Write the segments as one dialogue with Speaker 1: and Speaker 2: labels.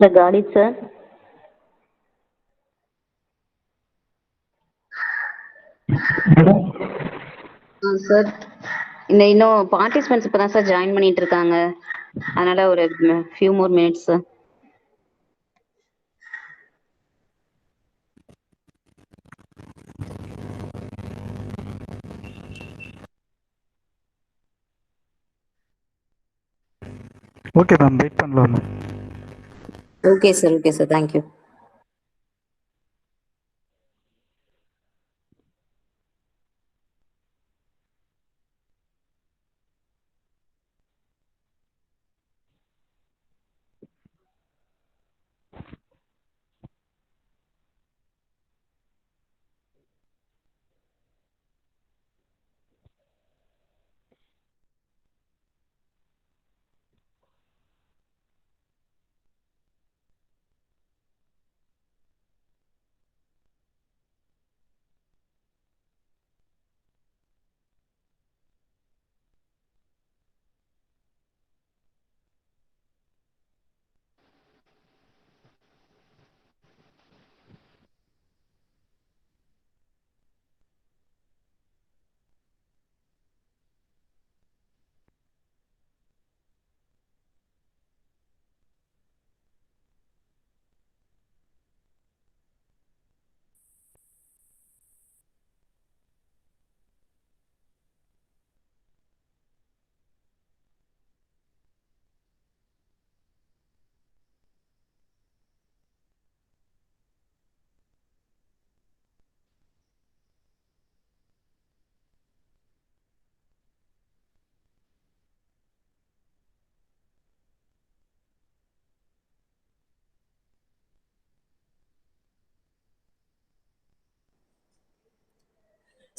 Speaker 1: The Galit, sir. Sir இன்னும் participants இப்போ தான் சார் ஜாயின் பண்ணிட்டு இருக்காங்க, அதனால ஒரு few more minutes sir.
Speaker 2: Okay ma'am, wait பண்ணலாம் ma'am.
Speaker 1: Okay sir, thank you.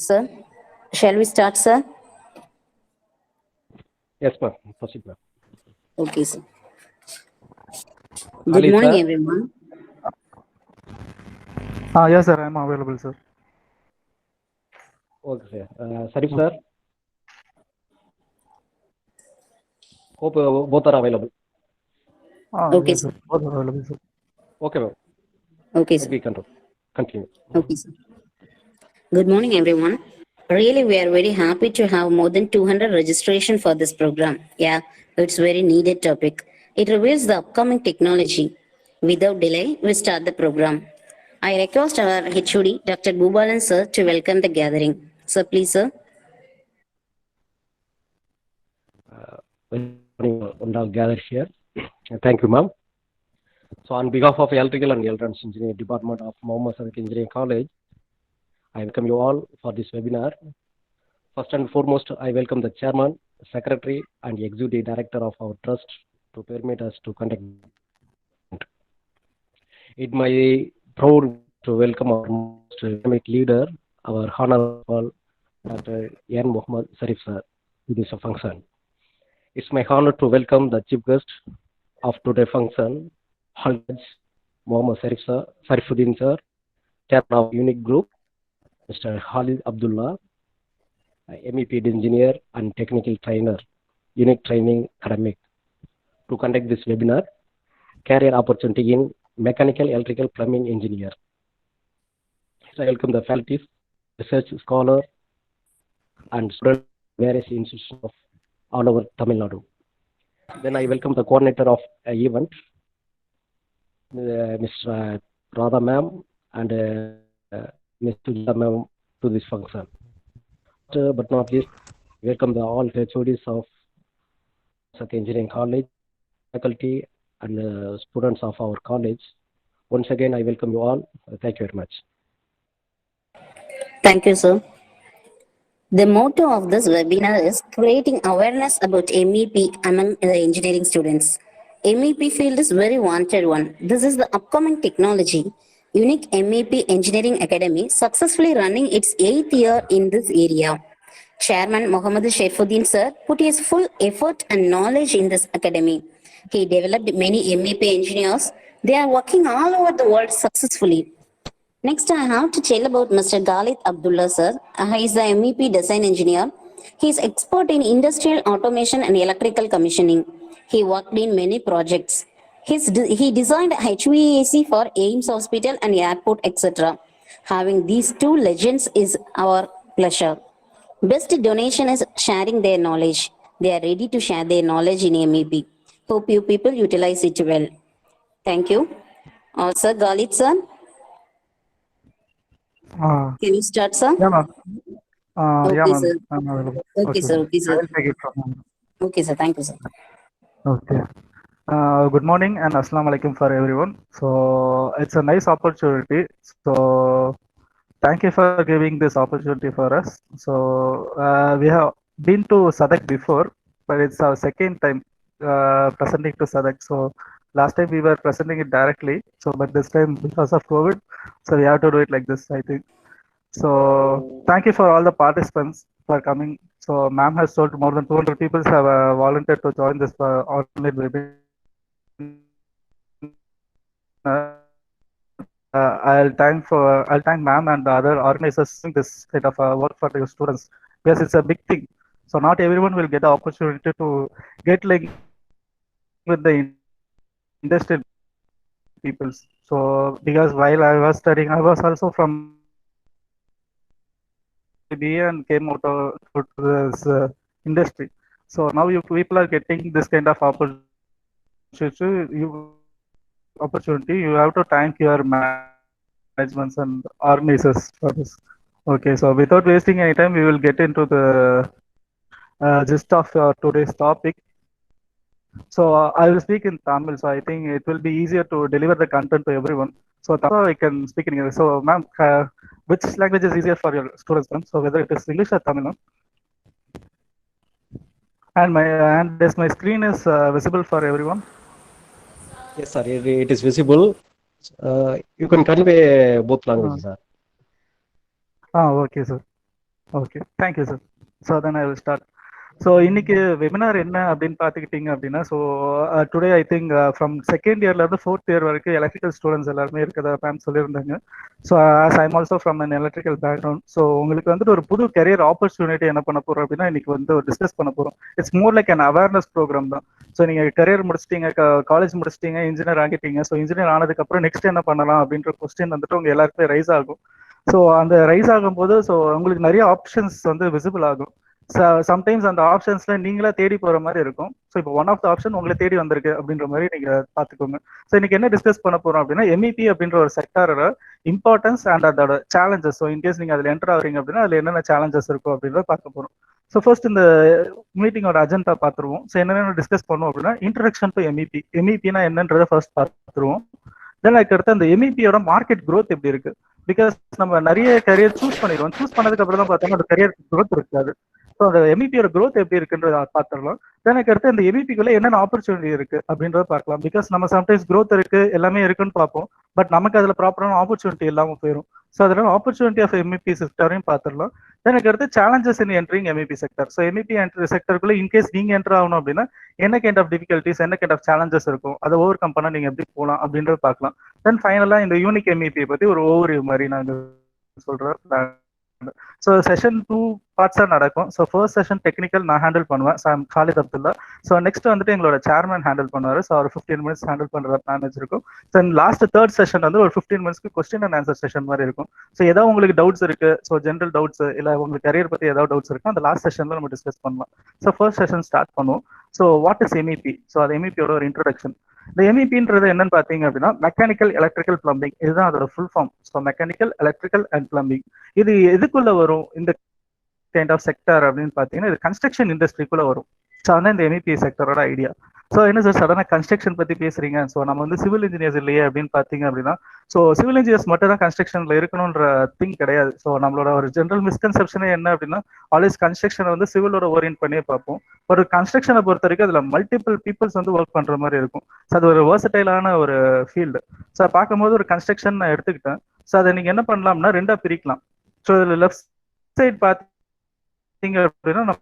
Speaker 1: Sir, shall we start, sir?
Speaker 3: Yes, ma'am. Proceed, ma'am.
Speaker 1: Okay, sir. Good morning, everyone.
Speaker 2: Yes, sir. I am available, sir.
Speaker 3: Okay, sir. Sarif, sir. Hope both are available.
Speaker 1: Okay,
Speaker 2: yes,
Speaker 1: sir.
Speaker 2: Both are available, sir.
Speaker 3: Okay, ma'am.
Speaker 1: Okay, sir.
Speaker 3: We can continue.
Speaker 1: Okay, sir. Good morning, everyone. Really, we are very happy to have more than 200 registration for this program. Yeah, it's very needed topic. It reveals the upcoming technology. Without delay, we start the program. I request our HOD, Dr. Bhubalan sir, to welcome the gathering. Sir, please, sir.
Speaker 3: When all gathered here. Thank you, ma'am. So, on behalf of Electrical and Electronics Engineering Department of Mohammed Sadiq Engineering College, I welcome you all for this webinar. First and foremost, I welcome the Chairman, Secretary, and Executive Director of our trust to permit us to conduct. It my proud to welcome our most dynamic leader, our Honorable Dr. N. Muhammad Sarif sir, to this function. It's my honor to welcome the chief guest of today's function, Hajj Muhammad Sarif sir, Sarifuddin sir, Chairman of Unique Group, Mr. Khalid Abdullah, MEP Engineer and Technical Trainer, Unique Training Academic, to conduct this webinar, Career Opportunity in Mechanical, Electrical, Plumbing Engineer. I welcome the faculty, research scholar, and students of various institutions of all over Tamil Nadu. Then I welcome the coordinator of the event, Mr. Radha ma'am and Ms. Sujata ma'am to this function. But not least, welcome the all HODs of Sadiq Engineering College, faculty and students of our college. Once again, I welcome you all. Thank you very much.
Speaker 1: Thank you, sir. The motto of this webinar is creating awareness about MEP among the engineering students. MEP field is very wanted one. This is the upcoming technology. Unique MEP Engineering Academy successfully running its 8th year in this area. Chairman Mohammad Saifuddin sir put his full effort and knowledge in this academy. He developed many MEP engineers. They are working all over the world successfully. Next, I have to tell about Mr. Galit Abdullah sir. He is the MEP design engineer. He is expert in industrial automation and electrical commissioning. He worked in many projects. He designed HVAC for AIIMS Hospital and airport, etc. Having these two legends is our pleasure. Best donation is sharing their knowledge. They are ready to share their knowledge in MEP. Hope you people utilize it well. Thank you. Sir Galit sir,
Speaker 2: Uh,
Speaker 1: can you start, sir?
Speaker 2: yeah, ma'am. Yeah,
Speaker 1: Okay,
Speaker 2: ma'am.
Speaker 1: sir.
Speaker 2: I'm available.
Speaker 1: Okay,
Speaker 2: Okay,
Speaker 1: sir.
Speaker 2: ma'am.
Speaker 1: Okay,
Speaker 2: I
Speaker 1: sir.
Speaker 2: will take it from him.
Speaker 1: Okay, sir. Thank you, sir.
Speaker 2: Okay. Good morning and Assalamu alaikum for everyone. So it's a nice opportunity. So thank you for giving this opportunity for us. So we have been to Sadak before, but it's our second time presenting to Sadak. So last time we were presenting it directly. So but this time because of COVID, so we have to do it like this, I think. So thank you for all the participants for coming. So ma'am has told more than 200 people have volunteered to join this online webinar. I'll thank ma'am and the other organizers doing this kind of work for the students because it's a big thing. So not everyone will get the opportunity to get like with the industrial peoples. So because while I was studying, I was also from BA and came out of to this industry. So now you people are getting this kind of opportunity. You have to thank your managements and organizers for this. Okay, so without wasting any time, we will get into the gist of today's topic. So I will speak in Tamil. So I think it will be easier to deliver the content to everyone. So I can speak in English. So ma'am, which language is easier for your students, ma'am? So whether it is English or Tamil, ma'am? And yes, my screen is visible for everyone.
Speaker 3: Yes, sir. It is visible. You can convey both languages, sir.
Speaker 2: Okay, sir. Okay, thank you, sir. So then I will start. So இன்னைக்கு webinar என்ன அப்படின்னு பார்த்துக்கிட்டிங்க அப்படின்னா, so today I think from second இயர்லேருந்து fourth year வரைக்கும் electrical students எல்லாருமே இருக்கிறதா ma'am சொல்லியிருந்தாங்க. So as I'm also from an electrical background. So உங்களுக்கு வந்துட்டு ஒரு புது கெரியர் ஆப்பர்ச்சுனிட்டி என்ன பண்ண போகிறோம் அப்படின்னா இன்னைக்கு வந்து டிஸ்கஸ் பண்ண போகிறோம். It's more like an awareness programme தான். ஸோ நீங்கள் கரியர் முடிச்சிட்டீங்க, காலேஜ் முடிச்சிட்டீங்க, இன்ஜினியர் ஆகிட்டீங்க. ஸோ இன்ஜினியர் ஆனதுக்கப்புறம் நெக்ஸ்ட் என்ன பண்ணலாம் அப்படின்ற கொஸ்டின் வந்துட்டு உங்கள் எல்லாருக்குமே ரைஸ் ஆகும். ஸோ அந்த ரைஸ் ஆகும்போது ஸோ உங்களுக்கு நிறைய ஆப்ஷன்ஸ் வந்து விசிபிள் ஆகும். சம்டைம்ஸ் அந்த ஆப்ஷன்ஸ்ல நீங்களா தேடி போற மாதிரி இருக்கும். ஸோ இப்போ ஒன் ஆஃப் த ஆப்ஷன் உங்களை தேடி வந்திருக்கு அப்படின்ற மாதிரி நீங்க பாத்துக்கோங்க. ஸோ இன்னைக்கு என்ன டிஸ்கஸ் பண்ண போறோம் அப்படின்னா MEP அப்படின்ற ஒரு செக்டாரோட இம்பார்ட்டன்ஸ் அண்ட் அதோட சேலஞ்சஸ். ஸோ இன்கேஸ் நீங்க அதுல என்டர் ஆகுறீங்க அப்படின்னா அதுல என்னென்ன சேலஞ்சஸ் இருக்கும் அப்படின்றத பார்க்க போறோம். ஸோ ஃபர்ஸ்ட் இந்த மீட்டிங்கோட அஜெண்டா பார்த்துருவோம். ஸோ என்னென்ன டிஸ்கஸ் பண்ணுவோம் அப்படின்னா இன்ட்ரடக்ஷன் டு MEP. MEPனா என்னன்றதை ஃபர்ஸ்ட் பார்த்துருவோம். தென் அதுக்கடுத்து அந்த MEPயோட மார்க்கெட் க்ரோத் எப்படி இருக்கு. பிகாஸ் நம்ம நிறைய கரியர் சூஸ் பண்ணிடுவோம். சூஸ் பண்ணதுக்கு அப்புறம் தான் பார்த்தோம்னா அந்த கரியர் க்ரோத் இருக்காது. ஸோ அந்த MEPயோட க்ரோத் எப்படி இருக்குன்றத பார்த்துடலாம். எனக்கு அடுத்து அந்த MEPக்குள்ள என்னென்ன ஆப்பர்ச்சுனிட்டி இருக்கு அப்படின்றத பார்க்கலாம். பிகாஸ் நம்ம சம்டைம்ஸ் க்ரோத் இருக்கு எல்லாமே இருக்குன்னு பார்ப்போம், பட் நமக்கு அதுல ப்ராப்பரான ஆப்பர்ச்சுனிட்டி இல்லாமல் போயிடும். ஸோ அதனால ஆப்பர்ச்சுனிட்டி ஆஃப் MEP செக்டரையும் பார்த்துடலாம். எனக்கு அடுத்து challenges in entering MEP sector. So MEP செக்டருக்குள்ள இன்கேஸ் நீங்க என்டர் ஆகணும் அப்படின்னா என்ன கைண்ட் ஆஃப் டிஃபிகல்ட்டிஸ், என்ன கைண்ட் ஆஃப் சேலஞ்சஸ் இருக்கும், அதை ஓவர் கம் பண்ணா நீங்க எப்படி போகலாம் அப்படின்றத பார்க்கலாம். தென் ஃபைனலா இந்த யூனிக் MEP பத்தி ஒரு ஓவர்வியூ மாதிரி நாங்கள் சொல்றேன். ஸோ செஷன் 2 பார்ட்ஸாக நடக்கும். ஸோ ஃபர்ஸ்ட் செஷன் டெக்னிக்கல் நான் ஹேண்டில் பண்ணுவேன். So I'm Khalid Abdullah. So next வந்துட்டு எங்களோட சேர்மன் ஹேண்டில் பண்ணுவார். ஸோ ஒரு 15 மினிட்ஸ் ஹேண்டில் பண்ணுற பிளான் வச்சிருக்கும். ஸோ லாஸ்ட் தேர்ட் செஷன் வந்து ஒரு 15 மினிட்ஸ்க்கு கொஸ்டின் அண்ட் ஆன்சர் செஷன் மாதிரி இருக்கும். ஸோ ஏதாவது உங்களுக்கு டவுட்ஸ் இருக்கு, ஸோ ஜென்ரல் டவுட்ஸ் இல்லை உங்களுக்கு கரியர் பற்றி ஏதாவது டவுட்ஸ் இருக்கு, அந்த லாஸ்ட் செஷன்ல நம்ம டிஸ்கஸ் பண்ணலாம். ஸோ ஃபர்ஸ்ட் செஷன் ஸ்டார்ட் பண்ணுவோம். So what is MEP? So அது MEPயோட ஒரு இன்ட்ரடக்ஷன். இந்த MEPன்றது என்னன்னு பார்த்தீங்க அப்படின்னா மெக்கானிக்கல் எலக்ட்ரிக்கல் பிளம்பிங். இதுதான் அதோட full form. So mechanical electrical and plumbing. இது எதுக்குள்ள வரும் இந்த கைண்ட் ஆஃப் செக்டர் அப்படின்னு பார்த்தீங்கன்னா இது கன்ஸ்ட்ரக்ஷன் இண்டஸ்ட்ரிக்குள்ள வரும். ஸோ அதான் இந்த MEP செக்டரோட ஐடியா. ஸோ என்ன சார் சடனாக கன்ஸ்ட்ரக்ஷன் பற்றி பேசுறீங்க? ஸோ நம்ம வந்து சிவில் இன்ஜினியர்ஸ் இல்லையே அப்படின்னு பார்த்தீங்க அப்படின்னா, ஸோ சிவில் இன்ஜினியர்ஸ் மட்டும் தான் கன்ஸ்ட்ரக்ஷன்ல இருக்கணுன்ற திங் கிடையாது. ஸோ நம்மளோட ஒரு ஜென்ரல் மிஸ்கன்செப்ஷனே என்ன அப்படின்னா ஆல்வேஸ் கன்ஸ்ட்ரக்ஷனை வந்து சிவிலோட ஓரியன்ட் பண்ணியே பார்ப்போம். ஒரு கன்ஸ்ட்ரக்ஷனை பொறுத்த வரைக்கும் அதில் மல்டிபிள் பீப்புள்ஸ் வந்து ஒர்க் பண்ற மாதிரி இருக்கும். ஸோ அது ஒரு வேர்சடைலான ஒரு ஃபீல்டு. ஸோ பார்க்கும்போது ஒரு கன்ஸ்ட்ரக்ஷன் நான் எடுத்துக்கிட்டேன். ஸோ அதை நீங்க என்ன பண்ணலாம்னா ரெண்டா பிரிக்கலாம். ஸோ இதில் லெஃப்ட் சைட் பார்த்தீங்க அப்படின்னா நம்ம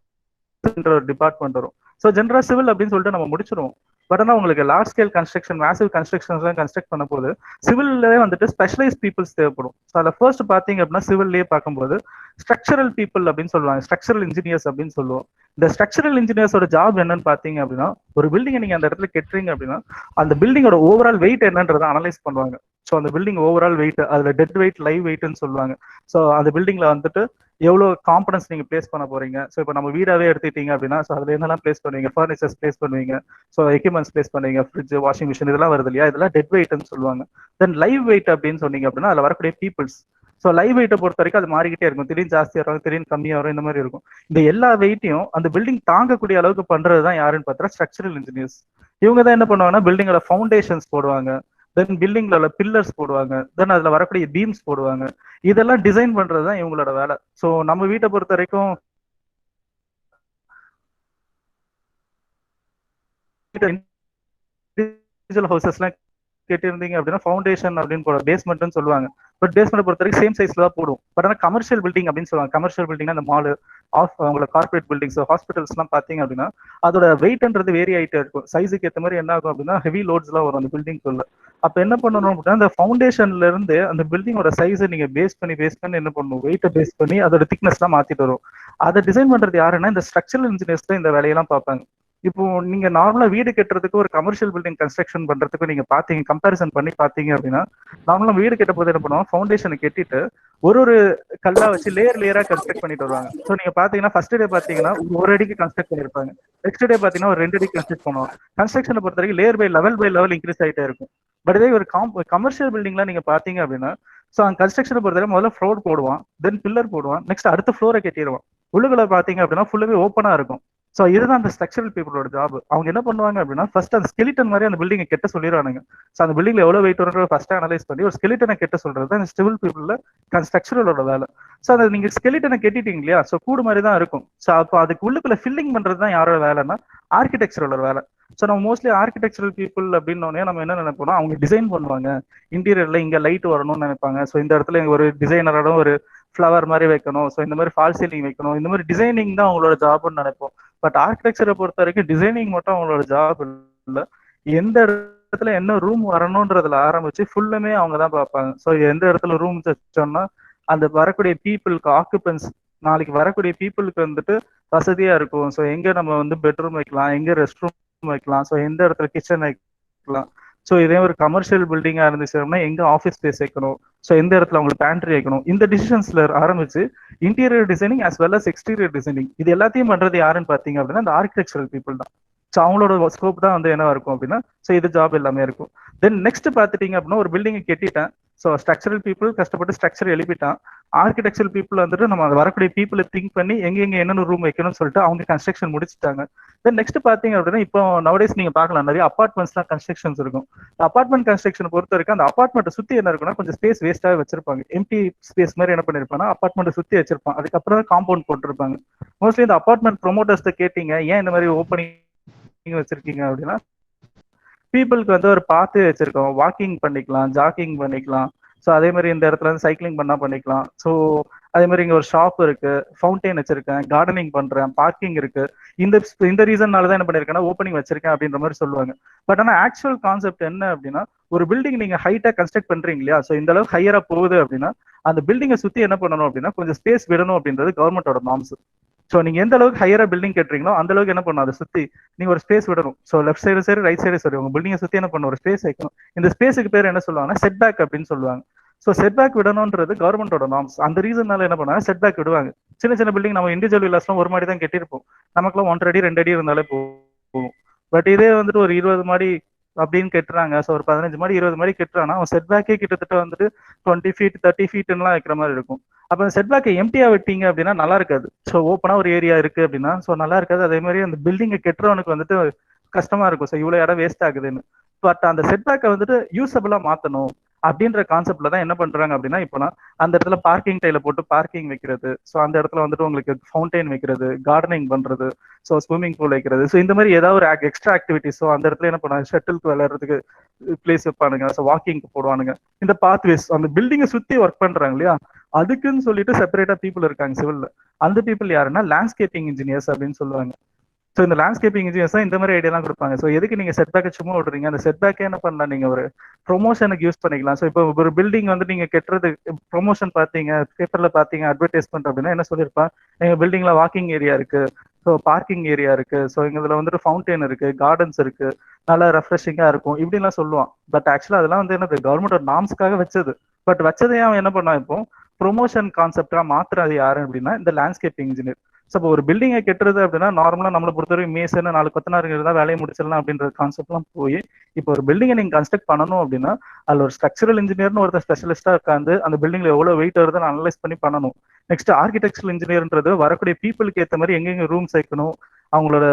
Speaker 2: டிபார்ட்மெண்ட் வரும். ஸோ ஜென்ரல் சிவில் அப்படின்னு சொல்லிட்டு நம்ம முடிச்சிருவோம். பட் ஆனால் உங்களுக்கு லார்ஜ் ஸ்கேல் கன்ஸ்ட்ரக்ஷன், மேசிவ் கன்ஸ்ட்ரக்ஷன்ஸ்லாம் கன்ஸ்ட்ரக்ட் பண்ண போது சிவில்லே வந்துட்டு ஸ்பெஷலைஸ் பீப்புள்ஸ் தேவைப்படும். ஸோ அதில் ஃபர்ஸ்ட் பார்த்தீங்க அப்படின்னா சிவில்லே பார்க்கும்போது ஸ்ட்ரக்சரல் பீப்புள் அப்படின்னு சொல்லுவாங்க, ஸ்ட்ரக்சரல் இன்ஜினியர்ஸ் அப்படின்னு சொல்லுவோம். இந்த ஸ்ட்ரக்சரல் இன்ஜினியர்ஸோட ஜாப் என்னன்னு பாத்தீங்க அப்படின்னா, ஒரு பில்டிங்கை நீங்க அந்த இடத்துல கட்டுறீங்க அப்படின்னா அந்த பில்டிங்கோட ஓவரால் வெயிட் என்னன்றதை அனலைஸ் பண்ணுவாங்க. ஸோ அந்த பில்டிங் ஓவரால் வெயிட், அதுல டெட் வெயிட், லைவ் வெயிட்னு சொல்லுவாங்க. ஸோ அந்த பில்டிங்ல வந்துட்டு எவ்வளவு காம்பனன்ஸ் நீங்க பிளேஸ் பண்ண போறீங்க. ஸோ இப்போ நம்ம வீடாவே எடுத்துட்டீங்க அப்படின்னா, ஸோ அதுல என்னெல்லாம் பிளேஸ் பண்ணுவீங்க, ஃபர்னிச்சர்ஸ் பிளேஸ் பண்ணுவீங்க, ஸோ எக்யூப்மெண்ட்ஸ் பிளேஸ் பண்ணுவீங்க, ஃப்ரிட்ஜ், வாஷிங் மிஷின் இதெல்லாம் வருது இல்லையா, இதெல்லாம் டெட் வெயிட்னு சொல்லுவாங்க. தென் லைவ் வெயிட் அப்படின்னு சொன்னீங்க அப்படின்னா அதுல வரக்கூடிய பீப்புள்ஸ். ஸோ லைவ் வெயிட்டை பொறுத்த வரைக்கும் அது மாறிக்கிட்டே இருக்கும், திடீர்னு ஜாஸ்தியாக வரும், திடீர்னு கம்மியாக வரும், இந்த மாதிரி இருக்கும். இந்த எல்லா வெயிட்டையும் அந்த பில்டிங் தாங்கக்கூடிய அளவுக்கு பண்றது தான் யாருன்னு பார்த்தா ஸ்ட்ரக்சரல் இன்ஜினியர்ஸ். இவங்க தான் என்ன பண்ணுவாங்கன்னா பில்டிங்கோட ஃபவுண்டேஷன்ஸ் போடுவாங்க, தென் பில்டிங்ல பில்லர்ஸ் போடுவாங்க, தென் அதுல வரக்கூடிய பீம்ஸ் போடுவாங்க. இதெல்லாம் டிசைன் பண்றது தான் இவங்களோட வேலை. ஸோ நம்ம வீட்டை பொறுத்த வரைக்கும் ஹவுசஸ்லாம் கேட்டிருந்தீங்க அப்படின்னா ஃபவுண்டேஷன் அப்படின்னு போடுவோம், பேஸ்மெண்ட்னு சொல்லுவாங்க. பட் பேஸ்மெண்ட் பொறுத்த வரைக்கும் சேம் சைஸ்ல தான் போடுவோம். பட் ஆனால் கமர்ஷியல் பில்டிங் அப்படின்னு சொல்லுவாங்க. கமர்ஷியல் பில்டிங்னா அந்த மால், அவங்களோட கார்பரேட் பில்டிங்ஸ், ஹாஸ்பிட்டல்ஸ்லாம் பார்த்தீங்க அப்படின்னா அதோட வெயிட்ன்றது வேரி ஆகிட்டே இருக்கும். சைஸுக்கு ஏற்ற மாதிரி என்ன ஆகும் அப்படின்னா ஹெவி லோட்ஸ்லாம் வரும் அந்த பில்டிங்குள்ள. அப்போ என்ன பண்ணணும் அப்படின்னா அந்த ஃபவுண்டேஷன்ல இருந்து அந்த பில்டிங்கோட சைஸை நீங்க பேஸ் பண்ணி என்ன பண்ணணும், வெயிட்டை பேஸ் பண்ணி அதோட திக்னஸ்லாம் மாத்திட்டு வரும். அதை டிசைன் பண்றது யாருன்னா இந்த ஸ்ட்ரக்சரல் இன்ஜினியர்ஸ் தான் இந்த வேலையெல்லாம் பார்ப்பாங்க. இப்போ நீங்க நார்மலா வீடு கட்டுறதுக்கு ஒரு கமர்ஷியல் பில்டிங் கன்ஸ்ட்ரக்ஷன் பண்றதுக்கு நீங்க பாத்தீங்க, கம்பேரிசன் பண்ணி பாத்தீங்க அப்படின்னா நார்மலா வீடு கட்ட போது என்ன பண்ணுவோம், ஃபவுண்டேஷனை கட்டிட்டு ஒரு கல்லா வச்சு லேயரா கன்ஸ்ட்ரக்ட் பண்ணிட்டு வருவாங்க. ஸோ நீங்க பாத்தீங்கன்னா ஃபர்ஸ்ட் டே பாத்தீங்கன்னா ஒரு அடிக்கு கன்ஸ்ட்ரக்ட் பண்ணிருப்பாங்க, நெக்ஸ்ட் டே பாத்தீங்கன்னா ஒரு 2 அடிக்கு கன்ஸ்ட்ரக்ட் பண்ணுவாங்க. கன்ஸ்ட்ரக்ஷனை பொறுத்த வரைக்கும் லேயர் பை லெவல் இன்க்ரீஸ் ஆகிட்டே இருக்கும். பட் இதே ஒரு கமர்ஷியல் பில்டிங்லாம் நீங்க பாத்தீங்க அப்படின்னா ஸோ அந்த கன்ஸ்ட்ரக்ஷனை பொறுத்தவரை முதல்ல ஃப்ளோர் போடுவான், தென் பில்லர் போடுவான், நெக்ஸ்ட் அடுத்த ஃப்ளோரை கட்டிடுவான். உள்ளுக்குள்ள பாத்தீங்க அப்படின்னா ஃபுல்லாவே ஓப்பனா இருக்கும். ஸோ இதுதான் அந்த ஸ்ட்ரக்சரல் பீப்புளோட ஜாப். அவங்க என்ன பண்ணுவாங்க அப்படின்னா ஃபர்ஸ்ட் அந்த ஸ்கெலிட்டன் மாதிரி அந்த பில்டிங்கை கெட்ட சொல்லிடுவானுங்க. ஸோ அந்த பில்டிங்ல எவ்வளவு வெயிட் வரும்ன்ற ஃபர்ஸ்ட் அனலைஸ் பண்ணி ஒரு ஸ்கெலிட்டனை கெட்ட சொல்றது தான் சிவில் பீப்புள்ல ஸ்ட்ரக்சரலோட வேலை. ஸோ அதை நீங்க ஸ்கெலிட்டனை கெட்டிட்டீங்க இல்லையா, ஸோ கூடு மாதிரி தான் இருக்கும். ஸோ அப்போ அதுக்கு உள்ளுக்குள்ள ஃபில்லிங் பண்றது தான் யாரோட வேலைன்னா ஆர்கிடெக்சரோட வேலை. ஸோ நம்ம மோஸ்ட்லி ஆர்கிடெக்சரல் பீப்புள் அப்படின்னோடனே நம்ம என்ன நினைப்போம்னா அவங்க டிசைன் பண்ணுவாங்க, இன்டீரியர்ல இங்க லைட் வரணும்னு நினைப்பாங்க. ஸோ இந்த இடத்துல ஒரு டிசைனரோட ஒரு ஃப்ளவர் மாதிரி வைக்கணும், ஸோ இந்த மாதிரி ஃபால் சீலிங் வைக்கணும், இந்த மாதிரி டிசைனிங் தான் அவங்களோட ஜாப்னு நினைப்போம். பட் ஆர்கிடெக்சரை பொறுத்த வரைக்கும் டிசைனிங் மட்டும் அவங்களோட ஜாப் இல்லை, எந்த இடத்துல என்ன ரூம் வரணும்ன்றதுல ஆரம்பிச்சு ஃபுல்லுமே அவங்க தான் பார்ப்பாங்க. ஸோ எந்த இடத்துல ரூம் வச்சோம்னா அந்த வரக்கூடிய பீப்புளுக்கு ஆக்குபென்ஸ், நாளைக்கு வரக்கூடிய பீப்புளுக்கு வந்துட்டு வசதியா இருக்கும். ஸோ எங்க நம்ம வந்து பெட்ரூம் வைக்கலாம், எங்க ரெஸ்ட் ரூம் வைக்கலாம், ஸோ எந்த இடத்துல கிச்சன் வைக்கலாம். ஸோ இதே ஒரு கமர்ஷியல் பில்டிங்கா இருந்துச்சுன்னா எங்க ஆஃபீஸ் ஸ்பேஸ் வைக்கணும், ஸோ எந்த இடத்துல அவங்களுக்கு பேண்ட்ரி வைக்கணும், இந்த டிசிஷன்ஸ்ல ஆரம்பிச்சு interior designing as well as exterior designing இது எல்லாத்தையும் பண்றது யாருன்னு பாத்தீங்க அப்படின்னா இந்த ஆர்கிடெக்சரல் பீப்புள் தான். ஸோ அவங்களோட ஸ்கோப் தான் வந்து என்ன இருக்கும் அப்படின்னா ஸோ இது ஜாப் எல்லாமே இருக்கும். தென் நெக்ஸ்ட் பார்த்துட்டீங்க அப்படின்னா ஒரு பில்டிங்கை கட்டிட்டேன், ஸோ ஸ்ட்ரக்சரல் பீப்புள் கஷ்டப்பட்டு ஸ்ட்ரக்சர் எழுப்பிட்டான். ஆர்கிடெக்சரல் பீப்புள் வந்துட்டு நம்ம வரக்கூடிய பீப்புளை திங்க் பண்ணி எங்க என்னென்ன ரூம் வைக்கணும்னு சொல்லிட்டு அவங்க கன்ஸ்ட்ரக்ஷன் முடிச்சுட்டாங்க. தென் நெக்ஸ்ட் பாத்தீங்க அப்படின்னா இப்போ நவடேஸ் நீங்க பார்க்கலாம் நிறைய அபார்ட்மெண்ட்ஸ்லாம் கன்ஸ்ட்ரக்ஷன்ஸ் இருக்கும். அபார்ட்மெண்ட் கன்ஸ்ட்ரக்ஷன் பொறுத்த வரைக்கும் அந்த அபார்ட்மெண்ட்டை சுத்தி என்ன இருக்குன்னா கொஞ்சம் ஸ்பேஸ் வேஸ்டாக வச்சிருப்பாங்க, எம்டி ஸ்பேஸ் மாதிரி என்ன பண்ணிருப்பாங்க அபார்ட்மெண்ட்டை சுத்தி வச்சிருப்பாங்க. அதுக்கப்புறம் காம்பவுண்ட் போட்டிருப்பாங்க. மோஸ்ட்லி இந்த அபார்ட்மெண்ட் ப்ரொமோட்டர்ஸ் கேட்டீங்க ஏன் இந்த மாதிரி ஓப்பனிங் வச்சிருக்கீங்க அப்படின்னா பீப்புளுக்கு வந்து ஒரு பாத்து வச்சிருக்கோம், வாக்கிங் பண்ணிக்கலாம், ஜாக்கிங் பண்ணிக்கலாம். ஸோ அதே மாதிரி இந்த இடத்துல இருந்து சைக்கிளிங் பண்ணா பண்ணிக்கலாம். ஸோ அதே மாதிரி இங்க ஒரு ஷாப் இருக்கு, ஃபவுண்டைன் வச்சிருக்கேன், கார்டனிங் பண்றேன், பார்க்கிங் இருக்கு. இந்த ரீசன்னால தான் என்ன பண்ணிருக்கேன்னா ஓப்பனிங் வச்சிருக்கேன் அப்படின்ற மாதிரி சொல்லுவாங்க. பட் ஆனால் ஆக்சுவல் கான்செப்ட் என்ன அப்படின்னா ஒரு பில்டிங் நீங்க ஹைட்டா கன்ஸ்ட்ரக்ட் பண்றீங்க இல்லையா, ஸோ இந்த அளவுக்கு ஹையரா போகுது அப்படின்னா அந்த பில்டிங்கை சுத்தி என்ன பண்ணணும் அப்படின்னா கொஞ்சம் ஸ்பேஸ் விடணும் அப்படின்றது கவர்மெண்டோட நார்ம்ஸ். ஸோ நீங்க எந்த அளவுக்கு ஹையரா பில்டிங் கட்டுறீங்களோ அந்த அளவுக்கு என்ன பண்ணணும், அதை சுத்தி நீங்க ஒரு ஸ்பேஸ் விடணும். ஸோ லெஃப்ட் சைடு சரி ரைட் சைடு சரி உங்க பில்டிங்கை சுத்தி என்ன பண்ணணும், ஒரு ஸ்பேஸ் வைக்கணும். இந்த ஸ்பேஸுக்கு பேர் என்ன சொல்லுவாங்கன்னா செட் பேக் அப்படின்னு சொல்லுவாங்க. ஸோ செட் பேக் விடணும்ன்றது கவர்மெண்டோட நார்ம்ஸ். அந்த ரீசன்னால என்ன பண்ணாங்க செட் பேக் விடுவாங்க. சின்ன சின்ன பில்டிங் நம்ம இண்டிவிஜுவல் வில்லாஸ்லாம் ஒரு மாடி தான் கட்டியிருப்போம், நமக்குலாம் 1.5 அடி 2 அடி இருந்தாலே போகும். பட் இதே வந்துட்டு ஒரு 20 மாடி அப்படின்னு கட்டுறாங்க, ஸோ ஒரு 15 மாடி 20 மாடி கட்டுறாங்கன்னா அவன் செட் பேக்கே கிட்டத்தட்ட வந்துட்டு 20 feet 30 feetலாம் வைக்கிற மாதிரி இருக்கும். அப்போ அந்த செட் பேக்கை எம்டியா விட்டீங்க அப்படின்னா நல்லா இருக்காது. ஸோ ஓப்பனா ஒரு ஏரியா இருக்கு அப்படின்னா ஸோ நல்லா இருக்காது. அதே மாதிரி அந்த பில்டிங்கை கட்டுறவனுக்கு வந்துட்டு கஷ்டமா இருக்கும், ஸோ இவ்வளவு இடம் வேஸ்ட் ஆகுதுன்னு. பட் அந்த செட் பேக்கை வந்துட்டு யூஸபிளா மாத்தணும் அப்படின்ற கான்செப்ட்ல தான் என்ன பண்றாங்க அப்படின்னா இப்போனா அந்த இடத்துல பார்க்கிங் டைல போட்டு பார்க்கிங் வைக்கிறது, ஸோ அந்த இடத்துல வந்துட்டு உங்களுக்கு ஃபவுண்டைன் வைக்கிறது, கார்டனிங் பண்றது, ஸோ ஸ்விம்மிங் பூல் வைக்கிறது, ஸோ இந்த மாதிரி ஏதாவது ஒரு எக்ஸ்ட்ரா ஆக்டிவிட்டிஸ். ஸோ அந்த இடத்துல என்ன பண்ணுவாங்க ஷட்டிலுக்கு விளையாடுறதுக்கு பிளேஸ் வைப்பானுங்க, ஸோ வாக்கிங்க்கு போடுவானுங்க. இந்த பாத்வேஸ் அந்த பில்டிங்கை சுத்தி ஒர்க் பண்றாங்க இல்லையா, அதுக்குன்னு சொல்லிட்டு செப்பரேட்டா பீப்புள் இருக்காங்க சிவில்ல. அந்த பீப்புள் யாருன்னா லேண்ட்ஸ்கேப்பிங் இன்ஜினியர்ஸ் அப்படின்னு சொல்லுவாங்க. ஸோ இந்த லேண்ட்ஸ்கேப்பிங் இன்ஜினியர்ஸ் தான் இந்த மாதிரி ஐடியாலாம் கொடுப்பாங்க. ஸோ எதுக்கு நீங்க செட் பேக்கை சும்மா விடுறீங்க, அந்த செட் பேக்கே என்ன பண்ணலாம் நீங்க ஒரு ப்ரொமோஷனுக்கு யூஸ் பண்ணிக்கலாம். ஸோ இப்போ ஒரு பில்டிங் வந்து நீங்க கெட்டுறது ப்ரொமோஷன் பார்த்தீங்க, பேப்பர்ல பார்த்தீங்க, அட்வர்டைஸ்மெண்ட் அப்படின்னா என்ன சொல்லியிருப்பான், எங்க பில்டிங்ல வாக்கிங் ஏரியா இருக்கு, ஸோ பார்க்கிங் ஏரியா இருக்கு, ஸோ இதுல வந்துட்டு ஃபவுண்டைன் இருக்கு, கார்டன்ஸ் இருக்கு, நல்லா ரெஃப்ரெஷிங்கா இருக்கும் இப்படிலாம் சொல்லுவான். பட் ஆக்சுவலா அதெல்லாம் வந்து என்னது கவர்மெண்ட் நார்ம்ஸ்க்காக வச்சது. பட் வச்சதையும் அவன் என்ன பண்ணான், இப்போ ப்ரொமோஷன் கான்செப்டா மாத்துறது யாரு அப்படின்னா இந்த லேண்ட்ஸ்கேப் இன்ஜினியர். ஸோ இப்போ ஒரு பில்டிங்கை கெட்டுறது அப்படின்னா நார்மலா நம்மளை பொறுத்தவரைக்கும் மேசன்னு 4 கொத்தனாருங்க இருந்தால் வேலையை முடிச்சிடலாம் அப்படின்ற கான்செப்ட்லாம் போய் இப்போ ஒரு பில்டிங்கை நீங்க கன்ஸ்ட்ரக்ட் பண்ணணும் அப்படின்னா அதுல ஒரு ஸ்ட்ரக்சரல் இன்ஜினியர்னு ஒருத்தர் ஸ்பெஷலிஸ்டா உட்காந்து அந்த பில்டிங்ல எவ்வளவு வெயிட் வருதுன்னு அனலைஸ் பண்ணி பண்ணணும். நெக்ஸ்ட் ஆர்கிடெக்சரல் இன்ஜினியர்ன்றது வரக்கூடிய பீப்புளுக்கு ஏற்ற மாதிரி எங்கெங்க ரூம் சேர்க்கணும், அவங்களோட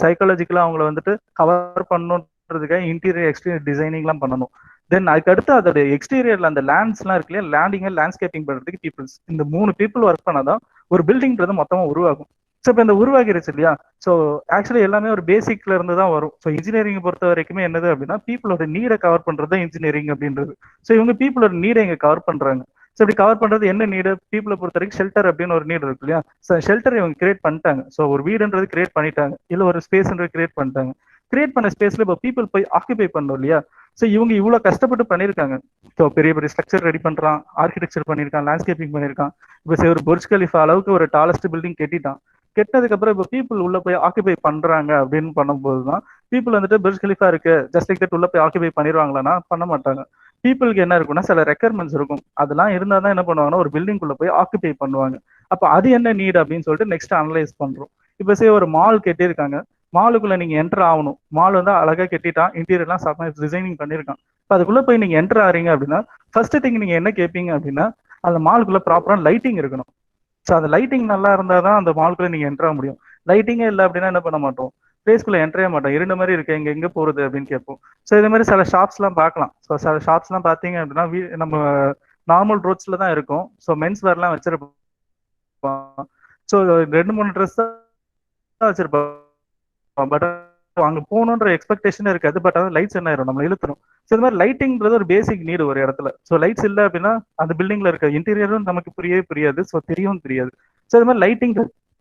Speaker 2: சைக்காலஜிக்கலா அவங்கள வந்துட்டு கவர் பண்ணணுன்றதுக்காக இன்டீரியர் எக்ஸ்டீரியர் டிசைனிங்லாம் பண்ணணும். தென் அதுக்கு அடுத்து அதோட எக்ஸ்டீரியர்ல அந்த லேண்ட்ஸ்லாம் இருக்கு இல்லையா, லேண்டிங் லேண்ட்ஸ்கேப்பிங் பண்றதுக்கு பீப்புள்ஸ், இந்த 3 பீப்புள் ஒர்க் பண்ணாதான் ஒரு பில்டிங்ன்றது மொத்தமா உருவாகும். ஸோ இப்போ இந்த உருவாகிருச்சு இல்லையா, ஸோ ஆக்சுவலி எல்லாமே ஒரு பேசிக்ல இருந்து தான் வரும். ஸோ இன்ஜினியரிங் பொறுத்த வரைக்குமே என்னது அப்படின்னா பீப்புளோட நீடை கவர் பண்றது தான் இன்ஜினியரிங் அப்படின்றது. ஸோ இவங்க பீப்புளோட நீடை இங்க கவர் பண்றாங்க. ஸோ இப்படி கவர் பண்றது என்ன நீடு, பீப்புளை பொறுத்த வரைக்கும் ஷெல்டர் அப்படின்னு ஒரு நீடு இருக்கு இல்லையா, ஸோ ஷெல்டர் இவங்க கிரியேட் பண்ணிட்டாங்க. ஸோ ஒரு வீடுன்றது கிரியேட் பண்ணிட்டாங்க, இல்ல ஒரு ஸ்பேஸ்ன்றது கிரியேட் பண்ணிட்டாங்க. கிரியேட் பண்ண ஸ்பேஸ்ல இப்போ பீப்புள் போய் ஆக்குபை பண்ணணும் இல்லையா. ஸோ இவங்க இவ்வளவு கஷ்டப்பட்டு பண்ணியிருக்காங்க. ஸோ பெரிய பெரிய ஸ்ட்ரக்சர் ரெடி பண்றான், ஆர்கிடெக்சர் பண்ணியிருக்கான், லேண்ட்ஸ்கேப்பிங் பண்ணியிருக்கான். இப்போ ஒரு புர்ஜ் கலிஃபா அளவுக்கு ஒரு டாலஸ்ட் பில்டிங் கட்டிட்டான். கெட்டதுக்கு அப்புறம் இப்போ பீப்புள் உள்ள போய் ஆக்குபை பண்றாங்க அப்படின்னு பண்ணும்போது தான் பீப்புள் வந்துட்டு புர்ஜ் கலிஃபா இருக்கு ஜஸ்ட் லைக் தட் உள்ள போய் ஆக்குபை பண்ணிடுவாங்களான்னா பண்ண மாட்டாங்க. பீப்புளுக்கு என்ன இருக்கும்னா சில ரெக்யர்மெண்ட்ஸ் இருக்கும், அதெல்லாம் இருந்தால் தான் என்ன பண்ணுவாங்கன்னா ஒரு பில்டிங்குள்ள போய் ஆக்குபை பண்ணுவாங்க. அப்போ அது என்ன நீட் அப்படின்னு சொல்லிட்டு நெக்ஸ்ட் அனலைஸ் பண்றோம். இப்போ ஒரு மால் கட்டியிருக்காங்க, மாலுக்குள்ள நீங்க என்டர் ஆகணும். மால் வந்து அழகா கட்டிட்டான், இன்டீரியர்லாம் செம்ம டிசைனிங் பண்ணியிருக்கான். இப்போ அதுக்குள்ள போய் நீங்க என்டர் ஆறீங்க அப்படின்னா ஃபர்ஸ்ட் திங் நீங்க என்ன கேட்பீங்க அப்படின்னா அந்த மாலுக்குள்ள ப்ராப்பரா லைட்டிங் இருக்கணும். ஸோ அந்த லைட்டிங் நல்லா இருந்தால் தான் அந்த மாலுக்குள்ள நீங்க என்டர் ஆக முடியும். லைட்டிங்கே இல்லை அப்படின்னா என்ன பண்ண மாட்டோம், பிளேஸ்க்குள்ள என்ட்ரே மாட்டோம். இருந்த மாதிரி இருக்கு, எங்க போறது அப்படின்னு கேட்போம். ஸோ இதே மாதிரி சில ஷாப்ஸ்லாம் பார்க்கலாம். ஸோ சில ஷாப்ஸ்லாம் பார்த்தீங்க அப்படின்னா நம்ம நார்மல் ரோட்ஸ்ல தான் இருக்கும். ஸோ மென்ஸ் வேர்லாம் வச்சிருப்போம். ஸோ 2-3 ட்ரெஸ் தான் வச்சிருப்போம். பட் அங்க போகணுன்ற எக்ஸ்பெக்டேஷன் இருக்காது. பட் அதாவது லைட்ஸ் என்ன ஆயிரும், நம்ம இழுத்துரும். ஸோ இந்த மாதிரி லைட்டிங்கிறது ஒரு பேசிக் நீடு ஒரு இடத்துல. ஸோ லைட்ஸ் இல்லை அப்படின்னா அந்த பில்டிங்ல இருக்க இன்டீரியரும் நமக்கு புரியாது, ஸோ தெரியவும் தெரியாது. ஸோ இது மாதிரி லைட்டிங்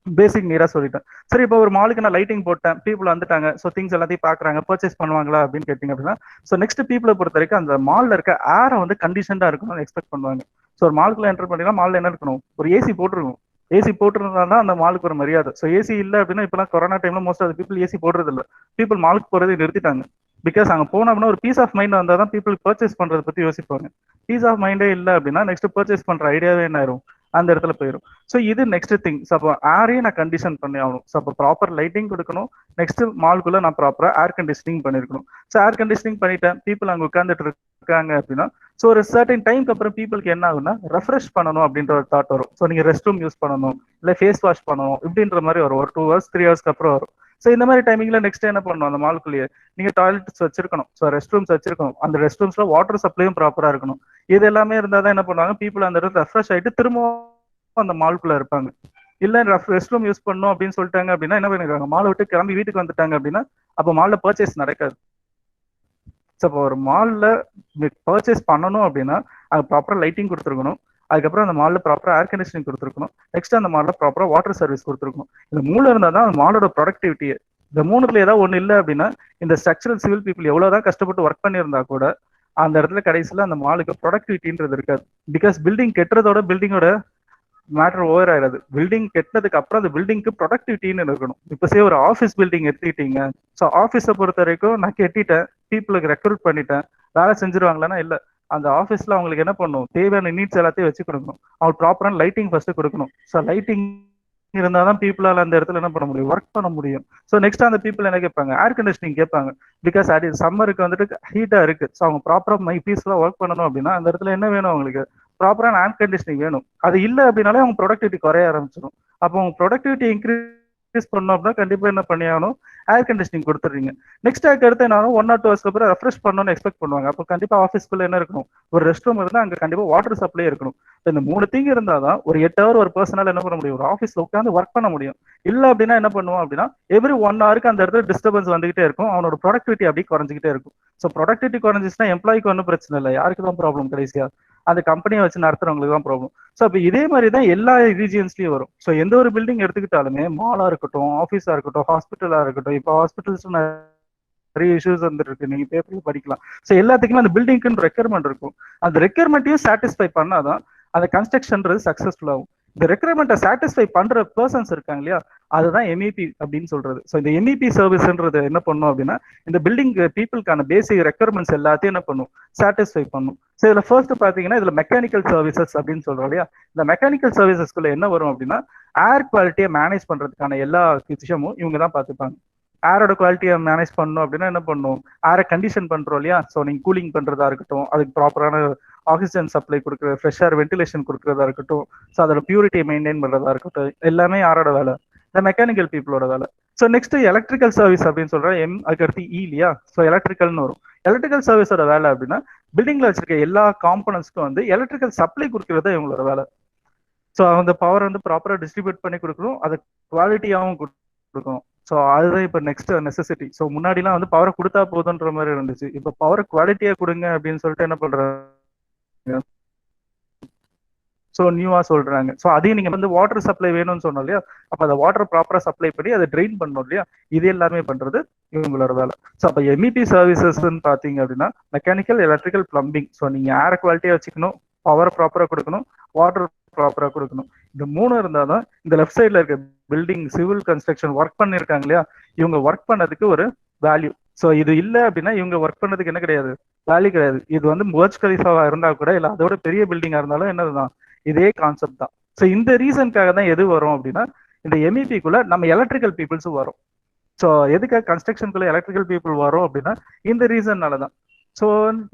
Speaker 2: பேசிக் நீரா சொல்லிட்டேன். சரி, இப்போ ஒரு மாலுக்கு நான் லைட்டிங் போட்டேன், பீப்புள் வந்துட்டாங்க, ஸோ திங்ஸ் எல்லாத்தையும் பாக்குறாங்க, பர்ச்சேஸ் பண்ணுவாங்களா அப்படின்னு கேட்டீங்க அப்படின்னா ஸோ நெக்ஸ்ட் பீப்புளை பொறுத்த வரைக்கும் அந்த மால்ல இருக்க ஏரை வந்து கண்டிஷன்டா இருக்கணும்னு எக்ஸ்பெக்ட் பண்ணுவாங்க. ஸோ ஒரு மாலுக்குள்ள என்டர் பண்ணீங்கன்னா மால்ல என்ன இருக்கணும், ஒரு ஏசி போட்டுருக்கும். ஏசி போட்டுருந்தா தான் அந்த மாலுக்கு ஒரு மரியாதை. ஸோ ஏசி இல்லை அப்படின்னா இப்பெல்லாம் கொரோனா டைம்ல மோஸ்ட் ஆஃப் பீப்புள் ஏசி போடுறது இல்லை. பீப்புள் மாலுக்கு போறதை நிறுத்திட்டாங்க. பிகாஸ் அங்கே போனோம் அப்படின்னா ஒரு பீஸ் ஆஃப் மைண்ட் வந்தால் தான் பீப்புள் பர்ச்சேஸ் பண்றதை பத்தி யோசிப்பாங்க. பீஸ் ஆஃப் மைண்டே இல்லை அப்படின்னா நெக்ஸ்ட் பர்ச்சேஸ் பண்ற ஐடியாவே என்ன ஆயிரும், அந்த இடத்துல போயிடும். ஸோ இது நெக்ஸ்ட் திங். ஸோ அப்போ ஏரையும் நான் கண்டிஷன் பண்ணி ஆகணும். ஸோ அப்போ ப்ராப்பர் லைட்டிங் கொடுக்கணும். நெக்ஸ்ட் மால்குள்ள நான் ப்ராப்பரா ஏர் கண்டிஷனிங் பண்ணிருக்கணும். ஸோ ஏர் கண்டிஷனிங் பண்ணிட்டேன், பீப்புள் அங்கே உட்காந்துட்டு இருக்காங்க அப்படின்னா ஸோ ஒரு சர்டன் டைம்க்கு அப்புறம் பீப்புளுக்கு என்ன ஆகும்னா ரெஃப்ரெஷ் பண்ணணும் அப்படின்ற ஒரு தாட் வரும். ஸோ நீங்க ரெஸ்ட் ரூம் யூஸ் பண்ணணும், இல்லை ஃபேஸ் வாஷ் பண்ணணும் இப்படின்ற மாதிரி வரும். ஒரு 2 hours 3 hours அப்புறம் வரும். ஸோ இந்த மாதிரி டைமிங்ல நெக்ஸ்ட் என்ன பண்ணணும், அந்த மால்குள்ளேயே நீங்க டாய்லெட்ஸ் வச்சிருக்கணும், ஸோ ரெஸ்ட் ரூம்ஸ் வச்சிருக்கணும். அந்த ரெஸ்ட் ரூம்ஸ்ல வாட்டர் சப்ளையும் ப்ராப்பரா இருக்கணும். இது எல்லாமே இருந்தால் தான் என்ன பண்ணுவாங்க, பீப்புள் அந்த இடத்துல ரெஃப்ரெஷ் ஆயிட்டு திரும்பவும் அந்த மால்குள்ள இருப்பாங்க. இல்ல ரெஸ்ட் ரூம் யூஸ் பண்ணணும் அப்படின்னு சொல்லிட்டாங்க அப்படின்னா என்ன பண்ணிருக்காங்க, மாலை விட்டு கிளம்பி வீட்டுக்கு வந்துட்டாங்க அப்படின்னா அப்போ மால்ல பர்ச்சேஸ் நடக்காது. ஸோ இப்போ ஒரு மால்ல பர்ச்சேஸ் பண்ணணும் அப்படின்னா அது ப்ராப்பரா லைட்டிங் கொடுத்துருக்கணும். அதுக்கப்புறம் அந்த மால்ல ப்ராப்பரா ஏர் கண்டிஷனிங் கொடுத்துருக்கணும். நெக்ஸ்ட் அந்த மால்ல ப்ராப்பரா வாட்டர் சர்வீஸ் கொடுத்துருக்கணும். இந்த 3 இருந்தால் தான் அந்த மாலோட ப்ரொடக்டிவிட்டியே. இந்த 3த்துல ஏதாவது ஒன்று இல்லை அப்படின்னா இந்த ஸ்ட்ரக்சரல் சிவில் பீப்புள் எவ்வளவுதான் கஷ்டப்பட்டு ஒர்க் பண்ணியிருந்தா கூட அந்த இடத்துல கடைசியில் அந்த மாலுக்கு ப்ரொடக்டிவிட்டின்றது இருக்காது. பிகாஸ் பில்டிங் கெட்டுறதோட பில்டிங்கோட மேட்டர் ஓவர் ஆயிடாது. பில்டிங் கெட்டதுக்கு அப்புறம் அந்த பில்டிங்க்கு ப்ரொடக்டிவிட்டின்னு இருக்கணும். இப்போ ஒரு ஆஃபீஸ் பில்டிங் எடுத்துக்கிட்டீங்க, ஸோ ஆஃபீஸை பொறுத்த வரைக்கும் நான் கெட்டிட்டேன், பீப்புளுக்கு ரெக்ரூட் பண்ணிட்டேன், வேலை செஞ்சிருவாங்களான்னா இல்லை. அந்த ஆஃபீஸ்ல அவங்களுக்கு என்ன பண்ணணும், தேவையான நீட்ஸ் எல்லாத்தையும் வச்சு கொடுக்கணும். அவங்களுக்கு ப்ராப்பரான லைட்டிங் ஃபர்ஸ்ட் கொடுக்கணும். ஸோ லைட்டிங் இருந்தால் தான் பீப்புளால் அந்த இடத்துல என்ன பண்ண முடியும், ஒர்க் பண்ண முடியும். ஸோ நெக்ஸ்ட் அந்த பீப்புள் என்ன கேட்பாங்க, ஏர் கண்டிஷனிங் கேட்பாங்க. பிகாஸ் அது சம்மருக்கு வந்துட்டு ஹீட்டா இருக்கு. ஸோ அவங்க ப்ராப்பராக பீஸ்ஃபுல்லாக ஒர்க் பண்ணணும் அப்படின்னா அந்த இடத்துல என்ன வேணும், அவங்களுக்கு ப்ராப்பரான ஏர் கண்டிஷனிங் வேணும். அது இல்லை அப்படின்னாலே அவங்க ப்ரொடக்டிவிட்டி குறைய ஆரம்பிச்சிடும். அப்போ அவங்க ப்ரொடக்டிவிட்டி இன்க்ரீஸ் பண்ணணும் அப்படின்னா கண்டிப்பா என்ன பண்ணி ஆகணும், ஏர் கண்டிஷனிங் கொடுத்துறீங்க. நெக்ஸ்ட் அதுக்கு அடுத்து என்ன 1 or 2 hours அப்புறம் ரெஃப்ரெஷ் பண்ணணும்னு எக்ஸ்பெக்ட் பண்ணுவாங்க. அப்போ கண்டிப்பா ஆஃபீஸ்க்குள்ள என்ன இருக்கணும், ஒரு ரெஸ்ட் ரூம் இருந்தால் அங்கே கண்டிப்பா வாட்டர் சப்ளை இருக்கணும். இந்த 3 திங் இருந்தால் தான் ஒரு 8 hour ஒரு பர்சனால என்ன பண்ண முடியும், ஒரு ஆஃபீஸ்ல உட்காந்து ஒர்க் பண்ண முடியும். இல்லை அப்படின்னா என்ன பண்ணுவோம் அப்படின்னா எவ்ரி 1 hourக்கு அந்த இடத்துல டிஸ்டர்பன்ஸ் வந்துகிட்டே இருக்கும், அவனோட ப்ரொடக்டிவிட்டி அப்படியே குறைஞ்சிக்கிட்டே இருக்கும். ஸோ ப்ரொடக்டிவிட்டி குறைஞ்சிச்சுன்னா எம்ப்ளாய்க்கு ஒன்றும் பிரச்சனை இல்லை, யாருக்கு தான் ப்ராப்ளம், கடைசியா அந்த கம்பெனியை வச்சு நடத்துறவங்களுக்கு தான் ப்ராப்ளம். ஸோ அப்போ இதே மாதிரி தான் எல்லா ரீஜியன்ஸ்லயும் வரும். ஸோ எந்த ஒரு பில்டிங் எடுத்துக்கிட்டாலுமே மாலா இருக்கட்டும், ஆஃபீஸா இருக்கட்டும், ஹாஸ்பிட்டலா இருக்கட்டும், இப்போ ஹாஸ்பிட்டல்ஸ் நிறைய இஷ்யூஸ் வந்துட்டு இருக்கு, நீங்க பேப்பர்ல படிக்கலாம். ஸோ எல்லாத்துக்குமே அந்த பில்டிங்க்கு ரெக்யர்மெண்ட் இருக்கும். அந்த ரெக்யர்மெண்ட்டையும் சாட்டிஸ்ஃபை பண்ணாதான் அந்த கன்ஸ்ட்ரக்ஷன்றது சக்சஸ்ஃபுல் ஆகும். இந்த ரெக்யர்மெண்ட்டை சாட்டிஸ்ஃபை பண்ற பர்சன்ஸ் இருக்காங்க இல்லையா, அதுதான் MEP அப்படின்னு சொல்றது. ஸோ இந்த MEP சர்வீஸ்ன்றது என்ன பண்ணும் அப்படின்னா, இந்த பில்டிங் பீப்புளுக்கான பேசிக் ரெக்யர்மெண்ட்ஸ் எல்லாத்தையும் என்ன பண்ணும், சாட்டிஸ்ஃபை பண்ணும். ஸோ இதுல ஃபர்ஸ்ட் பாத்தீங்கன்னா இதுல மெக்கானிக்கல் சர்வீசஸ் அப்படின்னு சொல்றோம் இல்லையா. இந்த மெக்கானிக்கல் சர்வீசஸ்குள்ள என்ன வரும் அப்படின்னா, ஏர் குவாலிட்டியை மேனேஜ் பண்றதுக்கான எல்லா விஷயமும் இவங்க தான் பார்த்துப்பாங்க. ஏரோட குவாலிட்டியை மேனேஜ் பண்ணணும் அப்படின்னா என்ன பண்ணும், ஏரை கண்டிஷன் பண்றோம் இல்லையா. ஸோ நீங்க கூலிங் பண்றதா இருக்கட்டும், அதுக்கு ப்ராப்பரான ஆக்சிஜன் சப்ளை கொடுக்குறது, ஃப்ரெஷ் ஏர் வென்டிலேஷன் கொடுக்குறதா இருக்கட்டும், ஸோ அதோட பியூரிட்டியை மெயின்டைன் பண்றதா இருக்கட்டும், எல்லாமே யாரோட வேலை, இந்த மெக்கானிக்கல் பீப்புளோட வேலை. ஸோ நெக்ஸ்ட் எலக்ட்ரிக்கல் சர்வீஸ் அப்படின்னு சொல்றேன், அதுக்கு அடுத்து இல்லையா. ஸோ எலக்ட்ரிக்கல்னு வரும். எலக்ட்ரிக்கல் சர்வீஸோட வேலை அப்படின்னா, பில்டிங்ல வச்சிருக்க எல்லா காம்பனன்ட்ஸ்க்கும் வந்து எலக்ட்ரிக்கல் சப்ளை கொடுக்கறது இவங்களோட வேலை. ஸோ அந்த பவர் வந்து ப்ராப்பராக டிஸ்ட்ரிபியூட் பண்ணி கொடுக்கணும், அது குவாலிட்டியாகவும் கொடுக்கணும். ஸோ அதுதான் இப்போ நெக்ஸ்ட் நெசசிட்டி. ஸோ முன்னாடிலாம் வந்து பவரை கொடுத்தா போதுன்ற மாதிரி இருந்துச்சு, இப்போ பவரை குவாலிட்டியா கொடுங்க அப்படின்னு சொல்லிட்டு என்ன பண்றாங்க, ஸோ நியூவா சொல்றாங்க. ஸோ அதையும் நீங்க வந்து வாட்டர் சப்ளை வேணும்னு சொன்னோம் இல்லையா, அப்போ அந்த வாட்டர் ப்ராப்பரா சப்ளை பண்ணி அதை ட்ரெயின் பண்ணணும் இல்லையா, இது எல்லாமே பண்றது இவங்களோட வேலை. ஸோ அப்போ MEP சர்வீசஸ்ன்னு பாத்தீங்க அப்படின்னா மெக்கானிக்கல், எலக்ட்ரிக்கல், பிளம்பிங். ஸோ நீங்க ஏர் குவாலிட்டியா வச்சுக்கணும், பவர் ப்ராப்பரா கொடுக்கணும், வாட்டர் ப்ராப்பரா கொடுக்கணும். இந்த 3 இருந்தாதான் இந்த லெஃப்ட் சைட்ல இருக்க பில்டிங் சிவில் கன்ஸ்ட்ரக்ஷன் ஒர்க் பண்ணிருக்காங்க இல்லையா, இவங்க ஒர்க் பண்ணதுக்கு ஒரு வேல்யூ. ஸோ இது இல்லை அப்படின்னா இவங்க ஒர்க் பண்ணதுக்கு என்ன கிடையாது, வேல்யூ கிடையாது. இது வந்து புர்ஜ் கலிஃபாவா இருந்தா கூட இல்லை அதோட பெரிய பில்டிங்கா இருந்தாலும் என்னதுதான், இதே கான்செப்ட் தான். ஸோ இந்த ரீசனுக்காக தான் எது வரும் அப்படின்னா, இந்த MEP-க்குள்ள நம்ம எலக்ட்ரிக்கல் பீப்புள்ஸும் வரும். ஸோ எதுக்காக கன்ஸ்ட்ரக்ஷனுக்குள்ள எலக்ட்ரிக்கல் பீப்புள் வரும் அப்படின்னா இந்த ரீசன்னால தான். ஸோ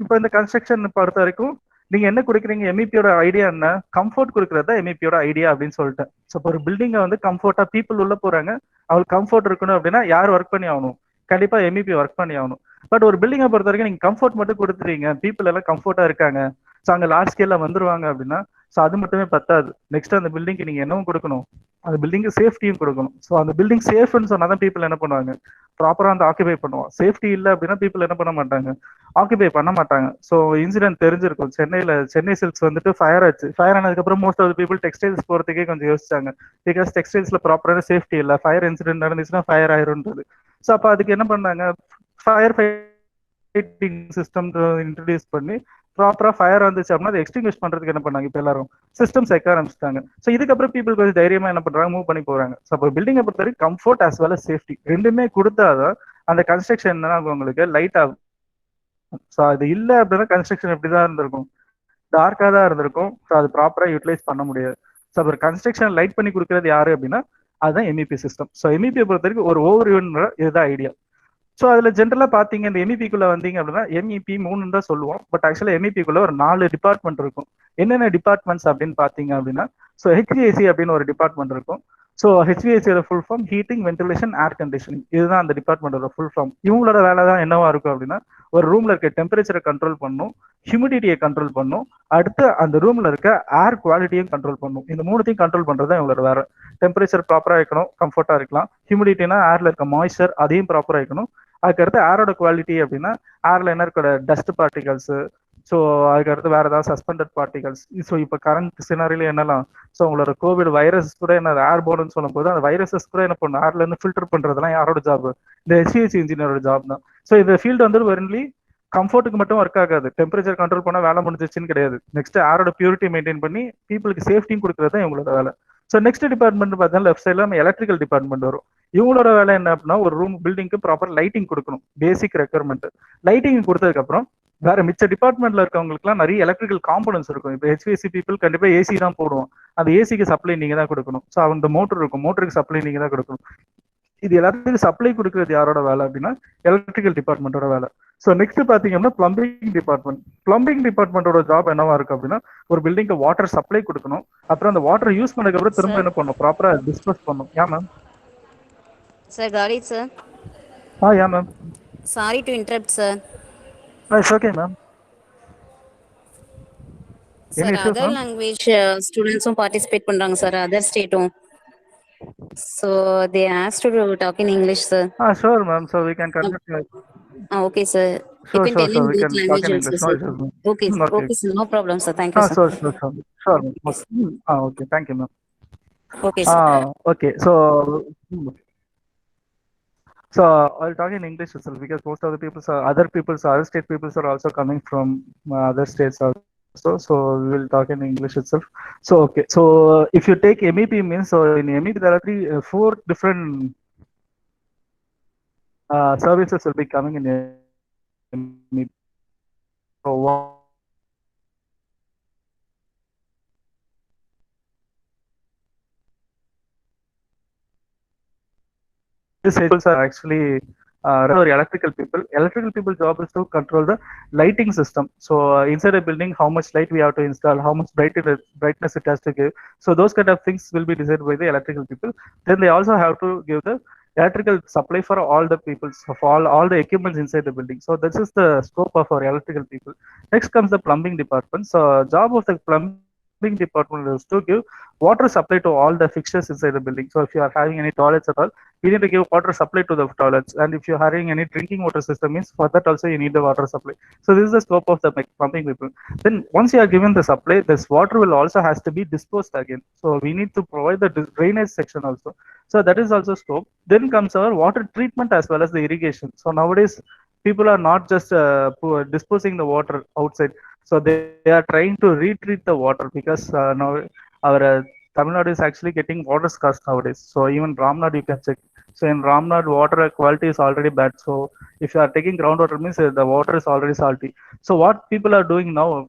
Speaker 2: இப்போ இந்த கன்ஸ்ட்ரக்ஷன் பொறுத்த வரைக்கும் நீங்க என்ன கொடுக்குறீங்க, MEP-யோட ஐடியா என்ன, கம்ஃபர்ட் கொடுக்கறது தான் MEP-யோட ஐடியா அப்படின்னு சொல்லிட்டேன். ஸோ இப்போ ஒரு பில்டிங்கை வந்து கம்ஃபர்ட்டா பீப்புள் உள்ள போறாங்க, அவங்களுக்கு கம்ஃபர்ட் இருக்கணும் அப்படின்னா யார் ஒர்க் பண்ணி ஆகணும், கண்டிப்பா MEP ஒர்க் பண்ணி ஆகணும். பட் ஒரு பில்டிங்கை பொறுத்த வரைக்கும் நீங்க கம்ஃபர்ட் மட்டும் கொடுத்துறீங்க, பீப்புள் எல்லாம் கம்ஃபர்ட்டா இருக்காங்க, ஸோ அங்கே லார்ஜ் ஸ்கேல்ல வந்துருவாங்க அப்படின்னா ஸோ அது மட்டுமே பத்தாது. நெக்ஸ்ட் அந்த பில்டிங்க்கு நீங்க என்னவும் கொடுக்கணும், அந்த பில்டிங்கு சேஃப்டியும் கொடுக்கணும். ஸோ அந்த பில்டிங் சேஃப்னு சொன்னாதான் பீப்புள் என்ன பண்ணுவாங்க, ப்ராப்பரா வந்து ஆக்குபை பண்ணுவோம். சேஃப்டி இல்லை அப்படின்னா பீப்புள் என்ன பண்ண மாட்டாங்க, ஆக்குபை பண்ண மாட்டாங்க. ஸோ இன்சிடென்ட் தெரிஞ்சிருக்கும், சென்னை சில்க்ஸ் வந்துட்டு ஃபயர் ஆச்சு. ஃபயர் ஆனதுக்கப்புறம் மோஸ்ட் ஆஃப் பீப்புள் டெக்ஸ்டைல்ஸ் போறதுக்கே கொஞ்சம் யோசிச்சாங்க, பிகாஸ் டெக்ஸ்டைல்ஸ்ல ப்ராப்பரான சேஃப்டி இல்லை, ஃபயர் இன்சிடென்ட் நடந்துச்சுன்னா ஃபயர் ஆயிரும்ன்றது. ஸோ அப்போ அதுக்கு என்ன பண்ணாங்க, ஃபயர் ஃபைட்டிங் சிஸ்டம் இன்ட்ரடியூஸ் பண்ணி ப்ராப்பரா ஃபயர் வந்துச்சு அப்படின்னா அதை எக்ஸ்டிங்விஷ் பண்றதுக்கு என்ன பண்ணாங்க, இப்போ எல்லாரும் சிஸ்டம் சேர்க்க ஆரம்பிச்சிட்டாங்க. ஸோ இதுக்கப்புறம் பீப்புள் கொஞ்சம் தைரியமா என்ன பண்றாங்க, மூவ் பண்ணி போறாங்க. ஸோ அப்போ பில்டிங்கை பொறுத்த வரைக்கும் comfort as well as safety ரெண்டுமே கொடுத்தாதான் அந்த கன்ஸ்ட்ரக்ஷன் என்ன உங்களுக்கு லைட் ஆகும். ஸோ அது இல்லை அப்படின்னா கன்ஸ்ட்ரக்ஷன் எப்படிதான் இருந்திருக்கும், டார்க்காக தான் இருந்திருக்கும். ஸோ அது ப்ராப்பரா யூட்டிலைஸ் பண்ண முடியாது. ஸோ அப்புறம் கன்ஸ்ட்ரக்ஷன் லைட் பண்ணி கொடுக்கறது யாரு அப்படின்னா அதுதான் MEP சிஸ்டம். ஸோ MEP பொறுத்த வரைக்கும் ஒரு ஓவர் இதுதான் ஐடியா. ஸோ அதுல ஜென்ரலா பாத்தீங்க, இந்த MEP-க்குள்ள வந்தீங்க அப்படின்னா MEP 3 தான் சொல்லுவோம். பட் ஆக்சுவலா MEP-க்குள்ள ஒரு 4 டிபார்ட்மெண்ட் இருக்கும். என்னென்ன டிபார்ட்மெண்ட்ஸ் அப்படின்னு பாத்தீங்க அப்படின்னா, ஸோ HVAC அப்படின்னு ஒரு டிபார்ட்மெண்ட் இருக்கும். ஸோ HVAC-யோட full form heating, ventilation, air conditioning. இதுதான் அந்த டிபார்ட்மெண்டோட ஃபுல் ஃபார்ம். இவங்களோட வேலை தான் என்னவா இருக்கும் அப்படின்னா, ஒரு ரூம்ல இருக்க டெம்பரேச்சரை கண்ட்ரோல் பண்ணும், ஹியூமிடிட்டியை கண்ட்ரோல் பண்ணும், அடுத்து அந்த ரூம்ல இருக்க ஏர் குவாலிட்டியும் கண்ட்ரோல் பண்ணும். இந்த 3த்தையும் கண்ட்ரோல் பண்றது தான் இவங்களோட வேலை. டெம்பரேச்சர் ப்ராப்பரா இருக்கணும், கம்ஃபர்ட்டா இருக்கலாம். ஹியூமிடிட்டினா ஏர்ல இருக்க மாய்ஸ்சர் அதையும் ப்ராப்பரா இருக்கணும். அதுக்கடுத்து ஏரோட குவாலிட்டி அப்படின்னா ஏர்ல என்ன இருக்கிற டஸ்ட் பார்ட்டிகல்ஸ், ஸோ அதுக்கடுத்து வேற ஏதாவது சஸ்பெண்டட் பார்ட்டிகல்ஸ். ஸோ இப்போ கரண்ட் சினாரியில என்னலாம், ஸோ உங்களோட கோவிட் வைரஸ் கூட என்ன ஏர் போர்டுன்னு சொல்லும் போது அந்த வைரஸஸ் கூட என்ன பண்ணும், ஏர்ல இருந்து ஃபில்டர் பண்றதுலாம் யாரோட ஜாப், இந்த HVAC இன்ஜினியரோட ஜாப் தான். ஸோ இந்த ஃபீல்டு வந்து வெறும்லி கம்ஃபர்ட்டுக்கு மட்டும் ஒர்க் ஆகாது, டெம்பரேச்சர் கண்ட்ரோல் பண்ண வேலை முடிஞ்சிச்சுன்னு கிடையாது. நெக்ஸ்ட் ஏரோட பியூரிட்டி மெயின்டைன் பண்ணி பீப்புளுக்கு சேஃப்டியும் கொடுக்கறது தான் இவங்களோட வேலை. ஸோ நெக்ஸ்ட் டிபார்ட்மெண்ட் பார்த்தா லெஃப்ட் சைட்ல நம்ம எலக்ட்ரிக்கல் டிபார்ட்மெண்ட் வரும். இவங்களோட வேலை என்ன அப்படின்னா, ஒரு ரூம் பில்டிங்க்கு ப்ராப்பர் லைட்டிங் கொடுக்கணும், பேசிக் ரெக்யர்மெண்ட். லைட்டிங் கொடுத்ததுக்கு அப்புறம் வேற மிச்ச டிபார்ட்மெண்ட்ல இருக்கவங்களுக்குலாம் நிறைய எலக்ட்ரிக்கல் காம்பனன்ஸ் இருக்கும். இப்போ HVAC பீப்புள் கண்டிப்பா AC தான் போடுவோம், அந்த ஏசிக்கு சப்ளை நீங்க தான் கொடுக்கணும். ஸோ அந்த மோட்டர் இருக்கும், மோட்டருக்கு சப்ளை நீங்க தான் கொடுக்கணும். இது எல்லாத்துக்கும் சப்ளை கொடுக்கறது யாரோட வேலை அப்படின்னா எலக்ட்ரிக்கல் டிபார்ட்மெண்டோட வேலை. ஸோ நெக்ஸ்ட் பாத்தீங்கன்னா பிளம்பிங் டிபார்ட்மெண்ட். பிளம்பிங் டிபார்ட்மெண்டோட ஜாப் என்னவா இருக்கு அப்படின்னா, ஒரு பில்டிங்க்கு வாட்டர் சப்ளை கொடுக்கணும், அப்புறம் அந்த வாட்டர் யூஸ் பண்ணதுக்கு அப்புறம் திரும்ப என்ன பண்ணணும், ப்ராப்பரா டிஸ்போஸ் பண்ணணும். Yeah ma'am?
Speaker 1: Sir, got it, sir.
Speaker 2: Yeah ma'am.
Speaker 1: Sorry to interrupt, sir.
Speaker 2: It's okay ma'am.
Speaker 1: Sir,
Speaker 2: Any issues,
Speaker 1: other
Speaker 2: ma'am?
Speaker 1: language students participate பண்றாங்க sir, other state. So they asked to talk in English, sir.
Speaker 2: Sure, ma'am. So we can conduct.
Speaker 1: Okay, sir. You
Speaker 2: Sure,
Speaker 1: can
Speaker 2: sure,
Speaker 1: tell
Speaker 2: sure.
Speaker 1: in
Speaker 2: We
Speaker 1: both
Speaker 2: can talk
Speaker 1: language
Speaker 2: in
Speaker 1: also,
Speaker 2: English. No
Speaker 1: sir.
Speaker 2: issues, ma'am.
Speaker 1: Okay,
Speaker 2: Okay.
Speaker 1: okay, sir. No problem, sir. Thank you, sir.
Speaker 2: Sure, sure, sure. Sure, ma'am. Okay, thank you, ma'am.
Speaker 1: Okay, sir.
Speaker 2: Okay. So I'll talk in English itself because most of the people, other state people are also coming from other states. So we will talk in English itself. So okay, so if you take MEP means, so in MEP there are four different services will be coming in MEP. So one is these HPs are actually or electrical people. Electrical people job is to control the lighting system. So inside a building, how much light we have to install, how much brightness it has to give. So those kind of things will be decided by the electrical people. Then they also have to give the electrical supply for all the people, so for all the equipments inside the building. So this is the scope of our electrical people. Next comes the plumbing department. So job of the plumbing department is to give water supply to all the fixtures inside the building. So if you are having any toilets at all, you need to give water supply to the toilets. And if you're having any drinking water system means, for that also you need the water supply. So this is the scope of the plumbing people. Then once you are given the supply, this water will also has to be disposed again. So we need to provide the drainage section also. So that is also scope. Then comes our water treatment as well as the irrigation. So nowadays people are not just disposing the water outside. So they are trying to retreat the water, because now our Tamil Nadu is actually getting water scarce nowadays. So even Ramnad you can check. So in Ramnad, water quality is already bad. So if you are taking groundwater means the water is already salty. So what people are doing now,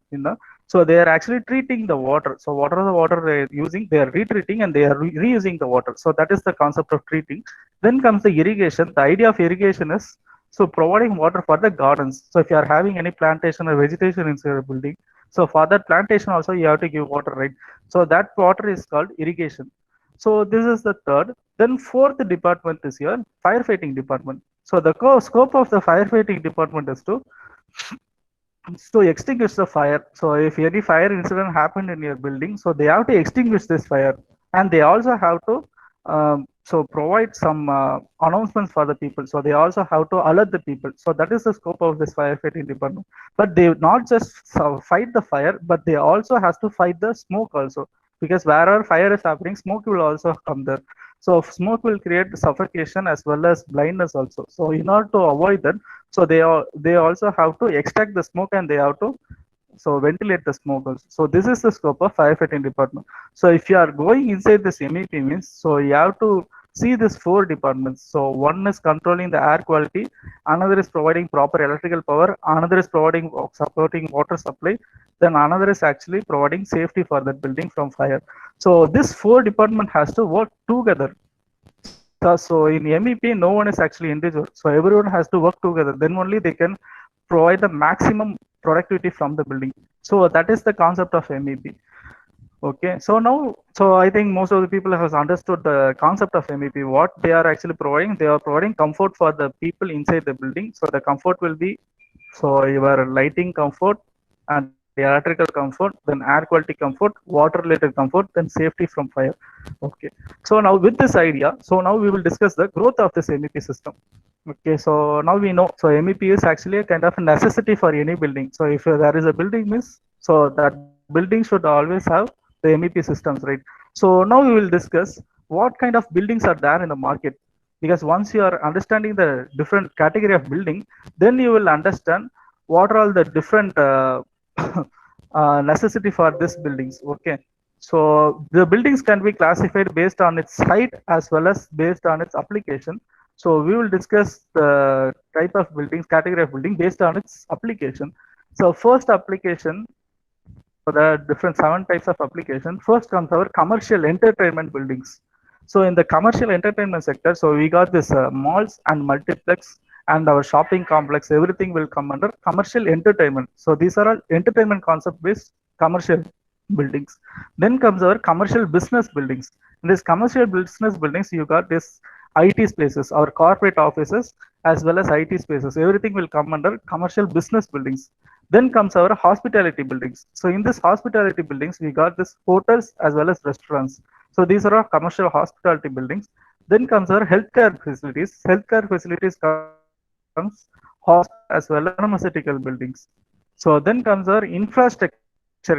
Speaker 2: so they are actually treating the water. So whatever the water they are using, they are retreating and they are reusing the water. So that is the concept of treating. Then comes the irrigation. The idea of irrigation is so providing water for the gardens. So if you are having any plantation or vegetation inside a building, so for that plantation also you have to give water, right? So that water is called irrigation. So this is the third. Then fourth department is your firefighting department. So the scope of the firefighting department is to extinguish the fire. So if any fire incident happened in your building, so they have to extinguish this fire, and they also have to so provide some announcements for the people. So they also have to alert the people. So that is the scope of this firefighting department. But they not just fight the fire, but they also has to fight the smoke also, because wherever fire is happening, smoke will also come there. So smoke will create suffocation as well as blindness also. So in order to avoid that, so they also have to extract the smoke, and they have to so ventilate the smoke also. So this is the scope of firefighting department. So if you are going inside this MEP means, so you have to see these four departments. So one is controlling the air quality, another is providing proper electrical power, another is providing supporting water supply, then another is actually providing safety for that building from fire. So this four department has to work together. So in MEP, no one is actually individual. So everyone has to work together. Then only they can provide the maximum productivity from the building. So that is the concept of MEP. Okay. So now, so I think most of the people have understood the concept of MEP. What they are actually providing, they are providing comfort for the people inside the building. So the comfort will be, so your lighting comfort and electrical comfort, then air quality comfort, water related comfort, then safety from fire. Okay. So now with this idea, so now we will discuss the growth of this MEP system. Okay, so now we know, so MEP is actually a kind of a necessity for any building. So if there is a building means, so that building should always have the MEP systems, right? So now we will discuss what kind of buildings are there in the market. Because once you are understanding the different category of building, then you will understand what are all the different necessity for these buildings. Okay. So the buildings can be classified based on its height as well as based on its application. So we will discuss the type of buildings, category of building based on its application. So first application, for the different 7 types of application, first comes our commercial entertainment buildings. So in the commercial entertainment sector, so we got this malls and multiplex and our shopping complex, everything will come under commercial entertainment. So these are all entertainment concept based commercial buildings. Then comes our commercial business buildings. In this commercial business buildings, you got this IT spaces, our corporate offices, as well as IT spaces. Everything will come under commercial business buildings. Then comes our hospitality buildings. So in this hospitality buildings, we got this hotels as well as restaurants. So these are our commercial hospitality buildings. Then comes our healthcare facilities. Healthcare facilities comes hospital as well as pharmaceutical buildings. So then comes our infrastructure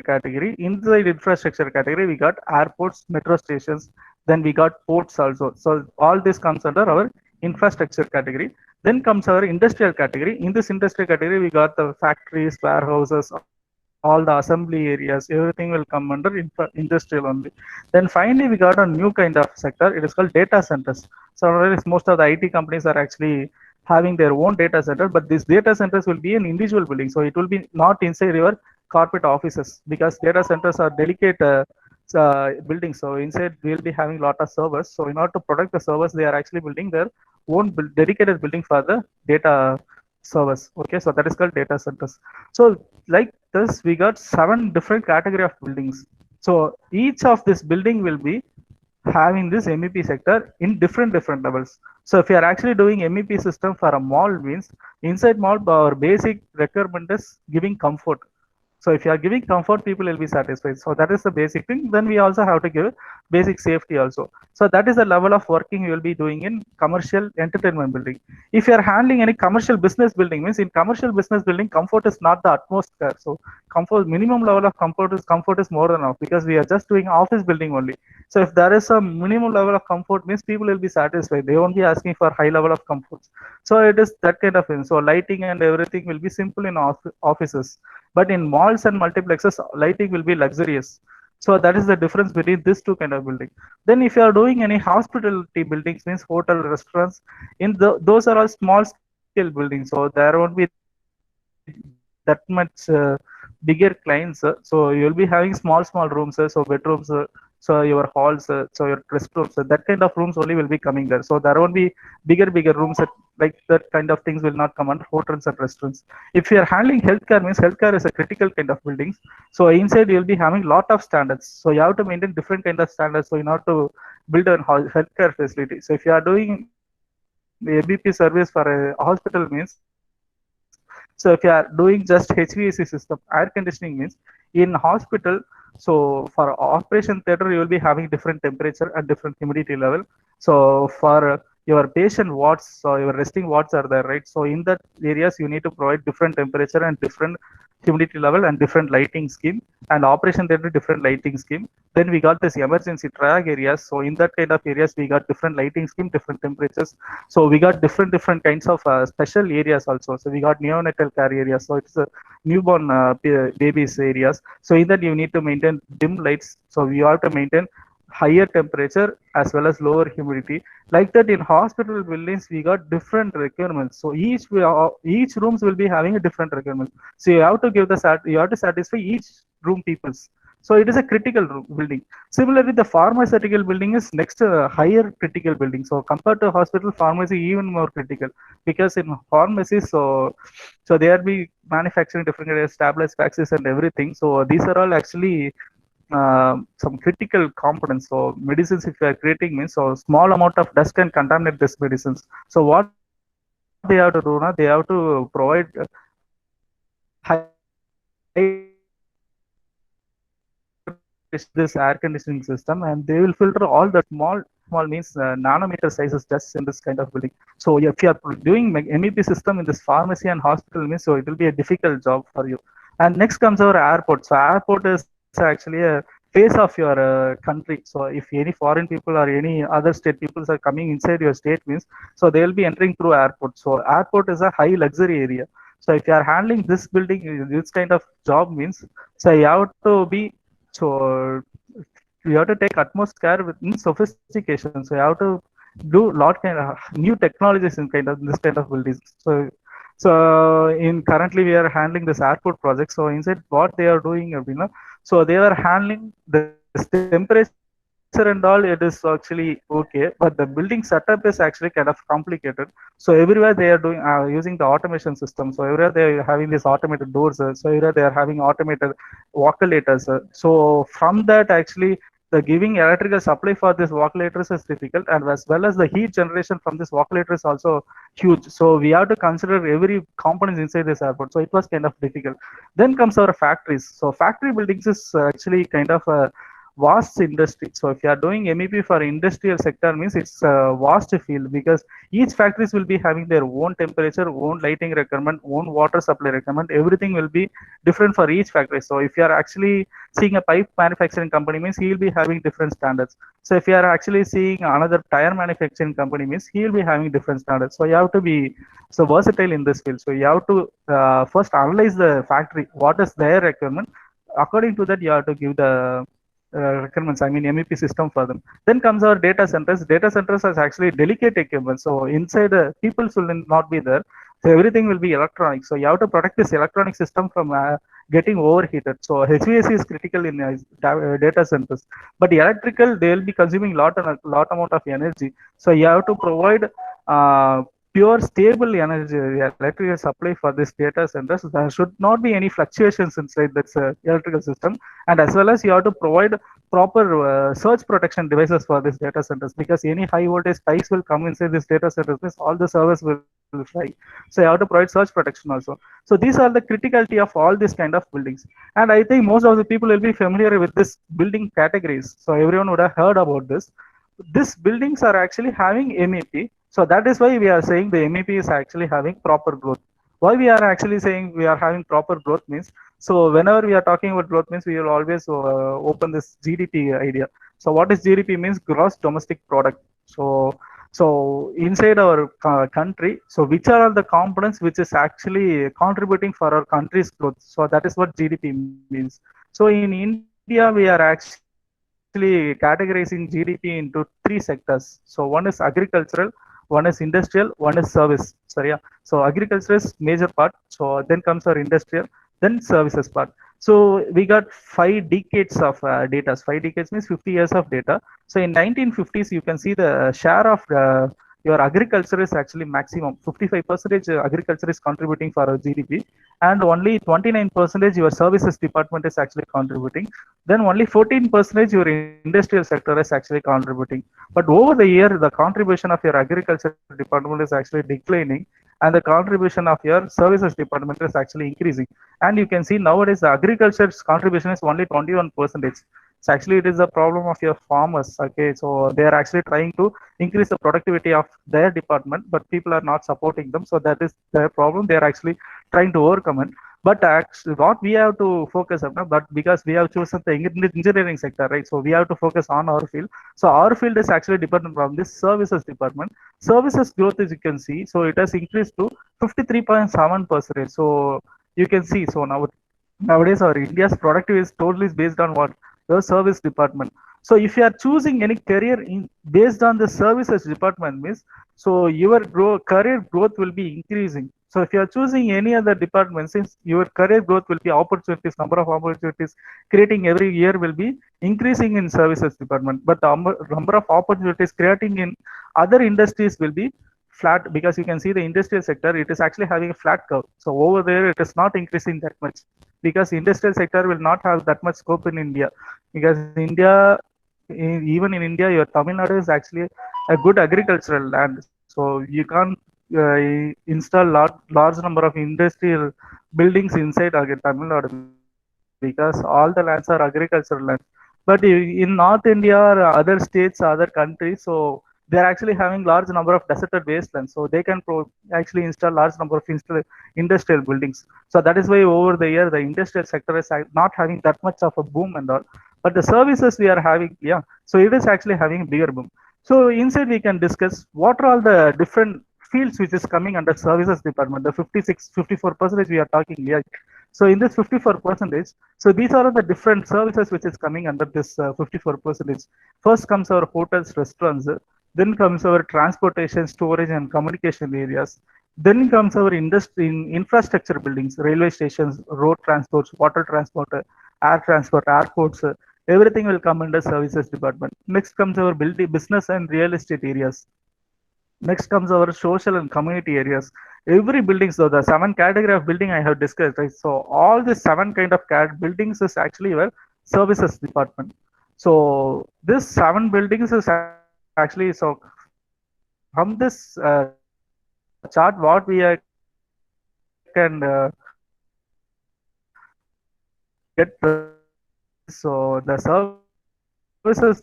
Speaker 2: category. Inside infrastructure category, we got airports, metro stations, then we got ports also. So all this comes under our infrastructure category. Then comes our industrial category. In this industrial category, we got the factories, warehouses, all this comes under all the assembly areas, everything will come under industrial only. Then finally, we got a new kind of sector. It is called data centers. So nowadays, most of the IT companies are actually having their own data center, but these data centers will be an individual building. So it will be not inside your corporate offices, because data centers are delicate buildings. So inside we'll be having a lot of servers. So in order to protect the servers, they are actually building their own dedicated building for the data servers. Okay, so that is called data centers. So like this, we got 7 different category of buildings. So each of this building will be having this MEP sector in different levels. So if you are actually doing MEP system for a mall, means inside mall, our basic requirement is giving comfort. So if you are giving comfort, people will be satisfied. So that is the basic thing. Then we also have to give basic safety also. So that is the level of working you will be doing in commercial entertainment building. If you are handling any commercial business building, means in commercial business building, comfort is not the utmost care. So comfort, minimum level of comfort is more than enough, because we are just doing office building only. So if there is a minimum level of comfort, means people will be satisfied. They won't be asking for high level of comforts. So it is that kind of thing. So lighting and everything will be simple in offices. But in malls and multiplexes, lighting will be luxurious. So that is the difference between these two kind of building. Then if you are doing any hospitality buildings, means hotel, restaurants, those are all small scale buildings. So there won't be that much bigger clients. So you will be having small rooms, so bedrooms, so your halls, so your restrooms, that kind of rooms only will be coming there. So there won't be bigger rooms like that kind of things will not come under hotels and restaurants. If you are handling healthcare, means healthcare is a critical kind of buildings. So inside you will be having lot of standards. So you have to maintain different kind of standards. So in order to build a healthcare facility. So if you are doing the ABP service for a hospital, means, so if you are doing just HVAC system, air conditioning, means in hospital, so for operation theater, you will be having different temperature and different humidity level. So for your patient wards, so your resting wards are there, right? So in that areas, you need to provide different temperature and different humidity level and different lighting scheme, and operation theater different lighting scheme. Then we got this emergency triage areas. So in that kind of areas, we got different lighting scheme, different temperatures. So we got different kinds of special areas also. So we got neonatal care areas. So it's a newborn babies areas. So in that you need to maintain dim lights. So we have to maintain higher temperature as well as lower humidity. Like that in hospital buildings, we got different requirements. So each rooms will be having a different requirement. So you have to give you have to satisfy each room people's. So it is a critical building. Similarly, the pharmaceutical building is next higher critical building. So compared to hospital, pharmacy even more critical, because in pharmacy, so they are be manufacturing different areas, tablets, vaccines, and everything. So these are all actually some critical components. So medicines, if you are creating, means so small amount of dust can contaminate this medicines. So what they have to do now, they have to provide high this air conditioning system, and they will filter all the small means nanometer sizes just in this kind of building. So if you are doing MEP system in this pharmacy and hospital, means so it will be a difficult job for you. And next comes our airport. So airport is actually a face of your country. So if any foreign people or any other state people are coming inside your state, means so they will be entering through airport. So airport is a high luxury area. So if you are handling this building, this kind of job, means so you have to be, so you have to take utmost care with sophistication. So you have to do lot kind of new technologies in kind of this kind of buildings. So in currently we are handling this airport project. So inside what they are doing, so they are handling the temperature and all. It is actually okay, but the building setup is actually kind of complicated. So everywhere they are doing using the automation system. So everywhere they are having these automated doors. So everywhere they are having automated walk-lators. So from that, actually the giving electrical supply for this walk-lators is difficult, and as well as the heat generation from this walk-lator is also huge. So we have to consider every component inside this airport. So it was kind of difficult. Then comes our factories. So factory buildings is actually kind of a vast industry. So if you are doing MEP for industrial sector, means it's a vast field, because each factories will be having their own temperature, own lighting requirement, own water supply requirement. Everything will be different for each factory. So if you are actually seeing a pipe manufacturing company, means he will be having different standards. So if you are actually seeing another tire manufacturing company, means he will be having different standards. So you have to be so versatile in this field. So you have to first analyze the factory, what is their requirement, according to that, you have to give the requirements, I mean MEP system for them. Then comes our data centers. Data centers are actually delicate equipment. So inside, people will not be there. So everything will be electronic. So you have to protect this electronic system from getting overheated. So HVAC is critical in data centers. But electrical, they will be consuming lot amount of energy. So you have to provide uh, pure stable energy electrical supply for this data centers. There should not be any fluctuations inside this electrical system, and as well as you have to provide proper surge protection devices for these data centers, because any high voltage spikes will come inside this data centers, means all the servers will fry. So you have to provide surge protection also. So these are the criticality of all these kind of buildings, and I think most of the people will be familiar with this building categories. So everyone would have heard about this. These buildings are actually having MEP. So that is why we are saying the MEP is actually having proper growth. Why we are actually saying we are having proper growth means, so whenever we are talking about growth means, we will always open this GDP idea. So what is GDP means? Gross domestic product. So inside our country, so which are all the components which is actually contributing for our country's growth? So that is what GDP means. So in India, we are actually categorizing GDP into three sectors. So one is agricultural, one is industrial, one is service. Sorry, yeah. So agriculture is major part. So then comes our industrial, then services part. So we got 5 decades of data. 5 decades means 50 years of data. So in 1950s, you can see the share of your agriculture is actually maximum. 55% agriculture is contributing for our GDP, and only 29% your services department is actually contributing. Then only 14% your industrial sector is actually contributing. But over the year, the contribution of your agriculture department is actually declining, and the contribution of your services department is actually increasing. And you can see nowadays the agriculture's contribution is only 21%. So actually it is a problem of your farmers. Okay, so they are actually trying to increase the productivity of their department, but people are not supporting them. So that is their problem. They are actually trying to overcome it. But actually, what we have to focus on, but because we have chosen the engineering sector, right? So we have to focus on our field. So our field is actually dependent from this services department. Services growth, as you can see, so it has increased to 53.7%. So you can see, so nowadays our India's productivity is totally based on what? The service department. So if you are choosing any career based on the services department means, so your career growth will be increasing. So if you are choosing any other department, since your career growth will be opportunities, number of opportunities creating every year will be increasing in services department, but the number of opportunities creating in other industries will be flat, because you can see the industrial sector, it is actually having a flat curve. So over there, it is not increasing that much, because industrial sector will not have that much scope in India, because India, even in India, your Tamil Nadu is actually a good agricultural land. So you can't install large number of industrial buildings inside Tamil Nadu, because all the lands are agricultural lands. But in North India or other states, other countries, so they're actually having large number of deserted wastelands. So they can actually install large number of industrial buildings. So that is why over the year, the industrial sector is not having that much of a boom and all. But the services we are having, yeah, so it is actually having a bigger boom. So inside we can discuss what are all the different fields which is coming under services department. The 54% we are talking here. So in this 54%, so these are the different services which is coming under this 54%. First comes our hotels, restaurants. Then comes our transportation, storage, and communication areas. Then comes our industry, infrastructure buildings, railway stations, road transports, water transport, air transport, airports. Everything will come under services department. Next comes our business and real estate areas. Next comes our social and community areas. Every building, so the 7 category of building I have discussed, right? So all the 7 kind of buildings is actually our services department. So this 7 buildings is actually, so from this chart, what we can get, so the services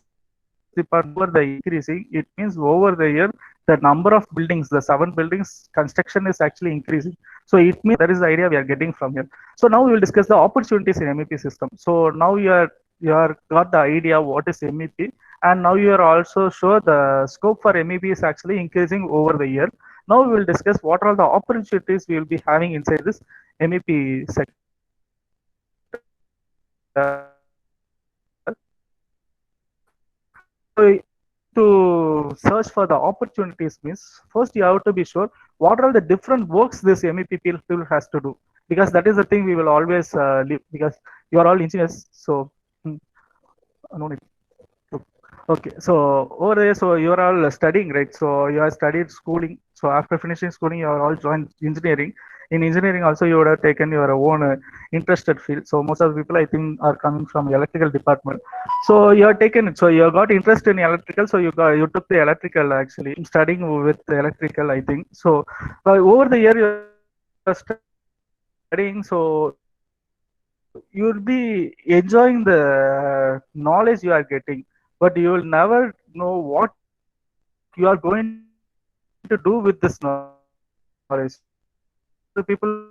Speaker 2: department over the increasing, it means over the year, the number of buildings, the 7 buildings construction is actually increasing. So it means that is the idea we are getting from here. So now we will discuss the opportunities in MEP system. So now you are got the idea what is MEP, and now you are also sure the scope for MEP is actually increasing over the year. Now we will discuss what are the opportunities we will be having inside this MEP sector. So to search for the opportunities means first you have to be sure what are the different works this MEP people has to do, because that is the thing we will always leave, because you are all engineers. So no need. Okay, so over there, so you are all studying, right? So you have studied schooling. So after finishing schooling, you are all joined engineering. In engineering, also you would have taken your own interested field. So most of the people, I think, are coming from electrical department. So you have taken it. So you got interest in electrical. So you took the electrical actually, studying with the electrical, I think. So over the year you are studying. So you'll be enjoying the knowledge you are getting, but you will never know what you are going to do with this knowledge. So most of the people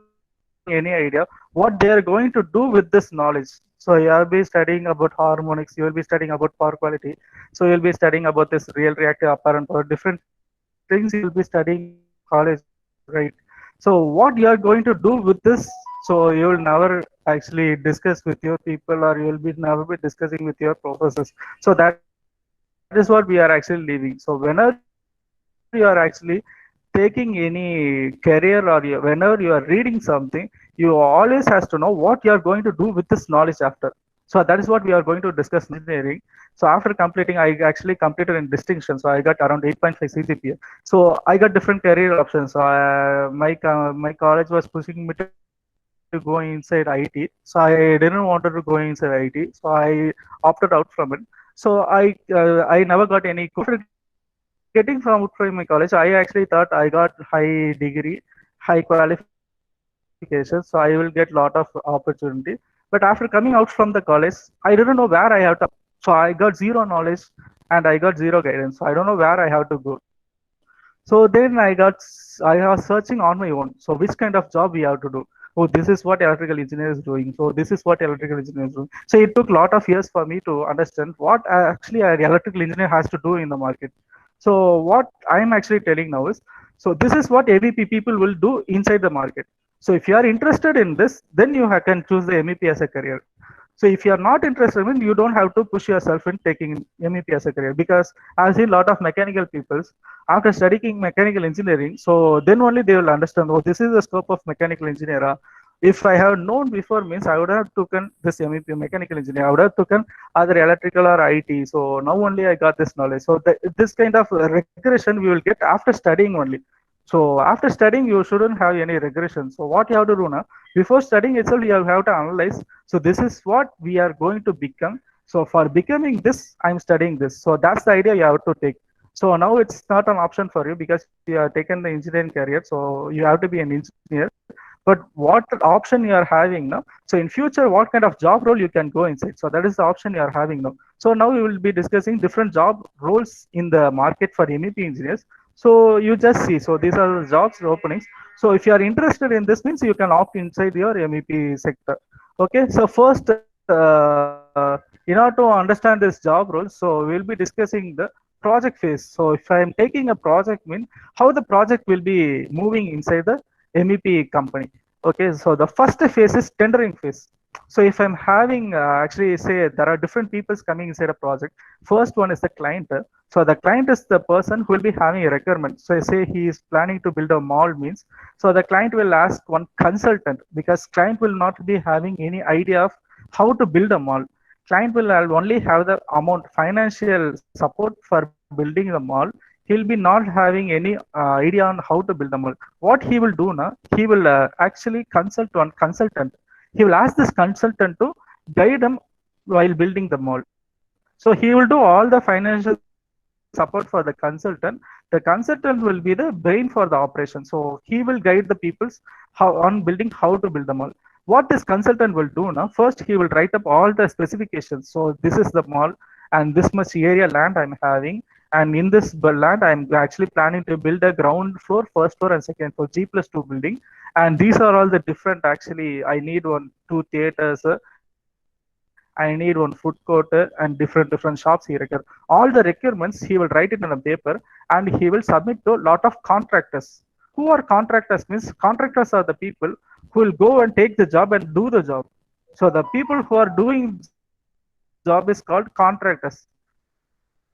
Speaker 2: having any idea what they are going to do with this knowledge. So you will be studying about harmonics, you will be studying about power quality, so you'll be studying about this real reactive apparent power, different things you will be studying in college, right? So what you are going to do with this, so you will never actually discuss with your people, or you will be never be discussing with your professors. So that is what we are actually leaving. So whenever you are actually taking any career, or whenever you are reading something, you always has to know what you are going to do with this knowledge after. So that is what we are going to discuss now in engineering. So after completing, I actually completed in distinction. So I got around 8.5 CGPA. So I got different career options. So my college was pushing me to go inside IT. So I didn't want to go inside IT. So I opted out from it. So I never got any course. After getting from out from my college, I actually thought I got high degree, high qualifications, so I will get lot of opportunity. But after coming out from the college, I didn't know where I have to apply. So I got zero knowledge and I got zero guidance. So I don't know where I have to go. So then I was searching on my own. So which kind of job we have to do? Oh, this is what electrical engineer is doing. So this is what electrical engineer is doing. So it took a lot of years for me to understand what actually an electrical engineer has to do in the market. So what I'm actually telling now is, so this is what AVP people will do inside the market. So if you are interested in this, then you can choose the MEP as a career. So if you are not interested in, you don't have to push yourself in taking MEP as a career, because I've seen a lot of mechanical peoples after studying mechanical engineering, so then only they will understand, oh, this is the scope of mechanical engineer. If I have known before means I would have taken this MEP mechanical engineer, I would have taken either electrical or IT. So now only I got this knowledge. So this kind of regression we will get after studying only. So after studying, you shouldn't have any regression. So what you have to do now, before studying itself, you have to analyze. So this is what we are going to become. So for becoming this, I'm studying this. So that's the idea you have to take. So now it's not an option for you because you have taken the engineering career. So you have to be an engineer. But what option you are having now? So in future, what kind of job role you can go inside? So that is the option you are having now. So now we will be discussing different job roles in the market for MEP engineers. So you just see, so these are the jobs openings. So if you are interested in this means you can opt inside your MEP sector. Okay, so first, in order to understand this job role, so we'll be discussing the project phase. So if I am taking a project mean, how the project will be moving inside the MEP company. Okay, so the first phase is tendering phase. So if I'm having actually say there are different peoples coming inside a project. First one is the client. So the client is the person who will be having a requirement. So say he is planning to build a mall means. So the client will ask one consultant, because client will not be having any idea of how to build a mall. Client will only have the amount financial support for building the mall. He'll be not having any idea on how to build a mall. What he will do now, he will actually consult one consultant. He will ask this consultant to guide him while building the mall. So he will do all the financial support for the consultant. The consultant will be the brain for the operation. So he will guide the peoples how on building how to build the mall. What this consultant will do now, first he will write up all the specifications. So this is the mall and this much area land I'm having. And in this land, I'm actually planning to build a ground floor, first floor and second floor, G+2 building. And these are all the different, actually, I need two theaters, I need one food court and different shops here. All the requirements he will write it on a paper and he will submit to a lot of contractors. Who are contractors means? Contractors are the people who will go and take the job and do the job. So the people who are doing job is called contractors.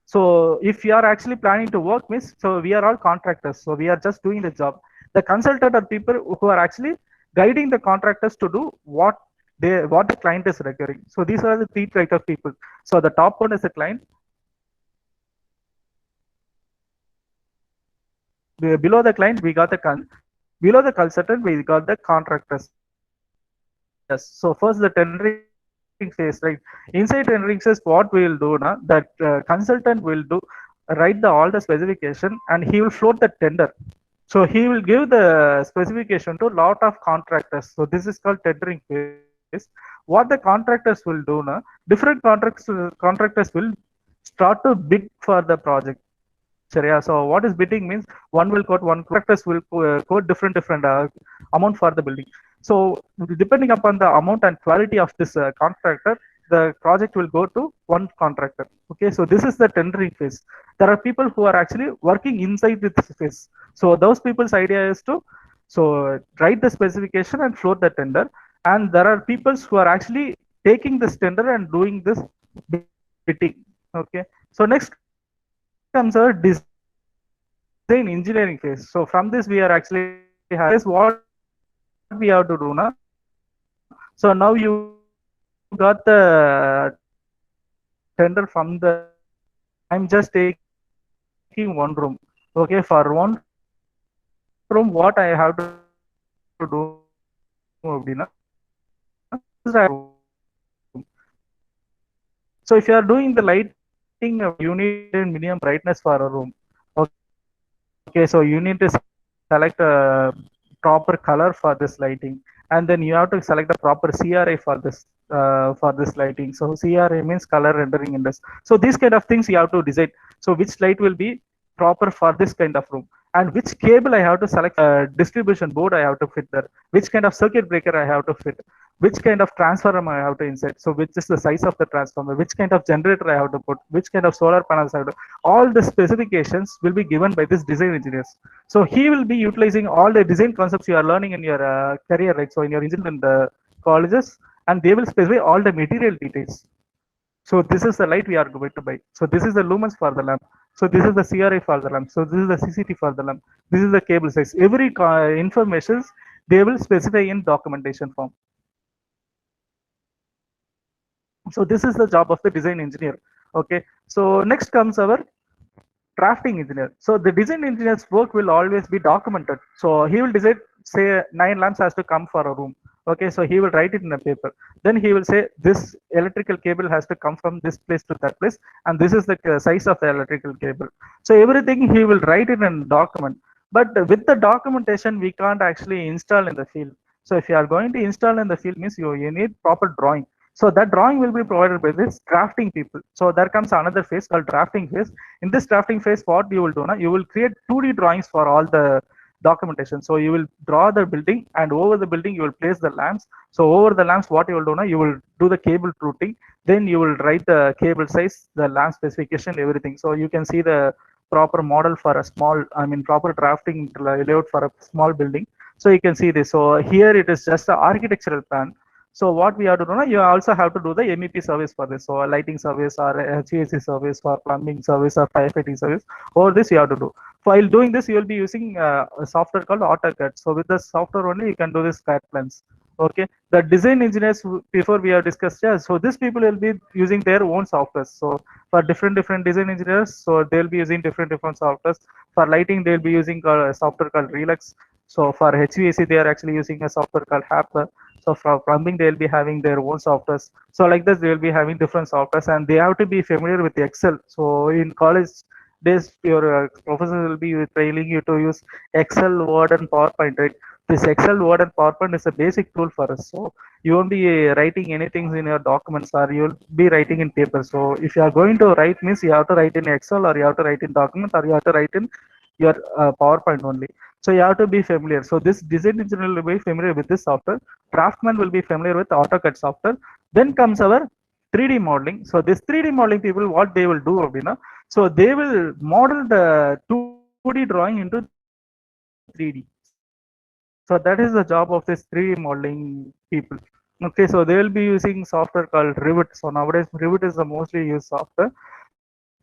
Speaker 2: So if you are actually planning to work means, so we are all contractors, so we are just doing the job. The consultant are people who are actually guiding the contractors to do what the client is requiring. So these are the three type of people. So the top one is the client. Below the client we got the below the consultant we got the contractors. Yes, so first the tendering phase, right? Inside tendering phase, what we will do now, that consultant will do write all the specification and he will float the tender. So he will give the specification to lot of contractors. So this is called tendering phase. What the contractors will do now, different contractors will start to bid for the project. Sure, yeah. So what is bidding means, one will quote, one contractors will quote different amount for the building. So depending upon the amount and quality of this contractor, the project will go to one contractor. Okay, so this is the tendering phase. There are people who are actually working inside this phase. So those people's idea is to write the specification and float the tender. And there are people who are actually taking this tender and doing this bidding. Okay, so next comes our design engineering phase. So from this we are actually having this, what we have to do now. So now you got the tender from the consultant. I'm just taking one room. Okay, for one room, what I have to do now, so this is the room. So if you are doing the lighting, you need to maintain minimum brightness for a room. Okay, so you need to select a proper color for this lighting, and then you have to select a proper CRA for this lighting. So CRA means color rendering index. So these kind of things you have to decide. So which light will be proper for this kind of room, and which cable I have to select, distribution board I have to fit there, which kind of circuit breaker I have to fit, which kind of transformer I have to insert, so which is the size of the transformer, which kind of generator I have to put, which kind of solar panels I have to, all the specifications will be given by this design engineers. So he will be utilizing all the design concepts you are learning in your career, right? So in your engineering colleges, and they will specify all the material details. So this is the light we are going to buy. So this is the lumens for the lamp. So this is the CRA for the lamp. So this is the CCT for the lamp. This is the cable size. Every information they will specify in documentation form. So this is the job of the design engineer. Okay. So next comes our drafting engineer. So the design engineer's work will always be documented. So he will decide, say 9 lamps has to come for a room. Okay, so he will write it in a paper. Then he will say this electrical cable has to come from this place to that place, and this is the size of the electrical cable. So everything he will write it in a document. But with the documentation, we can't actually install in the field. So if you are going to install in the field means you need proper drawing. So that drawing will be provided by this drafting people. So there comes another phase called drafting phase. In this drafting phase, what you will do now, you will create 2D drawings for all the documentation. So you will draw the building, and over the building you will place the lamps. So over the lamps, what you will do now, you will do the cable routing. Then you will write the cable size, the lamp specification, everything. So you can see the proper model for a small, proper drafting layout for a small building. So you can see this. So here it is just the architectural plan. So what we have to do now, you also have to do the MEP service for this. So a lighting service or HVAC service or plumbing service or firefighting service. All this you have to do. While doing this, you will be using a software called AutoCAD. So with the software only, you can do this CAD plans. Okay. The design engineers, before we have discussed, yeah, so these people will be using their own software. So for different design engineers, so they'll be using different softwares. For lighting, they'll be using a software called Relux. So for HVAC, they are actually using a software called Happer. So for plumbing, they'll be having their own softwares. So like this, they'll be having different softwares, and they have to be familiar with Excel. So in college days, your professor will be training you to use Excel, Word, and PowerPoint, right? This Excel, Word, and PowerPoint is a basic tool for us. So you won't be writing anything in your documents, or you'll be writing in paper. So if you are going to write means you have to write in Excel, or you have to write in documents, or you have to write in your PowerPoint only. So you have to be familiar. So this design engineer will be familiar with this software. Draftsman will be familiar with AutoCAD software. Then comes our 3D modeling. So this 3D modeling people, what they will do, so they will model the 2D drawing into 3D. So that is the job of this 3D modeling people. Okay, so they will be using software called Revit. So nowadays Revit is the mostly used software.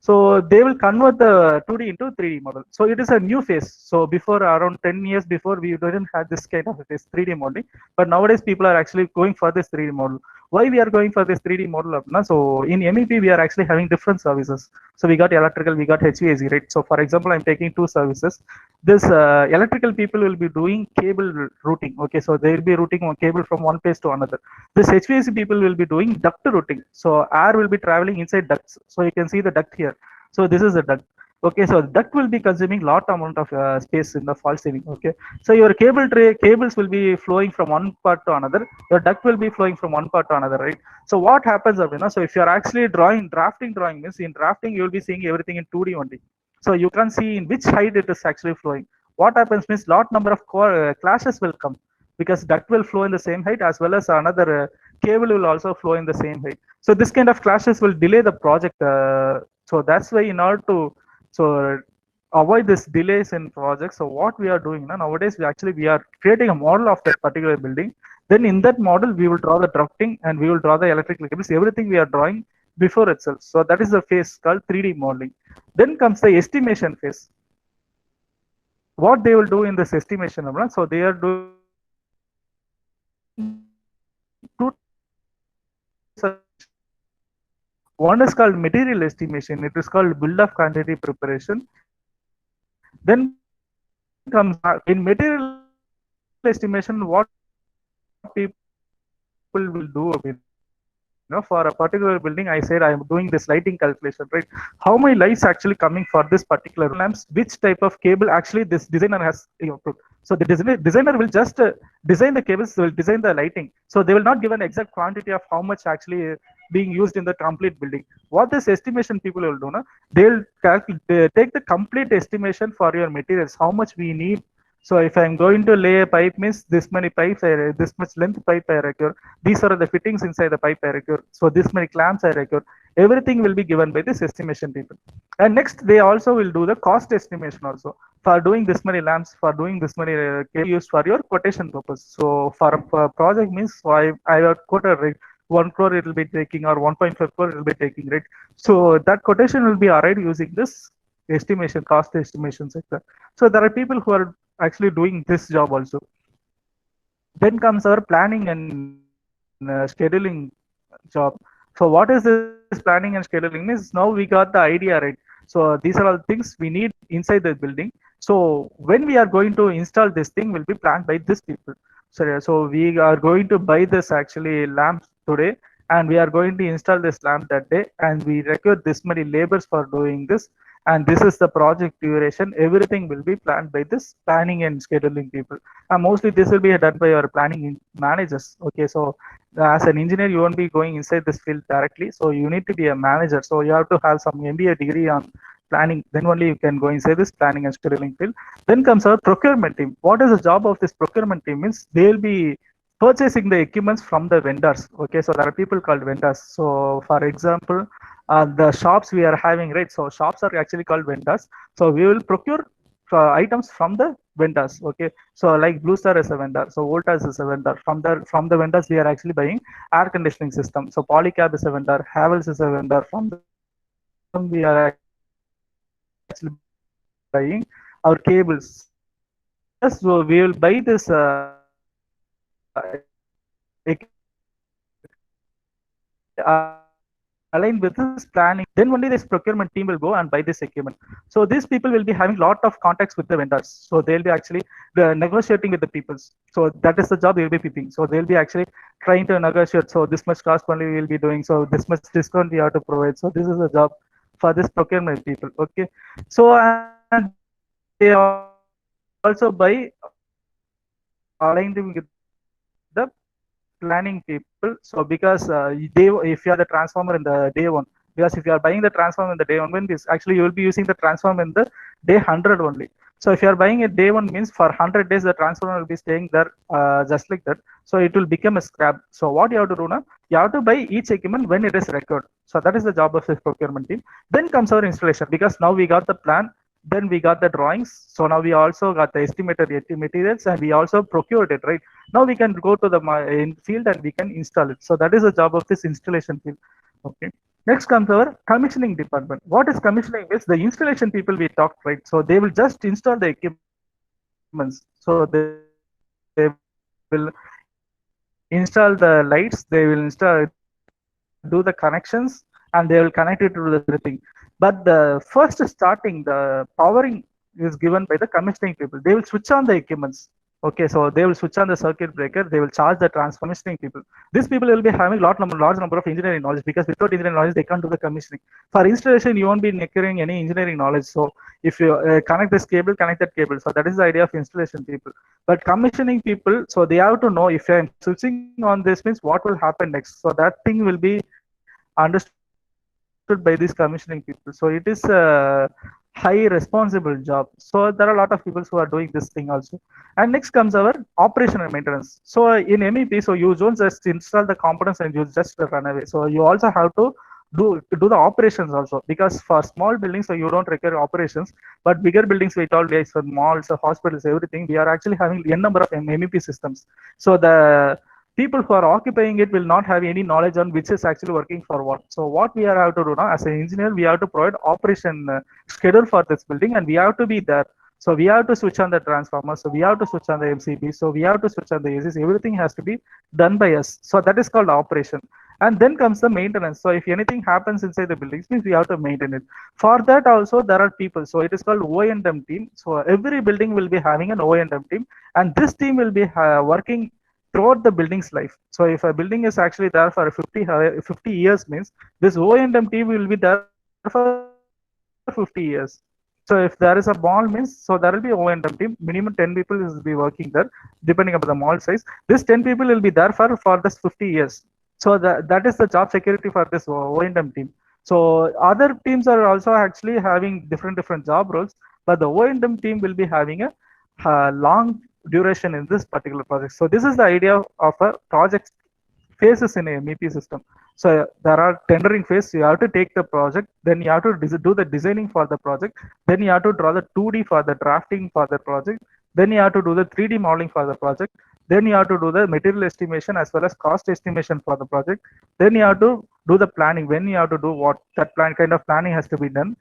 Speaker 2: So they will convert the 2D into 3D model. So it is a new phase. So before, around 10 years before, we didn't have this kind of this 3D modeling. But nowadays people are actually going for this 3D model. Why we are going for this 3D model? So in MEP we are actually having different services. So we got electrical, we got HVAC, right? So for example, I'm taking two services. This electrical people will be doing cable routing. Okay, so they will be routing one cable from one place to another. This HVAC people will be doing duct routing. So air will be traveling inside ducts. So you can see the duct here. So this is the duct. Okay, so duct will be consuming lot amount of space in the false ceiling. Okay, so your cable tray cables will be flowing from one part to another. Your duct will be flowing from one part to another, right? So what happens, Abhina? So if you are actually drafting means in drafting you will be seeing everything in 2D only. So you can see in which height it is actually flowing. What happens means lot number of clashes will come because duct will flow in the same height as well as another cable will also flow in the same height. So this kind of clashes will delay the project. So that's why in order to avoid this delays in projects, so what we are doing now, nowadays we are creating a model of that particular building. Then in that model we will draw the drafting and we will draw the electrical cables. Everything we are drawing before itself. So that is the phase called 3D modeling. Then comes the estimation phase. What they will do in this estimation, so they are doing two. One is called material estimation. It is called bill of quantity preparation. Then comes in material estimation, what people will do. For a particular building, I said I am doing this lighting calculation, right? How many lights actually coming for this particular lamps? Which type of cable actually this designer has approved? So the designer will just design the cables, will design the lighting. So they will not give an exact quantity of how much actually being used in the complete building. What this estimation people will do, they'll take the complete estimation for your materials, how much we need. So if I'm going to lay a pipe, means this many pipes, this much length pipe I require. These are the fittings inside the pipe I require. So this many clamps I require. Everything will be given by this estimation people. And next, they also will do the cost estimation also for doing this many lamps, for doing this many used for your quotation purpose. So for a project means, so I have quoted, right? 1 crore it will be taking or 1.5 crore it will be taking, right? So that quotation will be arrived using this estimation, cost estimation sector. So there are people who are actually doing this job also. Then comes our planning and scheduling job. So what is this planning and scheduling means? Now we got the idea, right? So these are all things we need inside the building. So when we are going to install this thing will be planned by this people. So we are going to buy this actually lamp today and we are going to install this lamp that day and we require this many labors for doing this, and this is the project duration. Everything will be planned by this planning and scheduling people, and mostly this will be done by our planning managers. Okay, so as an engineer you won't be going inside this field directly, so you need to be a manager, so you have to have some MBA degree on planning, then only you can go inside this planning and scheduling field. Then comes our procurement team. What is the job of this procurement team means? They will be purchasing the equipments from the vendors. Okay, so there are people called vendors. So for example, the shops we are having, right? So shops are actually called vendors. So we will procure items from the vendors. Okay, so like Blue Star is a vendor, so Voltas is a vendor. From the vendors we are actually buying air conditioning system. So Polycab is a vendor, Havels is a vendor. From them we are actually buying our cables. Yes, so we will buy this aligned with this planning, then only this procurement team will go and buy this equipment. So these people will be having lot of contacts with the vendors, so they'll be actually negotiating with the people. So that is the job they'll be picking. So they'll be actually trying to negotiate, so this much cost only we will be doing, so this much discount we have to provide. So this is the job for this procurement people. Okay, so and they also buy aligned with the planning people. So because if you are the transformer in the day one, because if you are buying the transformer in the day one, when this actually you will be using the transformer in the day 100 only. So if you are buying it day one means for 100 days the transformer will be staying there just like that. So it will become a scrap. So what you have to do now, you have to buy each equipment when it is required. So that is the job of this procurement team. Then comes our installation, because now we got the plan, then we got the drawings. So now we also got the estimated materials, and we also procured it, right? Now we can go to the in field and we can install it. So that is the job of this installation field. Okay. Next comes our commissioning department. What is commissioning? Is the installation people we talked, right? So they will just install the equipments. So they will install the lights, they will install, do the connections, and they will connect it to the everything. But the first starting, the powering is given by the commissioning people. They will switch on the equipments. Okay, so they will switch on the circuit breaker, they will charge the transformation people. These people will be having large number of engineering knowledge, because without engineering knowledge they can't do the commissioning. For installation you won't be acquiring any engineering knowledge. So if you connect this cable, connect that cable. So that is the idea of installation people. But commissioning people, so they have to know, if I am switching on this means what will happen next. So that thing will be understood by these commissioning people. So it is a high responsible job. So there are a lot of people who are doing this thing also. And next comes our operation and maintenance. So in MEP, so you don't just install the components and you just run away. So you also have to do the operations also, because for small buildings, so you don't require operations, but bigger buildings, we told guys, for malls, hospitals, everything, we are actually having n number of MEP systems. So the people who are occupying it will not have any knowledge on which is actually working for what. So what we are have to do now as an engineer, we have to provide operation schedule for this building, and we have to be there. So we have to switch on the transformers, so we have to switch on the MCB, so we have to switch on the ACs. Everything has to be done by us. So that is called operation. And then comes the maintenance. So if anything happens inside the buildings, means we have to maintain it. For that also there are people. So it is called O&M team. So every building will be having an O&M team, and this team will be working throughout the building's life. So if a building is actually there for 50 years, means this O&M team will be there for 50 years. So if there is a ball means, so there will be O&M team, minimum 10 people will be working there, depending upon the mall size. This 10 people will be there for this 50 years. So that is the job security for this O&M team. So other teams are also actually having different job roles, but the O&M team will be having a long duration in this particular project. So this is the idea of a project phases in a MEP system. So there are tendering phase. You have to take the project, then you have to do the designing for the project, then you have to draw the 2D for the drafting for the project, then you have to do the 3D modeling for the project, then you have to do the material estimation as well as cost estimation for the project, then you have to do the planning, when you have to do what, that plan kind of planning has to be done,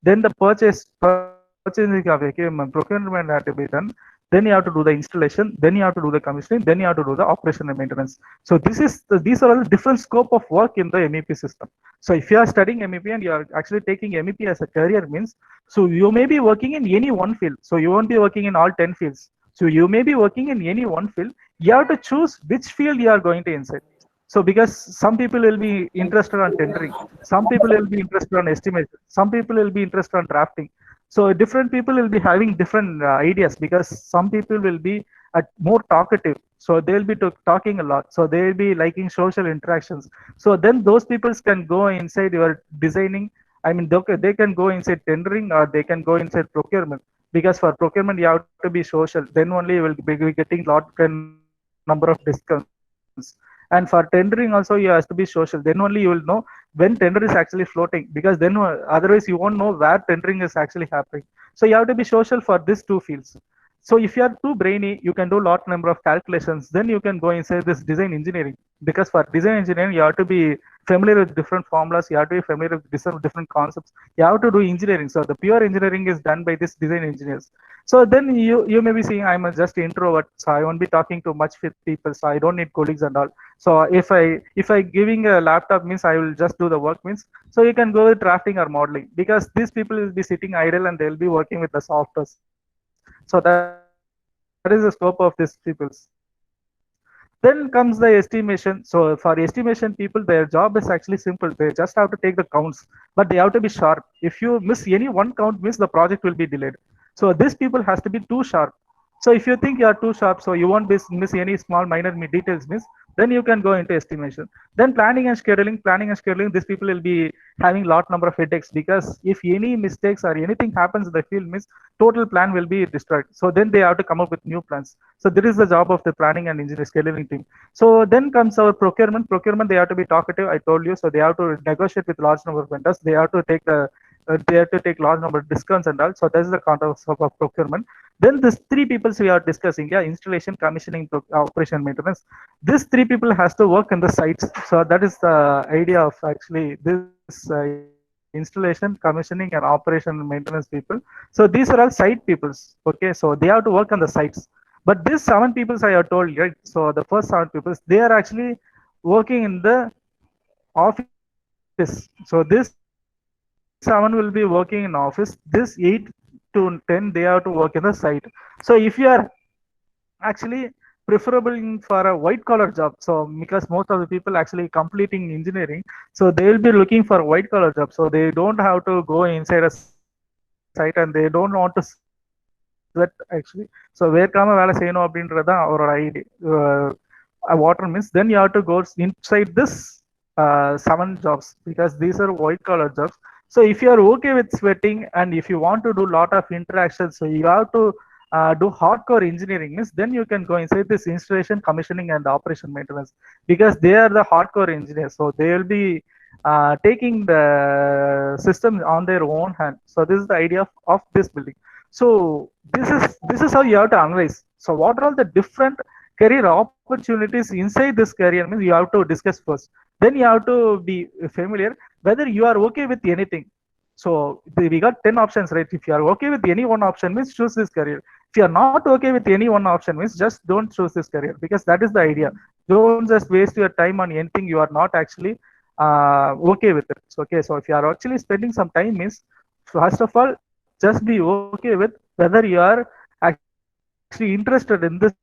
Speaker 2: then the purchasing of equipment, procurement had to be done, then you have to do the installation, then you have to do the commissioning, then you have to do the operation and maintenance. So these are all the different scope of work in the MEP system. So if you are studying MEP and you are actually taking MEP as a career means, so you may be working in any one field. So you won't be working in all 10 fields. So you may be working in any one field. You have to choose which field you are going to insert. So because some people will be interested on tendering, some people will be interested on estimation, some people will be interested on drafting. So different people will be having different ideas, because some people will be more talkative. So they'll be talking a lot. So they'll be liking social interactions. So then those people can go inside your designing. I mean, they can go inside tendering, or they can go inside procurement. Because for procurement, you have to be social. Then only you will be getting lot number of discounts. And for tendering also, you have to be social. Then only you will know when tender is actually floating. Because then otherwise you won't know where tendering is actually happening. So you have to be social for these two fields. So if you are too brainy, you can do lot number of calculations. Then you can go inside this design engineering. Because for design engineering, you have to be familiar with different formulas. You have to be familiar with different concepts. You have to do engineering. So the pure engineering is done by this design engineers. So then you may be saying, I'm just introvert, so I won't be talking too much with people. So I don't need colleagues and all. So if I giving a laptop means I will just do the work means. So you can go with drafting or modeling, because these people will be sitting idle and they'll be working with the softwares. So that is the scope of these peoples. Then comes the estimation. So for estimation people, their job is actually simple. They just have to take the counts, but they have to be sharp. If you miss any one count means the project will be delayed. So these people has to be too sharp. So if you think you are too sharp, so you won't miss any small minor details means, then you can go into estimation. Then planning and scheduling, these people will be having lot number of headaches, because if any mistakes or anything happens in the field means total plan will be destroyed. So then they have to come up with new plans. So this is the job of the planning and engineering scheduling team. So then comes our procurement. Procurement, they have to be talkative, I told you. So they have to negotiate with large number of vendors. They have to take the they have to take large number of discounts and all. So that's the context of procurement. Then these three people we are discussing, yeah, installation, commissioning, operation, maintenance. These three people has to work in the sites. So that is the idea of actually this installation, commissioning, and operation and maintenance people. So these are all site peoples. Okay, so they have to work on the sites. But these seven peoples I have told you, right? So the first seven peoples, they are actually working in the office. So this seven will be working in office. This 8 to 10 they have to work in the site. So if you are actually preferable for a white collar job, so because most of the people actually completing engineering, so they will be looking for white collar job, so they don't have to go inside a site and they don't want to sweat actually. So where come வேலை செய்யணும் அப்படின்றதுதான் அவரோட idea. Water means then you have to go inside this 7 jobs because these are white collar jobs. So if you are okay with sweating and if you want to do lot of interactions, so you have to do hardcore engineering means then you can go inside this installation, commissioning, and operation maintenance because they are the hardcore engineers. So they will be taking the system on their own hand. So this is the idea of this building. So this is how you have to analyze. So what are all the different career opportunities inside this career means you have to discuss first. Then you have to be familiar whether you are okay with anything. So we got 10 options, right? If you are okay with any one option means choose this career. If you are not okay with any one option means just don't choose this career because that is the idea. Don't just waste your time on anything you are not actually okay with it. So, okay, so if you are actually spending some time means first of all just be okay with whether you are actually interested in this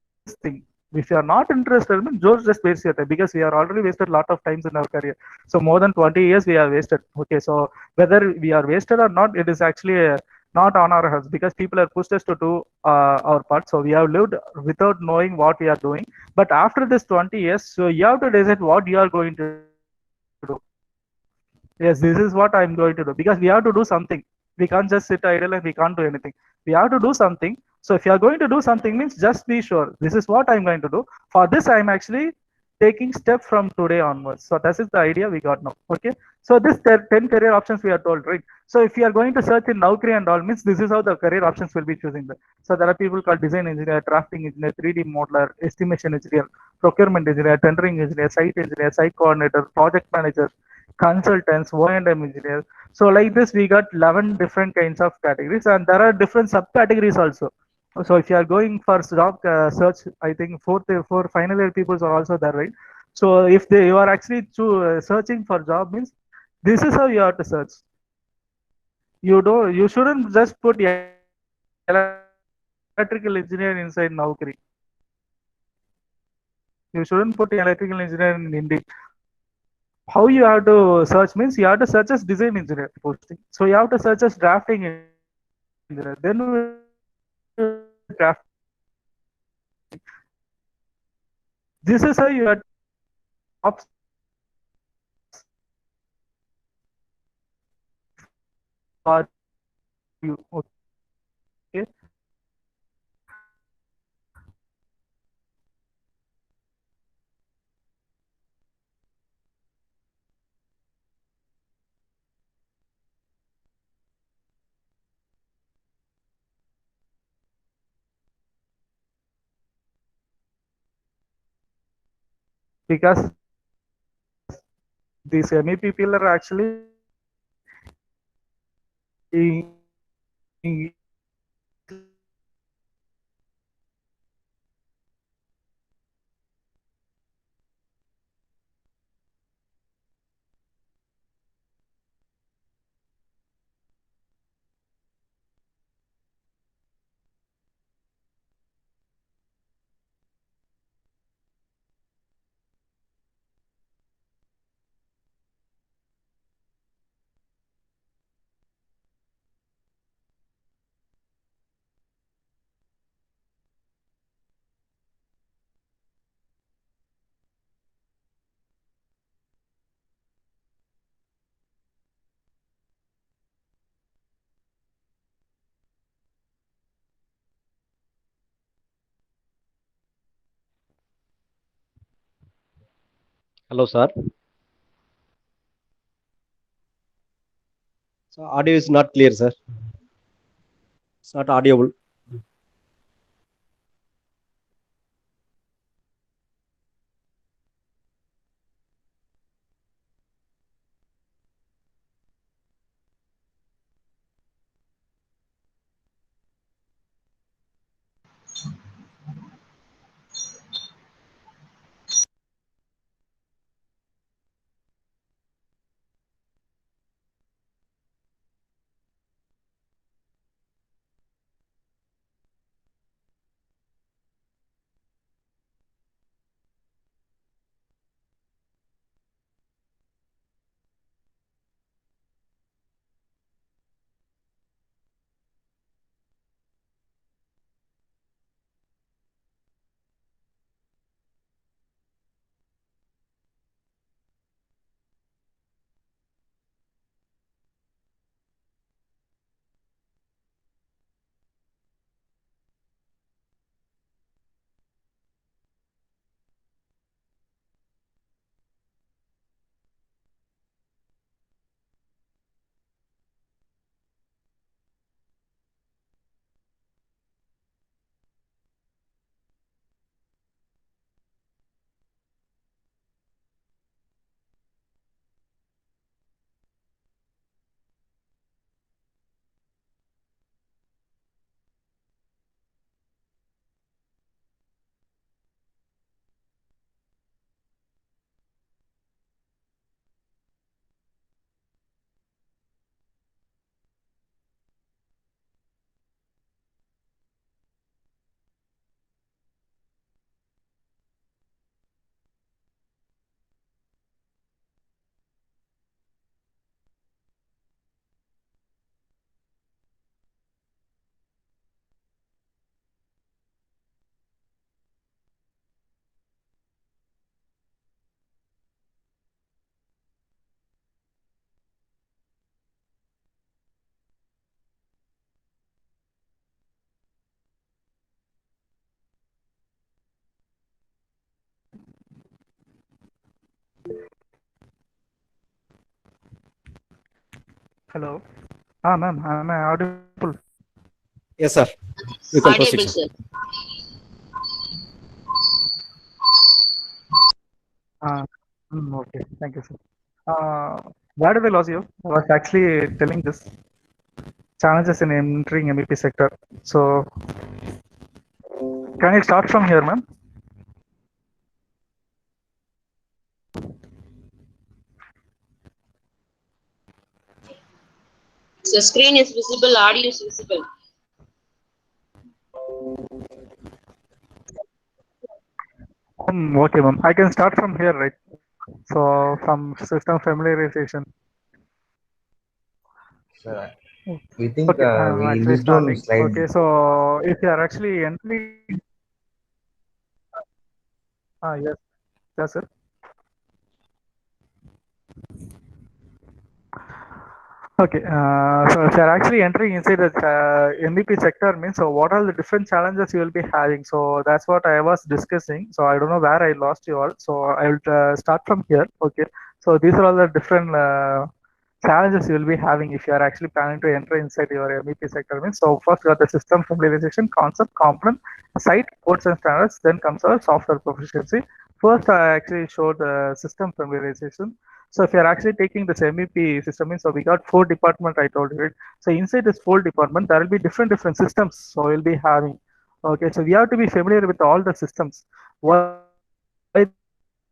Speaker 2: thing. If you are not interested means just waste your time because we are already wasted a lot of times in our career. So more than 20 years we have wasted. Okay, so whether we are wasted or not, it is actually not on our hands because people have pushed us to do our part. So we have lived without knowing what we are doing. But after this 20 years, so you have to decide what you are going to do. Yes, this is what I'm going to do because we have to do something. We can't just sit idle and we can't do anything. We have to do something. So if you are going to do something means just be sure this is what I'm going to do. For this I'm actually taking step from today onwards. So that is the idea we got now. Okay, so this 10 career options we are told, right? So if you are going to search in Naukri and all means this is how the career options will be choosing that. So there are people called design engineer, drafting engineer, 3D modeler, estimation engineer, procurement engineer, tendering engineer, site engineer, site coordinator, project manager, consultants, O&M engineers. So like this, we got 11 different kinds of categories, and there are different subcategories also. So if you are going for job search, I think four final year people are also there, right? So if you are actually searching for job means this is how you have to search. You shouldn't just put electrical engineer inside Naukri. You shouldn't put electrical engineer in Indeed. How you have to search means you have to search as design engineer posting. So you have to search as drafting engineer. Then will draft. This is how you have jobs for you. Okay. Because these MEP people are actually
Speaker 3: Hello, sir. So audio is not clear, sir. It's not audible.
Speaker 2: Hello. Ma'am, am I audible?
Speaker 3: Yes, sir. You can proceed,
Speaker 4: Audible,
Speaker 3: sir.
Speaker 4: sir.
Speaker 2: Uh, okay, thank you, sir. Why did I lose you? I was actually telling this challenges in entering MEP sector. So, can I start from here, ma'am?
Speaker 4: So screen is visible, audio is visible.
Speaker 2: Okay, ma'am. I can start from here, right? So, from system familiarization.
Speaker 5: Sir, we think
Speaker 2: Okay, I'm
Speaker 5: we
Speaker 2: actually
Speaker 5: missed on
Speaker 2: starting.
Speaker 5: slide.
Speaker 2: Okay, so if you are actually entering, yes, yes, sir. Okay, so if you're actually entering inside the MVP sector means, so what are the different challenges you will be having? So that's what I was discussing. So I don't know where I lost you all. So I will start from here. Okay, so these are all the different challenges you will be having if you are actually planning to enter inside your MVP sector means. So first you got the system familiarization, concept, component, site, codes and standards. Then comes our software proficiency. First, I actually showed the system familiarization. So if you're actually taking this MEP system, means so we got 4 department I told you, right? So inside this 4 department, there will be different systems. So we'll be having. Okay, so we have to be familiar with all the systems. Why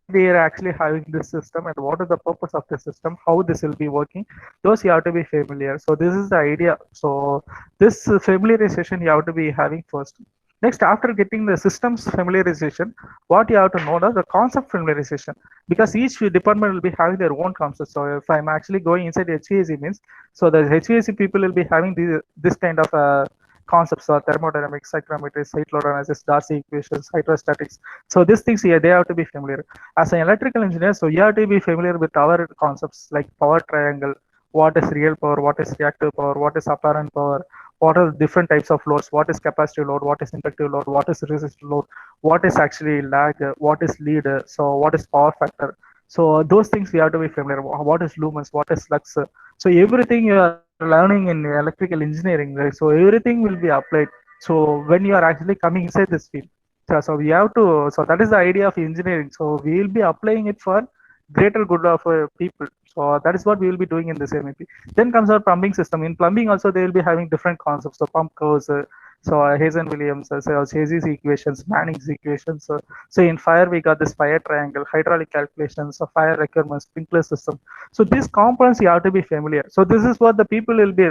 Speaker 2: they are actually having this system and what is the purpose of the system, how this will be working. Those you have to be familiar. So this is the idea. So this familiarization you have to be having first. Next, after getting the systems familiarization, what you have to know is the concept familiarization, because each department will be having their own concepts. So if I'm actually going inside HVAC means, so the HVAC people will be having this kind of concepts, or thermodynamics, psychrometry, site load analysis, Darcy equations, hydrostatics. So these things here, they have to be familiar. As an electrical engineer, so you have to be familiar with our concepts like power triangle, what is real power, what is reactive power, what is apparent power, what are different types of loads, what is capacitive load, what is inductive load, what is resistive load, what is actually lag, what is lead, so what is power factor. So those things we have to be familiar. What is lumens, what is lux. So everything you are learning in electrical engineering, right? So everything will be applied. So when you are actually coming inside this field, so we have to. So that is the idea of engineering. So we will be applying it for greater good of people. So that is what we will be doing in this MEP. Then comes our plumbing system. In plumbing also they will be having different concepts. So pump curves. Hazen Williams, Chazy's equations, Manning's equations. So in fire we got this fire triangle, hydraulic calculations, so fire requirements, sprinkler system. So these components you have to be familiar. So this is what the people will be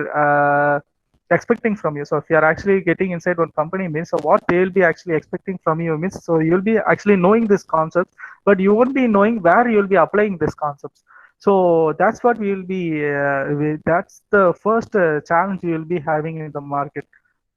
Speaker 2: expecting from you. So if you are actually getting inside one company means, so what they will be actually expecting from you means, so you'll be actually knowing this concept, but you won't be knowing where you will be applying this concepts. So that's what we will be. That's the first challenge you will be having in the market.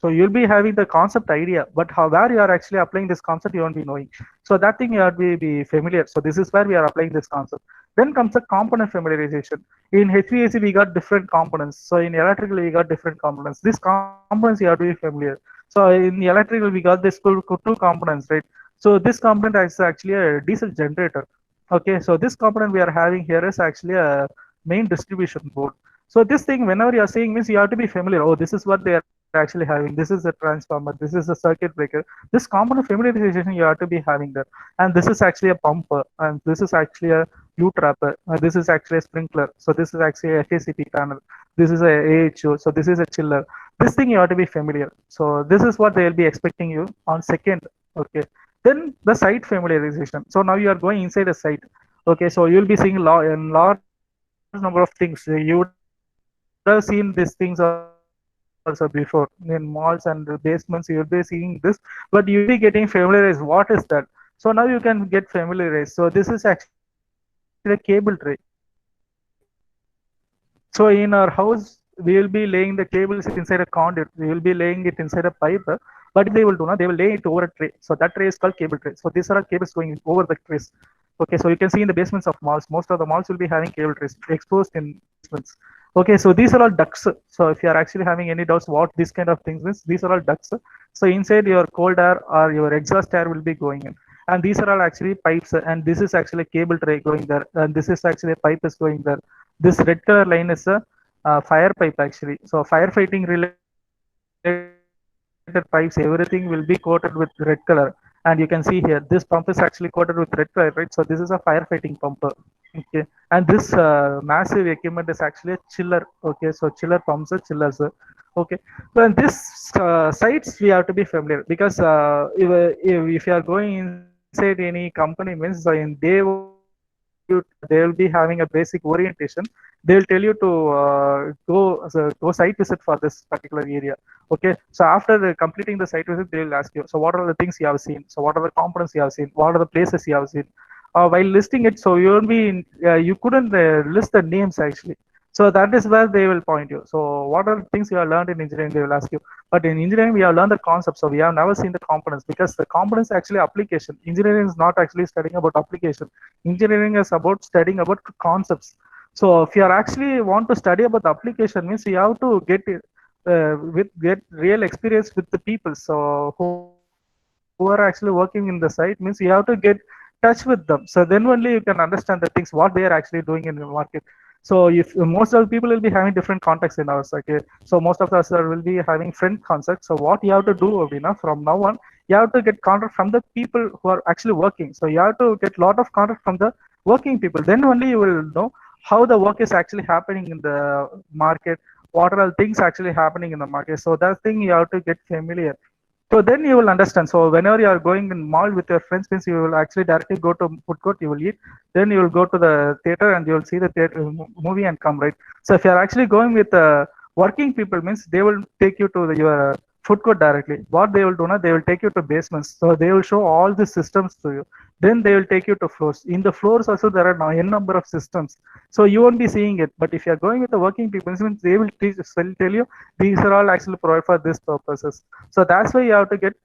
Speaker 2: So you'll be having the concept idea, but how where you are actually applying this concept, you won't be knowing. So that thing you have to be familiar. So this is where we are applying this concept. Then comes the component familiarization. In HVAC, we got different components. So in electrical, we got different components. These components you have to be familiar. So in electrical, we got this two components, right? So this component is actually a diesel generator. Okay, so this component we are having here is actually a main distribution board. So this thing, whenever you are saying means you have to be familiar. Oh, this is what they are actually having. This is a transformer. This is a circuit breaker. This component familiarization you have to be having there. And this is actually a pumper. And this is actually a U trapper. This is actually a sprinkler. So this is actually a FACT panel. This is a AHO. So this is a chiller. This thing you have to be familiar. So this is what they will be expecting you on second. Okay. Then the site familiarization. So now you are going inside a site. Okay. So you'll be seeing a large number of things. You would have seen these things also before in malls and basements. You'll be seeing this, but you'll be getting familiarized. What is that? So now you can get familiarized. So this is actually a cable tray. So in our house, we will be laying the cables inside a conduit. We will be laying it inside a pipe. But they will do not. They will lay it over a tray. So that tray is called cable tray. So these are all cables going over the trays. Okay, so you can see in the basements of malls, most of the malls will be having cable trays exposed in basements. Okay, so these are all ducts. So if you are actually having any doubts what this kind of things is, these are all ducts. So inside your cold air or your exhaust air will be going in. And these are all actually pipes. And this is actually a cable tray going there. And this is actually a pipe is going there. This red color line is a fire pipe actually. So firefighting related pipes, everything will be coated with red color. And you can see here, this pump is actually coated with red color, right? So this is a firefighting pumper. Okay, and this massive equipment is actually a chiller. Okay, so chiller pumps are chillers. Okay, so in this sites we have to be familiar because if you are going inside any company means in day they will be having a basic orientation. They will tell you to go site visit for this particular area. Okay, so after completing the site visit, they will ask you, so what are the things you have seen? So what are the components you have seen? What are the places you have seen? While listing it, so you will be you couldn't list the names actually. So that is where they will point you. So what are the things you have learned in engineering? They will ask you. But in engineering, we have learned the concept. So we have never seen the components because the components actually application. Engineering is not actually studying about application. Engineering is about studying about concepts. So if you are actually want to study about the application means you have to get real experience with the people. So who are actually working in the site means you have to get touch with them. So then only you can understand the things what they are actually doing in the market. So if most of the people will be having different contacts in ours, okay. So most of us will be having friend concepts. So what you have to do, from now on, you have to get contact from the people who are actually working. So you have to get a lot of contact from the working people. Then only you will know how the work is actually happening in the market. What are the things actually happening in the market? So that thing you have to get familiar. So then you will understand. So whenever you are going in mall with your friends, means you will actually directly go to food court, you will eat. Then you will go to the theater and you will see the theater movie and come, right? So if you are actually going with working people, means they will take you to your food court directly. What they will do now, they will take you to basements. So they will show all the systems to you. Then they will take you to floors. In the floors also there are now n number of systems. So you won't be seeing it. But if you are going with the working people, means they will tell you these are all actually provided for this purposes. So that's why you have to get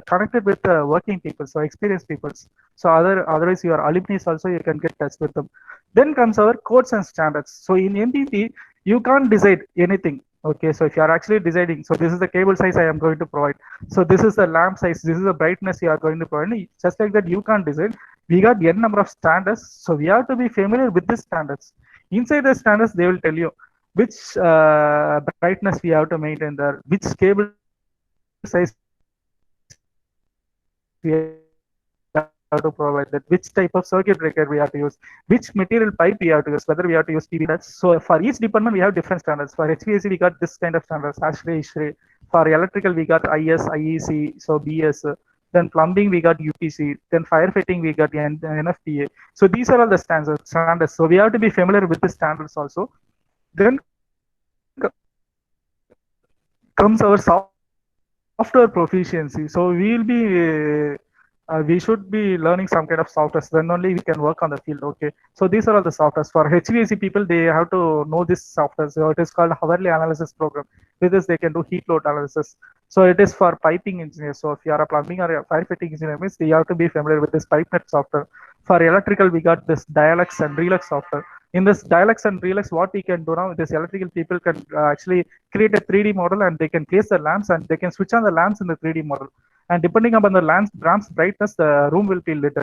Speaker 2: connected with working people, so experienced people. So otherwise your alumni also you can get touch with them. Then comes our codes and standards. So in MPP you can't decide anything. Okay, so if you are actually deciding, so this is the cable size I am going to provide. So this is the lamp size, this is the brightness you are going to provide. Just like that, you can't decide. We got n number of standards, so we have to be familiar with these standards. Inside the standards, they will tell you which brightness we have to maintain there, which cable size we have to provide that, which type of circuit breaker we have to use, which material pipe we have to use, whether we have to use PVC threads. So for each department, we have different standards. For HVAC, we got this kind of standards, ASHRAE, ISHRAE. For electrical, we got IS, IEC, so BS. Then plumbing, we got UPC. Then firefighting, we got NFPA. So these are all the standards. So we have to be familiar with the standards also. Then comes our software proficiency. So we should be learning some kind of software. Then only we can work on the field. Okay. So these are all the softwares. For HVAC people, they have to know this software. So it is called hourly analysis program. With this, they can do heat load analysis. So it is for piping engineers. So if you are a plumbing or a firefighting engineer, means you have to be familiar with this PipeNet software. For electrical, we got this Dialex and Relux software. In this Dialex and Relux, what we can do now, this electrical people can actually create a 3D model, and they can place the lamps, and they can switch on the lamps in the 3D model. And depending upon the lamp's brightness, the room will be lit.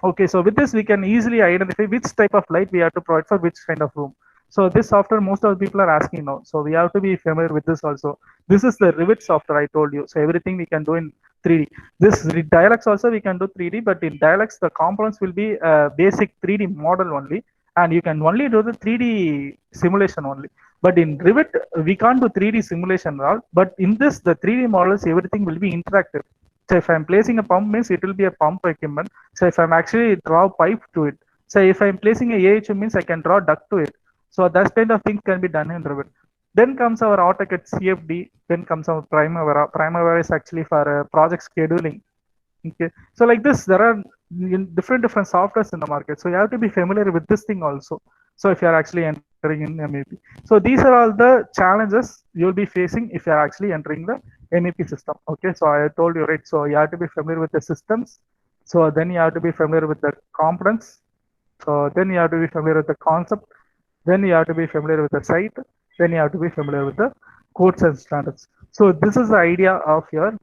Speaker 2: Okay, so with this, we can easily identify which type of light we have to provide for which kind of room. So this software, most of the people are asking now. So we have to be familiar with this also. This is the Revit software I told you. So everything we can do in 3D. This Dialex also we can do 3D, but in Dialex, the components will be a basic 3D model only. And you can only do the 3D simulation only. But in Revit, we can't do 3D simulation at all. But in this, the 3D models, everything will be interactive. So if I'm placing a pump, means it will be a pump equipment. So if I'm actually draw pipe to it. So if I'm placing a AHU, means I can draw duct to it. So that kind of things can be done in Revit. Then comes our AutoCAD CFD. Then comes our Primavera. Primavera is actually for project scheduling. Okay. So like this, there are different softwares in the market. So you have to be familiar with this thing also. So if you are actually entering in MEP. So these are all the challenges you'll be facing if you are actually entering the MEP system. Okay. So I told you, right? So you have to be familiar with the systems. So then you have to be familiar with the components. So then you have to be familiar with the concept. Then you have to be familiar with the site. Then you have to be familiar with the codes and standards. So this is the idea of your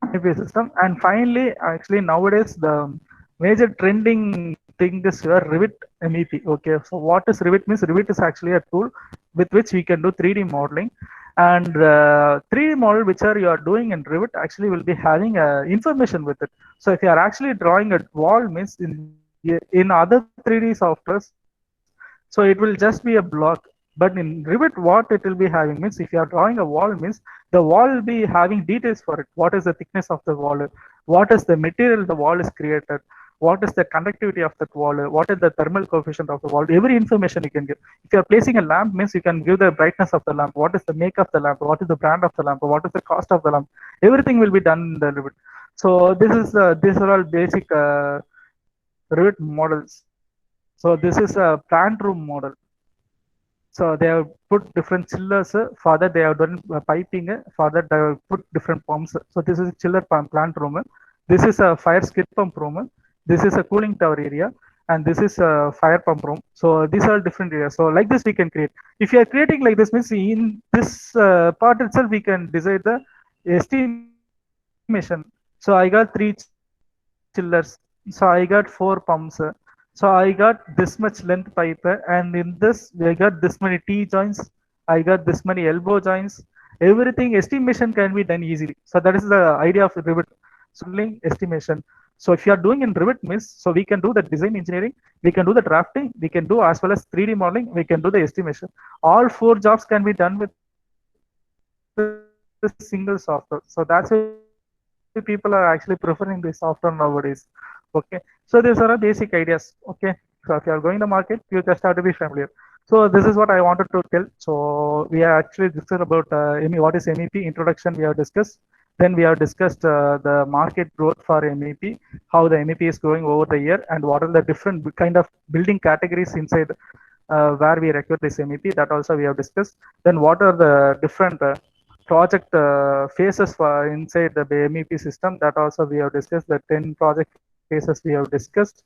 Speaker 2: MEP system. And finally, actually nowadays the major trending thing is your Revit MEP. Okay, so what is Revit means? Revit is actually a tool with which we can do 3D modeling, and 3D model which you are doing in Revit actually will be having information with it. So if you are actually drawing a wall, means in other 3D softwares, so it will just be a block. But in Revit, what it will be having means, if you are drawing a wall, means the wall will be having details for it. What is the thickness of the wall? What is the material the wall is created? What is the conductivity of that wall? What is the thermal coefficient of the wall? Every information you can give. If you are placing a lamp, means you can give the brightness of the lamp. What is the make of the lamp? What is the brand of the lamp? What is the cost of the lamp? Everything will be done in the Revit. So these are all basic Revit models. So this is a plant room model. So they have put different chillers. For that they have done piping. For that they have put different pumps. So this is a chiller plant room. This is a fire skid pump room. This is a cooling tower area. And this is a fire pump room. So these are different areas. So like this we can create. If you are creating like this, means in this part itself we can decide the estimation. So I got 3 chillers. So I got 4 pumps. So I got this much length pipe, and in this I got this many T joints. I got this many elbow joints. Everything estimation can be done easily. So that is the idea of Revit, estimation. So if you are doing in Revit, means so we can do the design engineering, we can do the drafting, we can do as well as 3D modeling, we can do the estimation. All 4 jobs can be done with a single software. So that's why people are actually preferring this software nowadays. Okay, so these are basic ideas. Okay, so if you are going to market, you just have to be familiar. So this is what I wanted to tell. So we are actually discussed about what is MEP introduction. We have discussed. Then we have discussed the market growth for MEP, how the MEP is growing over the year, and what are the different kind of building categories inside where we require this MEP. That also we have discussed. Then what are the different project phases for inside the MEP system? That also we have discussed. The 10 project phases we have discussed.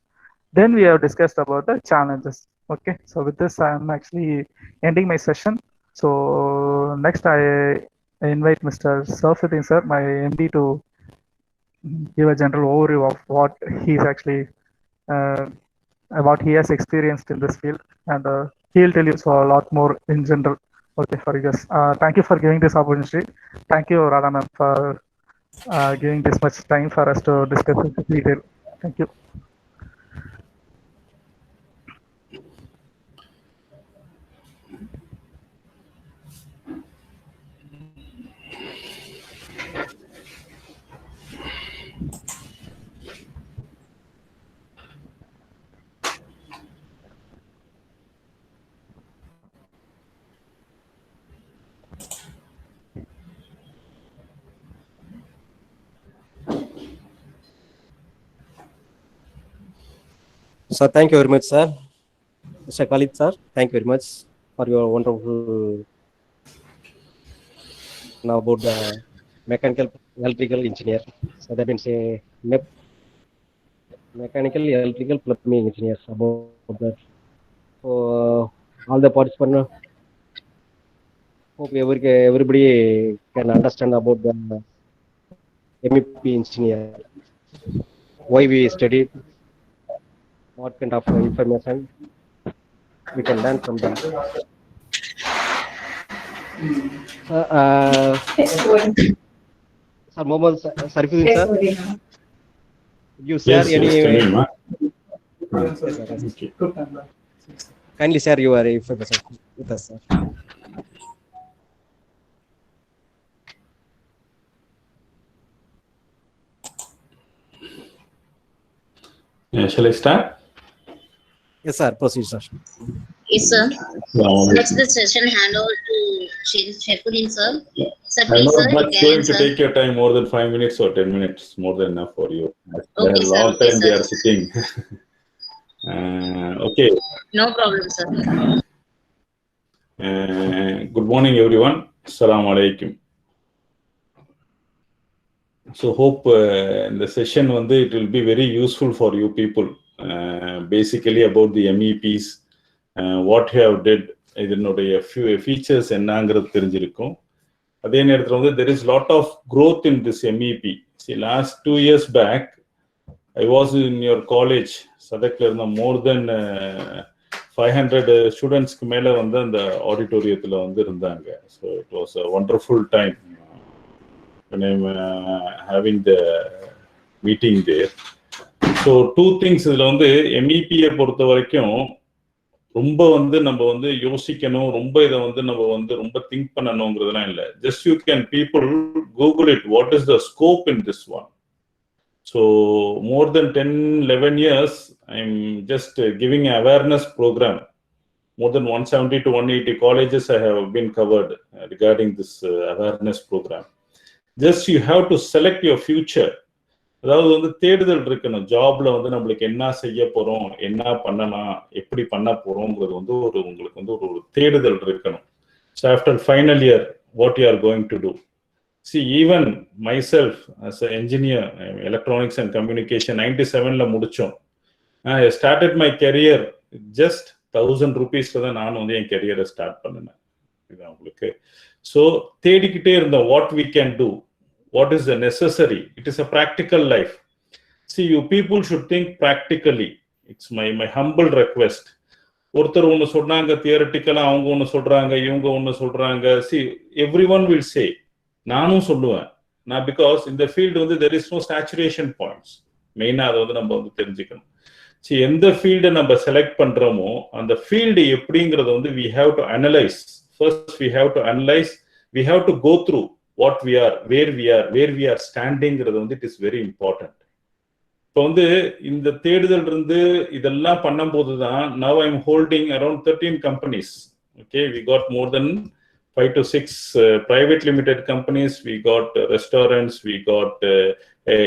Speaker 2: Then we have discussed about the challenges. Okay, so with this I am actually ending my session. So next I invite Mr. Sarfuddin sir, my MD, to give a general overview of what he's actually what he has experienced in this field, and he'll tell you so a lot more in general Okay, Farigas. Thank you for giving this opportunity. Thank you, Radha ma'am, for giving this much time for us to discuss in detail. Thank you.
Speaker 3: So thank you very much, sir. Mr. Khalid, sir, thank you very much for your wonderful now about the mechanical electrical engineer. So that means a mechanical electrical plumbing engineers about that. So all the participants, hope everybody can understand about the MEP engineer, why we studied, what kind of information we can learn from them. Sir Mohammed Sarifuddin sir, you share
Speaker 6: Yes,
Speaker 3: any?
Speaker 6: yes, can you hear me?
Speaker 3: Yes, sir, yes.
Speaker 6: Okay.
Speaker 3: Kindly share your information with us, sir.
Speaker 6: Shall I start?
Speaker 3: Yes, sir. Proceed, sir.
Speaker 4: Yes, sir.
Speaker 6: Yeah,
Speaker 4: Next the session hand over to Sheifuddin, sir. Sir,
Speaker 6: I'm
Speaker 4: please, sir,
Speaker 6: not
Speaker 4: you
Speaker 6: much
Speaker 4: can
Speaker 6: going to
Speaker 4: answer.
Speaker 6: take your time more than 5 minutes or 10 minutes, more than enough for you.
Speaker 4: Okay, sir.
Speaker 6: Long
Speaker 4: Okay,
Speaker 6: time they
Speaker 4: sir.
Speaker 6: are sitting. Okay.
Speaker 4: No problem, sir.
Speaker 6: Good morning, everyone. Assalamu alaikum. So hope in the session it will be very useful for you people. Basically about the MEPs, what you have did, இதனுடைய few features என்னங்கிறது தெரிஞ்சிருக்கும். அதே நேரத்தில் there is lot of growth in this MEP. See, last 2 years back, I was in your college, Sadakla இருந்த more than 500 ஸ்டூடெண்ட்ஸ்க்கு மேல அந்த ஆடிட்டோரியத்துல இருந்தாங்க. So it was a wonderful time when I'm having the meeting there. So two things இதுல MEP பொறுத்த வரைக்கும் ரொம்ப நம்ம யோசிக்கணும், ரொம்ப இதை நம்ம ரொம்ப திங்க் பண்ணணுங்கிறதுலாம் இல்லை. Just you can people Google it, what is the scope in this one. So more than 10-11 years I'm just giving an awareness program. More than 170 to 180 colleges I have been covered regarding this awareness program. Just you have to select your future. அதாவது தேடுதல் இருக்கணும். ஜாப்ல நம்மளுக்கு என்ன செய்ய போறோம், என்ன பண்ணலாம், எப்படி பண்ண போறோம்ங்கிறது உங்களுக்கு ஒரு தேடுதல் இருக்கணும். So after final year, what you are going to do? See, even myself as an engineer, electronics and communication, 97ல முடிச்சோம். I started my career just 1000 rupees தான் நான் என் career ஸ்டார்ட் பண்ணினேன். இதான் உங்களுக்கு. So தேடிக்கிட்டே இருந்தோம், what we can do. What is the necessary? It is a practical life. See, you people should think practically. It's my humble request. ஒருத்தர் ஒன்று சொன்னாங்க தியரட்டிக்கலா, அவங்க ஒன்று சொல்றாங்க, இவங்க ஒன்று சொல்றாங்க. See, everyone will say. நானும் சொல்லுவேன். நான் because in the field there is no saturation points. மெயினா அதை நம்ம தெரிஞ்சுக்கணும். See, எந்த ஃபீல்டை நம்ம செலக்ட் பண்றோமோ அந்த ஃபீல்டு எப்படிங்கிறத we have to analyze. First we have to analyze. We have to go through what we are, where we are standing, it is very important. இப்போ இந்த தேடுதல் இதெல்லாம் பண்ணும்போது தான் now I'm holding around 13 companies. Okay, we got more than 5 to 6 private limited companies, we got restaurants, we got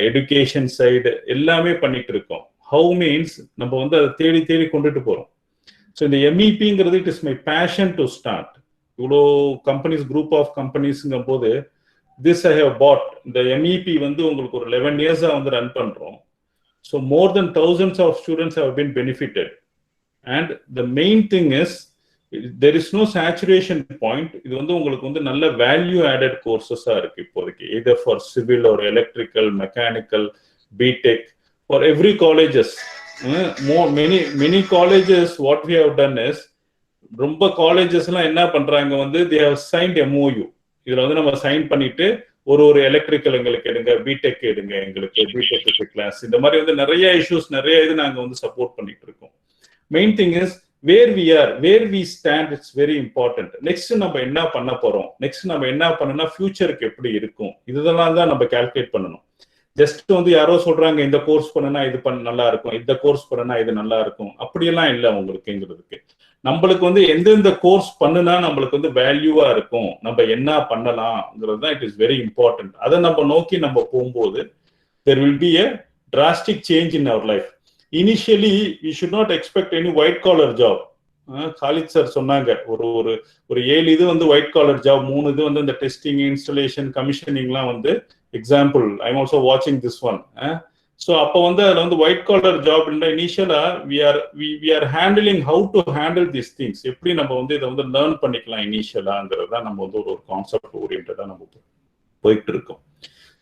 Speaker 6: education side, எல்லாமே பண்ணிட்டு இருக்கோம். How means நம்ம அதை தேடி கொண்டுட்டு போறோம். So இந்த MEPங்கிறது it is my passion to start. இவ்வளோ கம்பெனிஸ், குரூப் ஆஃப் கம்பெனிஸ்ங்கும் போது this I have bought. The MEP உங்களுக்கு ஒரு 11 years ரன் பண்றோம். So more than thousands of students have been benefited. And the main thing is there is no saturation point. இது உங்களுக்கு நல்ல value added courses இருக்கு இப்போதைக்கு, either for civil or electrical, mechanical, BTech, for every colleges. Many colleges what we have done is ரொம்ப colleges எல்லாம் என்ன பண்றாங்க வந்து தே ஹவ் சைன்ட் MOU. இதுல வந்து நம்ம சைன் பண்ணிட்டு ஒரு எலக்ட்ரிக்கல் எங்களுக்கு எடுங்க, பிடெக் எடுங்க, எங்களுக்கு பிடெக் கிளாஸ், இந்த மாதிரி வந்து நிறைய இஷ்யூஸ் நிறைய இது நாங்க வந்து சப்போர்ட் பண்ணிட்டு இருக்கோம். Main thing is where we stand, it's very important. Next நம்ம என்ன பண்ண போறோம், நெக்ஸ்ட் நம்ம என்ன பண்ணணும்னா ஃபியூச்சருக்கு எப்படி இருக்கும், இதெல்லாம் தான் நம்ம கால்குலேட் பண்ணணும். ஜஸ்ட் வந்து யாரோ சொல்றாங்க இந்த கோர்ஸ் பண்ணனா இது நல்லா இருக்கும், இந்த கோர்ஸ் பண்ணனா இது நல்லா இருக்கும், அப்படியெல்லாம் இல்லை உங்களுக்குங்கிறதுக்கு. நம்மளுக்கு வந்து எந்தெந்த கோர்ஸ் பண்ணுனா நம்மளுக்கு வந்து வேல்யூவா இருக்கும், நம்ம என்ன பண்ணலாம்ங்கிறது தான் இட் இஸ் வெரி இம்பார்ட்டன்ட். அதை நம்ம நோக்கி நம்ம போகும்போது there will be a drastic change in our life. Initially we should not expect any white collar job. Khalid sir சொன்னாங்க ஒரு 7 இது வந்து ஒயிட் காலர் ஜாப், 3 இது வந்து இந்த டெஸ்டிங், இன்ஸ்டலேஷன், கமிஷனிங்லாம் வந்து எக்ஸாம்பிள். ஐ எம் ஆல்சோ வாட்சிங் திஸ் ஒன். ஸோ அப்போ வந்து அதில் வந்து ஒயிட் காலர் ஜாப் இல்லை. இனிஷியலா we are handling how to handle this things, எப்படி நம்ம வந்து இதை வந்து லேர்ன் பண்ணிக்கலாம் இனிஷியலாங்கிறது தான் நம்ம வந்து ஒரு கான்செப்ட் ஓரியன்டா நம்ம போயிட்டு இருக்கோம்.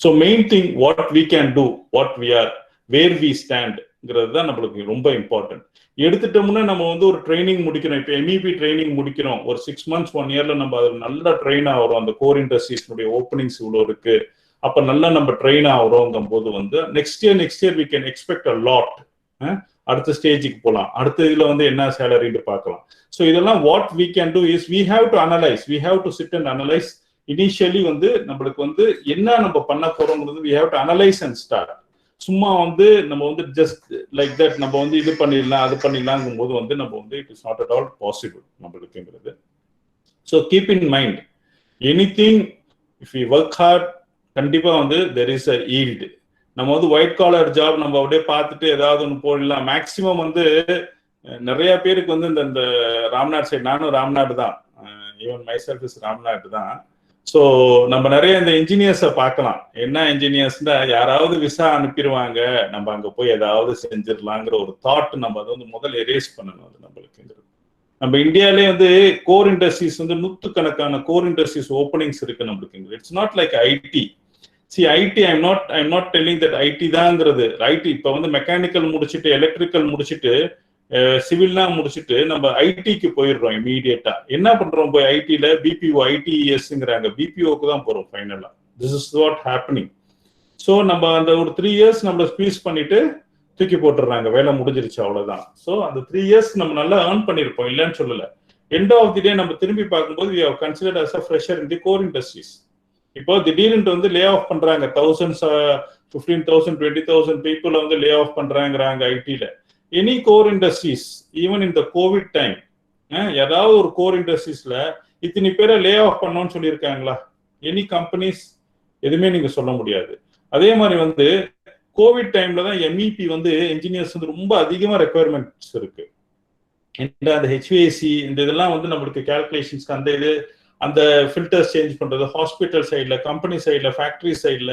Speaker 6: So main thing what we can do, what we are, where we ஸ்டாண்ட்ங்கிறது தான் நம்மளுக்கு ரொம்ப இம்பார்ட்டன்ட். எடுத்துட்டோம்னா நம்ம வந்து ஒரு ட்ரைனிங் முடிக்கிறோம். இப்போ MEP ட்ரைனிங் முடிக்கிறோம், ஒரு 6 months 1 yearல நம்ம அதில் நல்லா ட்ரெயின் ஆகிறோம். அந்த கோர் இண்டஸ்ட்ரீஸ்னுடைய ஓப்பனிங்ஸ் இவ்வளோ இருக்கு, அப்ப நல்லா நம்ம ட்ரெயின் ஆகிறோங்கும் போது வந்து next year we can expect a lot. அடுத்த ஸ்டேஜுக்கு போகலாம், அடுத்த இதுல வந்து என்ன சேலரின்னு பார்க்கலாம். ஸோ இதெல்லாம் what we can do is we have to analyse, we have to sit and analyse. Initially வந்து நம்மளுக்கு வந்து என்ன நம்ம பண்ண போறோங்கிறது we have to analyse and start. சும்மா வந்து நம்ம வந்து ஜஸ்ட் லைக் தட் நம்ம வந்து இது பண்ணிடலாம் அது பண்ணிடலாங்கும் போது வந்து நம்ம வந்து it is not at all possible நம்மளுக்குங்கிறது. So keep in mind anything if you work hard, கண்டிப்பா வந்து தெர் இஸ் அ ஈல்டு. நம்ம வந்து ஒயிட் காலர் ஜாப் நம்ம அப்படியே பார்த்துட்டு ஏதாவது ஒன்று போடலாம். மேக்சிமம் வந்து நிறைய பேருக்கு வந்து இந்த ராம்நாட் சைடு, நானும் ராம்நாட் தான், even my self is Ramnad தான். ஸோ நம்ம நிறைய இந்த இன்ஜினியர்ஸை பார்க்கலாம். என்ன இன்ஜினியர்ஸ்னா யாராவது விசா அனுப்பிடுவாங்க, நம்ம அங்கே போய் ஏதாவது செஞ்சிடலாங்கிற ஒரு தாட் நம்ம அதை வந்து முதல்ல எரேஸ் பண்ணணும். அது நம்மளுக்குங்கிறது நம்ம இந்தியாவிலே வந்து கோர் இண்டஸ்ட்ரீஸ் வந்து 100கணக்கான கோர் இண்டஸ்ட்ரீஸ் ஓப்பனிங்ஸ் இருக்கு நம்மளுக்கு. It's not like IT. See IT I'm not telling that IT தாங்கிறது. ஐடி இப்போ வந்து மெக்கானிக்கல் முடிச்சுட்டு, எலக்ட்ரிக்கல் முடிச்சுட்டு, சிவில்லாம் முடிச்சுட்டு நம்ம ஐடிக்கு போயிடுறோம் இமீடியட்டா. என்ன பண்றோம் போய் ஐடில BPO ITESங்கிறாங்க, BPOக்கு தான் போறோம் ஃபைனலா. This is what happening. So நம்ம அந்த ஒரு 3 years நம்மள ஸ்பீஸ் பண்ணிட்டு தூக்கி போட்டுறாங்க, வேலை முடிஞ்சிருச்சு அவ்வளவுதான். ஸோ அந்த 3 years நம்ம நல்லா ஏர்ன் பண்ணிருப்போம், இல்லைன்னு சொல்லல. எண்ட் ஆஃப் தி டே நம்ம திரும்பி பார்க்கும்போது we have considered as a fresher in the core industries. இப்போ திடீர்னு வந்து லே ஆஃப் பண்றாங்க, thousands 15,000 20,000 people வந்து லே ஆஃப் பண்றாங்கிறாங்க ஐடில. எனி கோர் இண்டஸ்ட்ரீஸ் ஈவன் இந்த கோவிட் டைம், ஏதாவது ஒரு கோர் இண்டஸ்ட்ரீஸ்ல இத்தனை பேரை லே ஆஃப் பண்ணோம்னு சொல்லியிருக்காங்களா? எனி கம்பெனிஸ் எதுவுமே நீங்க சொல்ல முடியாது. அதே மாதிரி வந்து கோவிட் டைம்ல தான் MEP வந்து இன்ஜினியர்ஸ் வந்து ரொம்ப அதிகமா ரெக்குயர்மெண்ட்ஸ் இருக்கு. அந்த HVAC இந்த இதெல்லாம் வந்து நம்மளுக்கு கால்குலேஷன்ஸ்க்கு அந்த இது, அந்த ஃபில்டர்ஸ் சேஞ்ச் பண்றது, ஹாஸ்பிட்டல் சைட்ல, கம்பெனி சைட்ல, ஃபேக்டரி சைட்ல,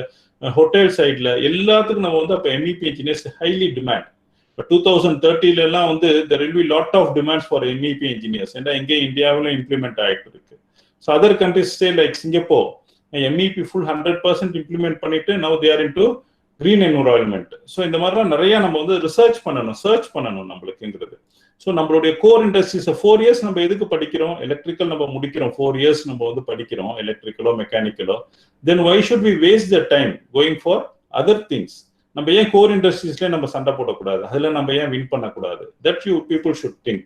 Speaker 6: ஹோட்டல் சைட்ல, எல்லாத்துக்கும் நம்ம வந்து அப்போ MEP இன்ஜினியர்ஸ் ஹைலி டிமாண்ட். இப்போ 2030 எல்லாம் வந்து there will be lot of demands for MEP engineers. ஏன்னா இங்கே இந்தியாவிலும் இம்ப்ளிமெண்ட் ஆகிட்டு இருக்கு. So other countries like Singapore MEP full 100% implement பண்ணிட்டு now they are into green environment. So இந்த மாதிரிலாம் நிறைய நம்ம வந்து ரிசர்ச் பண்ணணும், சர்ச் பண்ணணும் நம்மளுக்குங்கிறது. ஸோ நம்மளுடைய கோர் இண்டஸ்ட்ரீஸ் 4 years நம்ம எதுக்கு படிக்கிறோம்? எலக்ட்ரிக்கல் நம்ம முடிக்கிறோம், 4 years நம்ம வந்து படிக்கிறோம் எலக்ட்ரிக்கலோ மெக்கானிக்கலோ. தென் why should we waste the time going for other things? நம்ம ஏன் கோர் இண்டஸ்ட்ரீஸ்ல நம்ம சண்டை போடக்கூடாது? அதுல நம்ம ஏன் வின் பண்ணக்கூடாது? That you people should think.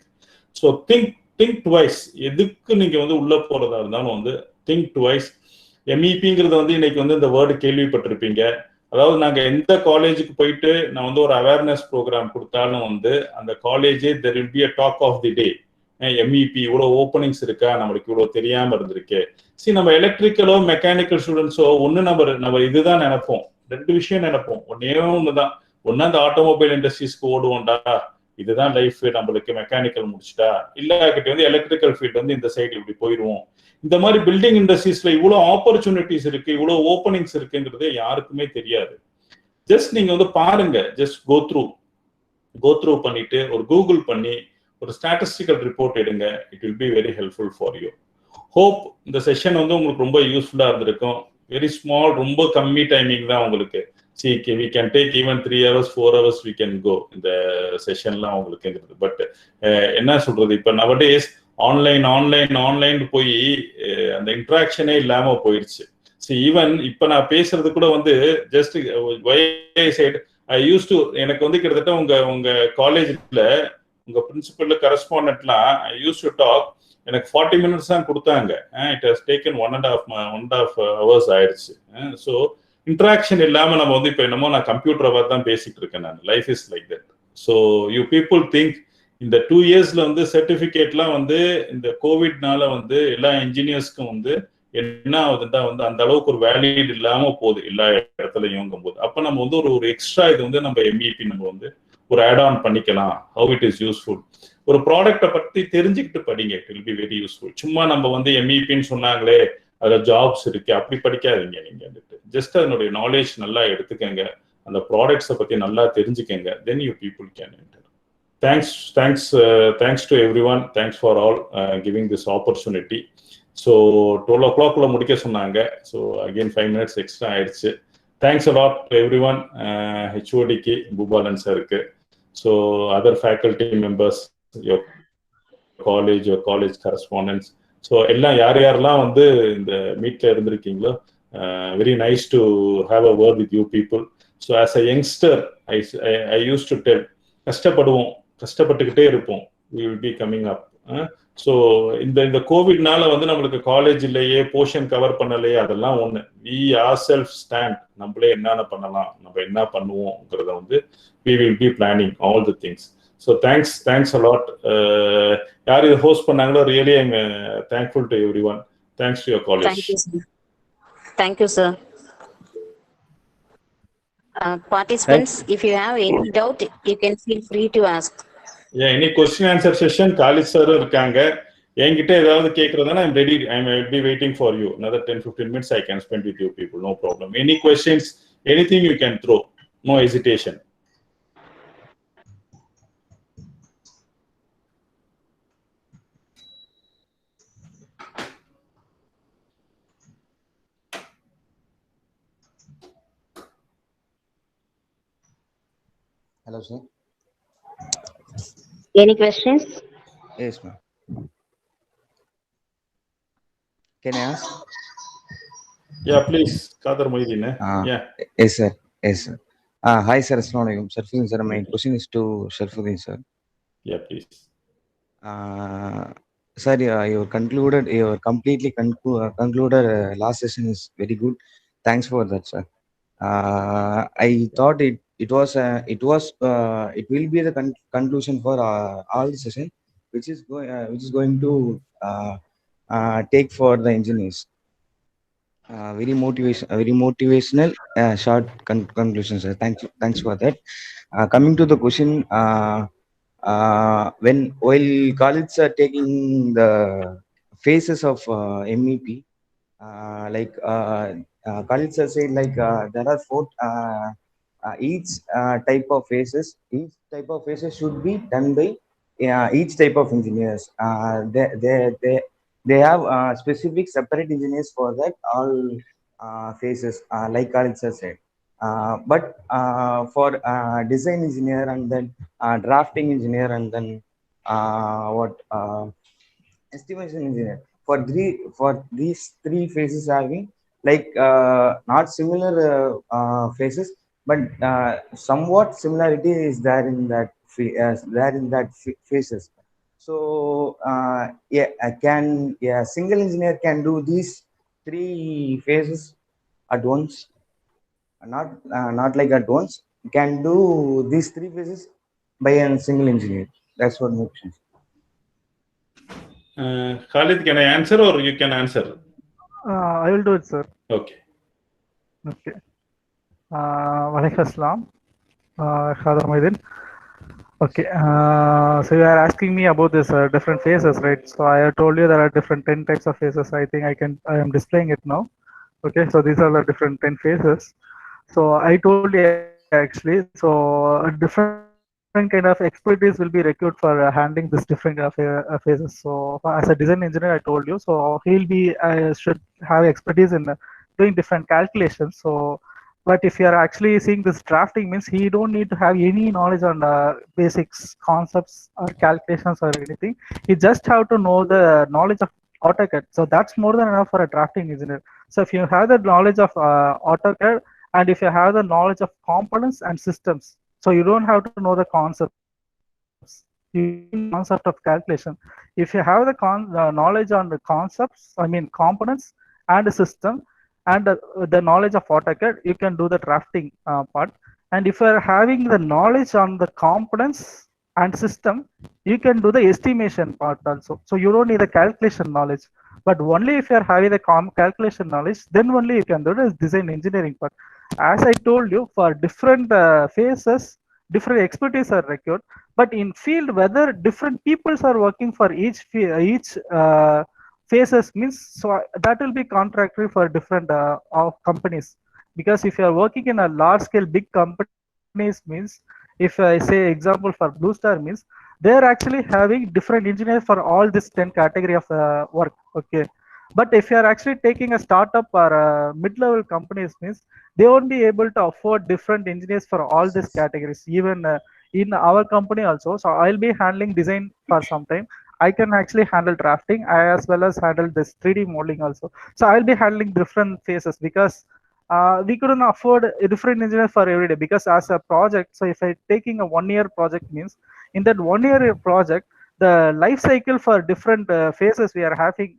Speaker 6: So think twice. எதுக்கு நீங்க வந்து உள்ள போறதா இருந்தாலும் வந்து திங்க் டுவைஸ். MEPங்கிறது வந்து இன்னைக்கு வந்து இந்த வேர்டு கேள்விப்பட்டிருப்பீங்க. அதாவது நாங்க எந்த காலேஜுக்கு போயிட்டு நான் வந்து ஒரு அவேர்னஸ் ப்ரோக்ராம் கொடுத்தாலும் வந்து அந்த காலேஜே there will be a talk of the day. MEP இவ்வளவு ஓப்பனிங்ஸ் இருக்கா, நம்மளுக்கு இவ்வளவு தெரியாம இருந்திருக்கு. சரி, நம்ம எலக்ட்ரிக்கலோ மெக்கானிக்கல் ஸ்டூடெண்ட்ஸோ ஒன்னு நம்ம இதுதான் நினைப்போம், 2 விஷயம் நினைப்போம். ஒண்ணுதான், ஒன்னு அந்த ஆட்டோமொபைல் இண்டஸ்ட்ரீஸ்க்கு ஓடுவோம்டா, இதுதான் லைஃப் நம்மளுக்கு, மெக்கானிக்கல் முடிச்சுட்டா. இல்ல வந்து எலக்ட்ரிக்கல் ஃபீல்ட் வந்து இந்த சைடு இப்படி போயிடுவோம். இந்த மாதிரி பில்டிங் இண்டஸ்ட்ரீஸ்ல இவ்வளவு ஆப்பர்ச்சுனிட்டிஸ் இருக்கு, இவ்வளவு ஓப்பனிங்ஸ் இருக்குங்கிறதே யாருக்குமே தெரியாது. ஜஸ்ட் நீங்க வந்து பாருங்க, ஜஸ்ட் கோ த்ரூ பண்ணிட்டு ஒரு கூகுள் பண்ணி ஒரு ஸ்டாட்டிஸ்டிக்கல் ரிப்போர்ட் எடுங்க. It will be very helpful for you. Hope இந்த செஷன் வந்து உங்களுக்கு ரொம்ப யூஸ்ஃபுல்லா இருந்திருக்கும். வெரி ஸ்மால், ரொம்ப கம்மி டைமிங் தான் உங்களுக்கு. we can take even 3 hours 4 hours we can go இந்த செஷன்லாம் உங்களுக்கு. பட் என்ன சொல்றது, இப்ப nowadays ஆன்லைன் போய் அந்த இன்ட்ராக்ஷனே இல்லாம போயிடுச்சு. ஈவன் இப்ப நான் பேசுறது கூட வந்து just side I use to, எனக்கு வந்து கிட்டத்தட்ட உங்க காலேஜ்ல உங்க பிரின்சிபல் கரஸ்பாண்டன்ட்லாம் ஐ யூஸ் டு டாக், எனக்கு 40 minutes தான் கொடுத்தாங்க. இட் ஹஸ் டேக்கன் 1.5 hours ஆயிடுச்சு. ஸோ இன்ட்ராக்ஷன் இல்லாம நம்ம வந்து இப்ப என்னமோ நான் கம்ப்யூட்டரை பார்த்து தான் பேசிட்டு இருக்கேன் நான். Life is like that. So you people think இந்த 2 yearsல வந்து சர்டிபிகேட்லாம் வந்து இந்த கோவிட்னால வந்து எல்லா இன்ஜினியர்ஸ்க்கும் வந்து என்ன ஆகுதுன்னா வந்து அந்த அளவுக்கு ஒரு வேலிட் இல்லாம போகுது எல்லா இடத்துலயும் போது. அப்ப நம்ம வந்து ஒரு எக்ஸ்ட்ரா இது வந்து நம்ம எம்இபி நம்ம வந்து ஒரு ஆட் ஆன் பண்ணிக்கலாம். How it is useful. ஒரு ப்ராடக்டை பத்தி தெரிஞ்சுக்கிட்டு படிங்க. It will be very useful. சும்மா நம்ம வந்து எம்இபின்னு சொன்னாங்களே அதுல ஜாப்ஸ் இருக்கு அப்படி படிக்காதீங்க. நீங்க வந்துட்டு ஜஸ்ட் அதனுடைய நாலேஜ் நல்லா எடுத்துக்கங்க, அந்த ப்ராடக்ட்ஸை பத்தி நல்லா தெரிஞ்சுக்கங்க. Then you people can enter. Thanks to everyone. Thanks for all giving this opportunity. So 12 o'clock முடிக்க சொன்னாங்க. So again 5 minutes extra ஆயிடுச்சு. Thanks a lot to everyone. HODக்கு Boopalan சாருக்கு, so other faculty members, your college correspondents, so எல்லாம் யாரெல்லாம் வந்து இந்த மீட்ல இருந்திருக்கீங்களோ, very nice to have a word with you people. So as a youngster I used to tell, கஷ்டப்பட்டுக்கிட்டே இருப்போம், we will be coming up. So இந்த கோவிட்னால வந்து நம்மளுக்கு college இல்லையே, போர்ஷன் கவர் பண்ணலையே, அதெல்லாம் ஒண்ணு. we ourselves stand, நம்மளே என்னென்ன பண்ணலாம், நம்ம என்ன பண்ணுவோம்ங்கிறத வந்து we will be planning all the things. So thanks a lot. யார் இது ஹோஸ்ட் பண்ணாங்களோ really I'm thankful to everyone. Thanks to your college.
Speaker 1: Thank you sir. Participants, if you have any doubt, you can feel free to ask.
Speaker 6: Any question answer session, Khalid sir இருக்காங்க. என்கிட்ட ஏதாவது கேக்குறதுனா I'm ready. I will be waiting for you. Another 10-15 minutes I can spend with you people. No problem. Any questions, anything you can throw. No hesitation.
Speaker 5: Hello, sir.
Speaker 1: Any questions?
Speaker 5: Yes, ma'am. Can I ask?
Speaker 6: Yeah, please. Qadar Moideen. Yeah.
Speaker 5: Yes, sir. Yes, sir. Hi, sir. Assalamu alaikum. Sharfuddin, sir. My question is to Sharfuddin, sir.
Speaker 6: Yeah, please.
Speaker 5: Sir, you completely concluded last session is very good. Thanks for that, sir. I thought it will be the conclusion for all the session, which is going to take for the engineers. Very motivational short conclusion, sir. Thanks for that. Coming to the question, while colleagues are taking the phases of MEP, like colleagues are saying, like there are 4 each type of phases. Each type of phases should be done by each type of engineers. They have specific separate engineers for that all phases, like colleagues have said. But for design engineer and then drafting engineer and then estimation engineer, for these 3 phases having like not similar phases, but somewhat similarity is there in that phases. So a single engineer can do these 3 phases at once? Not like at once. Can do these 3 phases by a single engineer. That's what my question.
Speaker 6: Khalid, can I answer or you can answer?
Speaker 2: I will do it, sir.
Speaker 6: Okay.
Speaker 2: Walaikum assalam. Khadar Moideen. Okay, so you are asking me about this different phases, right? So I have told you there are different 10 types of phases. I think I am displaying it now. Okay, so these are the different 10 phases. So I told you actually, so a different kind of expertise will be required for handling this different phases. So as a design engineer, I told you, so should have expertise in doing different calculations. So But if you are actually seeing this drafting means he don't need to have any knowledge on basics, concepts or calculations or anything. He just have to know the knowledge of AutoCAD. So that's more than enough for a drafting engineer. So if you have the knowledge of AutoCAD and if you have the knowledge of components and systems, so you don't have to know the concepts. You concept of calculation. If you have the knowledge on the concepts, I mean components and the system, and the knowledge of AutoCAD, you can do the drafting part. And if you are having the knowledge on the components and system, you can do the estimation part also. So you don't need the calculation knowledge, but only if you are having the calculation knowledge, then only you can do the design engineering part. As I told you, for different phases, different expertise are required. But in field, whether different peoples are working for each phases means, so that will be contractory for different companies. Because if you are working in a large scale big companies means, if I say example for Blue Star means, they are actually having different engineers for all this 10 category of work. Okay. But if you are actually taking a startup or mid-level companies means, they won't be able to afford different engineers for all these categories. Even in our company also, so I'll be handling design for some time. I can actually handle drafting as well as handle this 3D modeling also. So I'll be handling different phases because we couldn't afford a different engineer for every day, because as a project, so if I taking a 1 year project means, in that 1 year project, the life cycle for different phases we are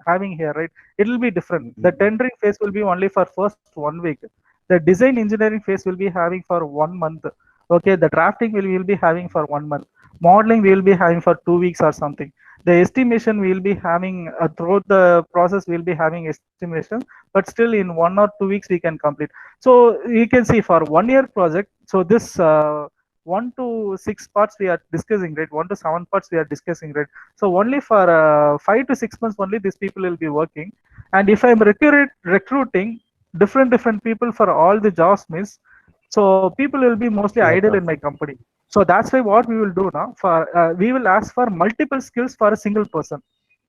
Speaker 2: having here, right? It will be different. The tendering phase will be only for first 1 week. The design engineering phase will be having for 1 month. Okay, the drafting will be having for 1 month. Modeling we will be having for 2 weeks or something. The estimation we will be having throughout the process, we will be having estimation, but still in 1 or 2 weeks we can complete. So you can see for 1 year project, so this 1 to 6 parts we are discussing, right? 1 to 7 parts we are discussing, right? So only for 5 to 6 months only these people will be working. And if I'm recruiting different people for all the jobs means, so people will be mostly idle in my company. So that's why what we will do now, for we will ask for multiple skills for a single person.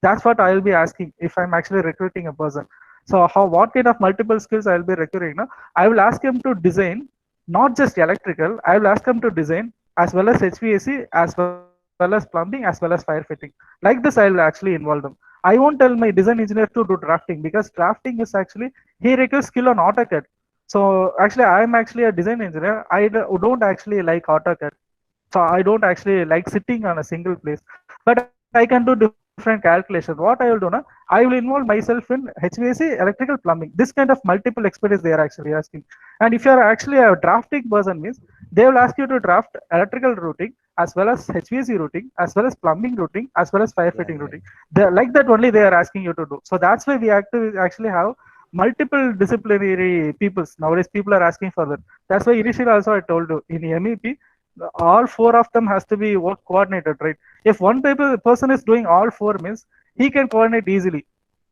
Speaker 2: That's what I will be asking if I'm actually recruiting a person. So what kind of multiple skills I will be recruiting now? I will ask him to design not just electrical. I will ask him to design as well as HVAC, as well as plumbing, as well as firefighting. Like this, I will actually involve them. I won't tell my design engineer to do drafting, because drafting is actually, he requires skill on AutoCAD. So actually, I'm actually a design engineer. I don't actually like AutoCAD. So I don't actually like sitting on a single place, but I can do different calculations. What I will do now, I will involve myself in HVAC, electrical, plumbing. This kind of multiple expertise they are actually asking. And if you are actually a drafting person means, they will ask you to draft electrical routing as well as HVAC routing, as well as plumbing routing, as well as firefighting routing. Like that only they are asking you to do. So that's why we have to actually have multiple disciplinary peoples. Nowadays people are asking for that. That's why initially also I told you, in MEP, all four of them has to be work coordinated, right? If one person is doing all four means, he can coordinate easily.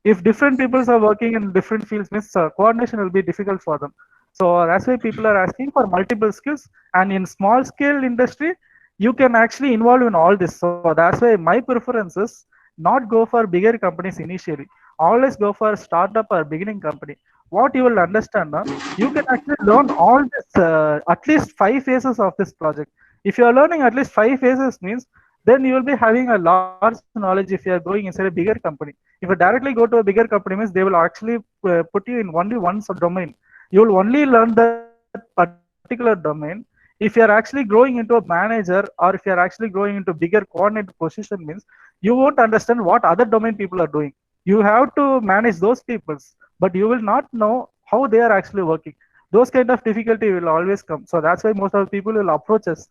Speaker 2: If different people are working in different fields means, coordination will be difficult for them. So that's why people are asking for multiple skills. And in small scale industry, you can actually involve in all this. So that's why my preference is not go for bigger companies initially. Always go for startup or beginning company. What you will understand now, you can actually learn all this, at least 5 phases of this project. If you are learning at least 5 phases means, then you will be having a large knowledge if you are going inside a bigger company. If you directly go to a bigger company means, they will actually put you in only one subdomain. You will only learn that particular domain. If you are actually growing into a manager, or if you are actually growing into bigger coordinated position means, you won't understand what other domain people are doing. You have to manage those peoples, but you will not know how they are actually working. Those kind of difficulty will always come. So that's why most of the people will approach us.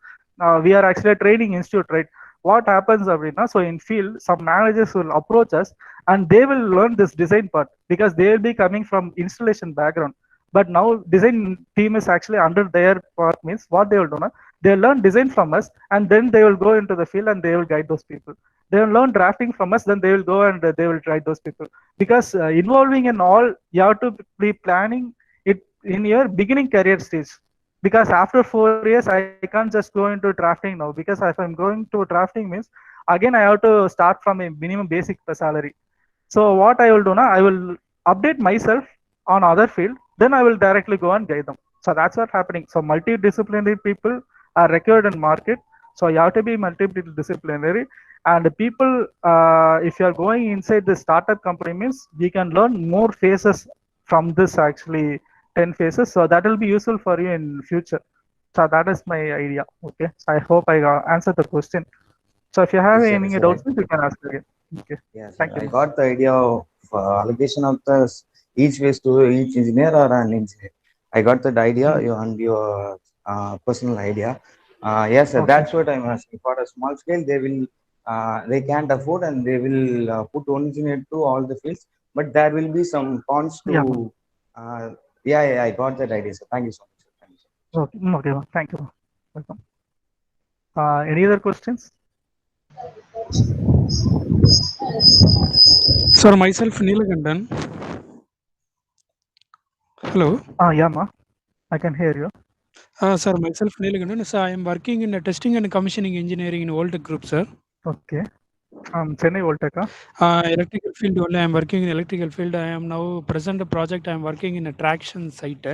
Speaker 2: We are actually a training institute, right? What happens, Avrina? So in field, some managers will approach us and they will learn this design part, because they will be coming from installation background. But now design team is actually under their part means, what they will do now, they learn design from us, and then they will go into the field and they will guide those people. They will learn drafting from us, then they will go and they will guide those people. Because involving in all, you have to be planning it in your beginning career stage. Because after 4 years, I can't just go into drafting now, because if I'm going to drafting means, again I have to start from a minimum basic salary. So what I will do now, I will update myself on other field, then I will directly go and guide them. So that's what's happening. So multidisciplinary people are required in market. So you have to be multidisciplinary. And the people, if you are going inside the startup company, means we can learn more phases from this actually 10 phases. So that will be useful for you in future. So that is my idea. Okay. So I hope I answered the question. So if you have
Speaker 5: Yes, sir.
Speaker 2: any
Speaker 5: Yes,
Speaker 2: doubts,
Speaker 5: sir.
Speaker 2: you can ask again. Okay.
Speaker 5: Yes, sir.
Speaker 2: Thank you.
Speaker 5: I got the idea of allocation of the each phase to each engineer or an engineer. I got that idea you and your personal idea. Yes, sir.
Speaker 2: Okay.
Speaker 5: That's what I'm asking. For a small scale, they can't afford and they will put one engineer to all the fields. But there will be some cons
Speaker 2: Yeah.
Speaker 5: to. Yeah, I got that idea. So thank you so much. Sir. Thank you so much.
Speaker 2: Okay. Okay. Thank you. Welcome. Any other questions?
Speaker 7: Sir, myself Neelakandan. Hello.
Speaker 2: Yeah, ma. I can hear you.
Speaker 7: Sir, myself Neelakandan. Sir, I am working in testing and commissioning engineering in Voltec Group, sir.
Speaker 2: Okay. Chennai Voltec.
Speaker 7: Electrical field only. I am working in electrical field. I am now present project. I am working in a traction site.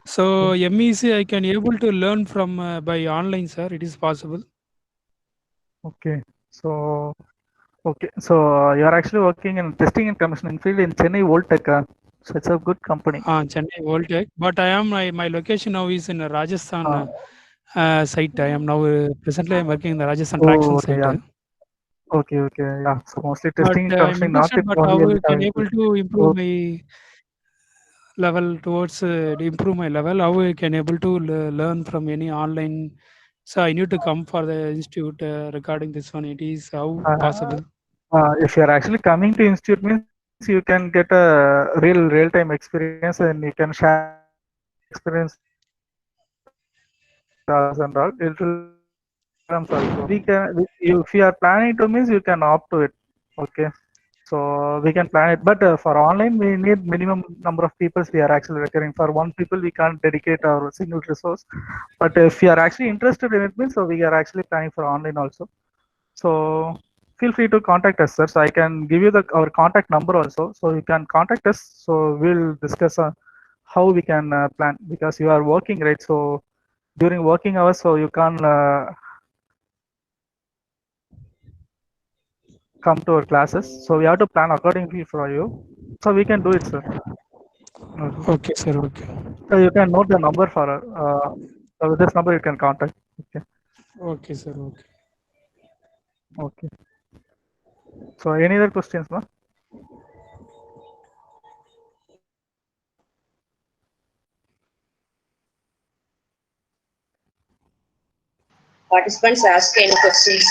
Speaker 7: So MEC I can able to learn from by online, sir. It is possible.
Speaker 2: Okay. So you are actually working in testing and commissioning field in Chennai Voltec. So it's a good company.
Speaker 7: Chennai Voltec. But I am my location now is in Rajasthan site. I am now presently I am working in the Rajasthan traction site.
Speaker 2: Yeah. Okay. Yeah. So mostly
Speaker 7: But
Speaker 2: testing and
Speaker 7: I'm
Speaker 2: commissioning, not
Speaker 7: interested, but how
Speaker 2: only
Speaker 7: can able to improve my level towards improve my level? How I can able to learn from any online? So I need to come for the institute regarding this one. It is how possible?
Speaker 2: If you are actually coming to institute, means you can get a real time experience and you can share experience with us and all. It will programs also. If you are planning to, means you can opt to it. Okay. So we can plan it, but for online we need minimum number of people we are actually requiring. For one people we can't dedicate our single resource. But if you are actually interested in it, means so we are actually planning for online also. So feel free to contact us, sir. So I can give you our contact number also. So you can contact us. So we'll discuss how we can plan, because you are working, right? So during working hours, so you can't come to our classes. So we have to plan accordingly for you. So we can do it, sir. Okay.
Speaker 7: Okay, sir. Okay.
Speaker 2: So you can note the number for so with this number you can contact. Okay.
Speaker 7: Okay, sir. Okay.
Speaker 2: Okay. So any other questions, ma?
Speaker 4: Participants ask any questions.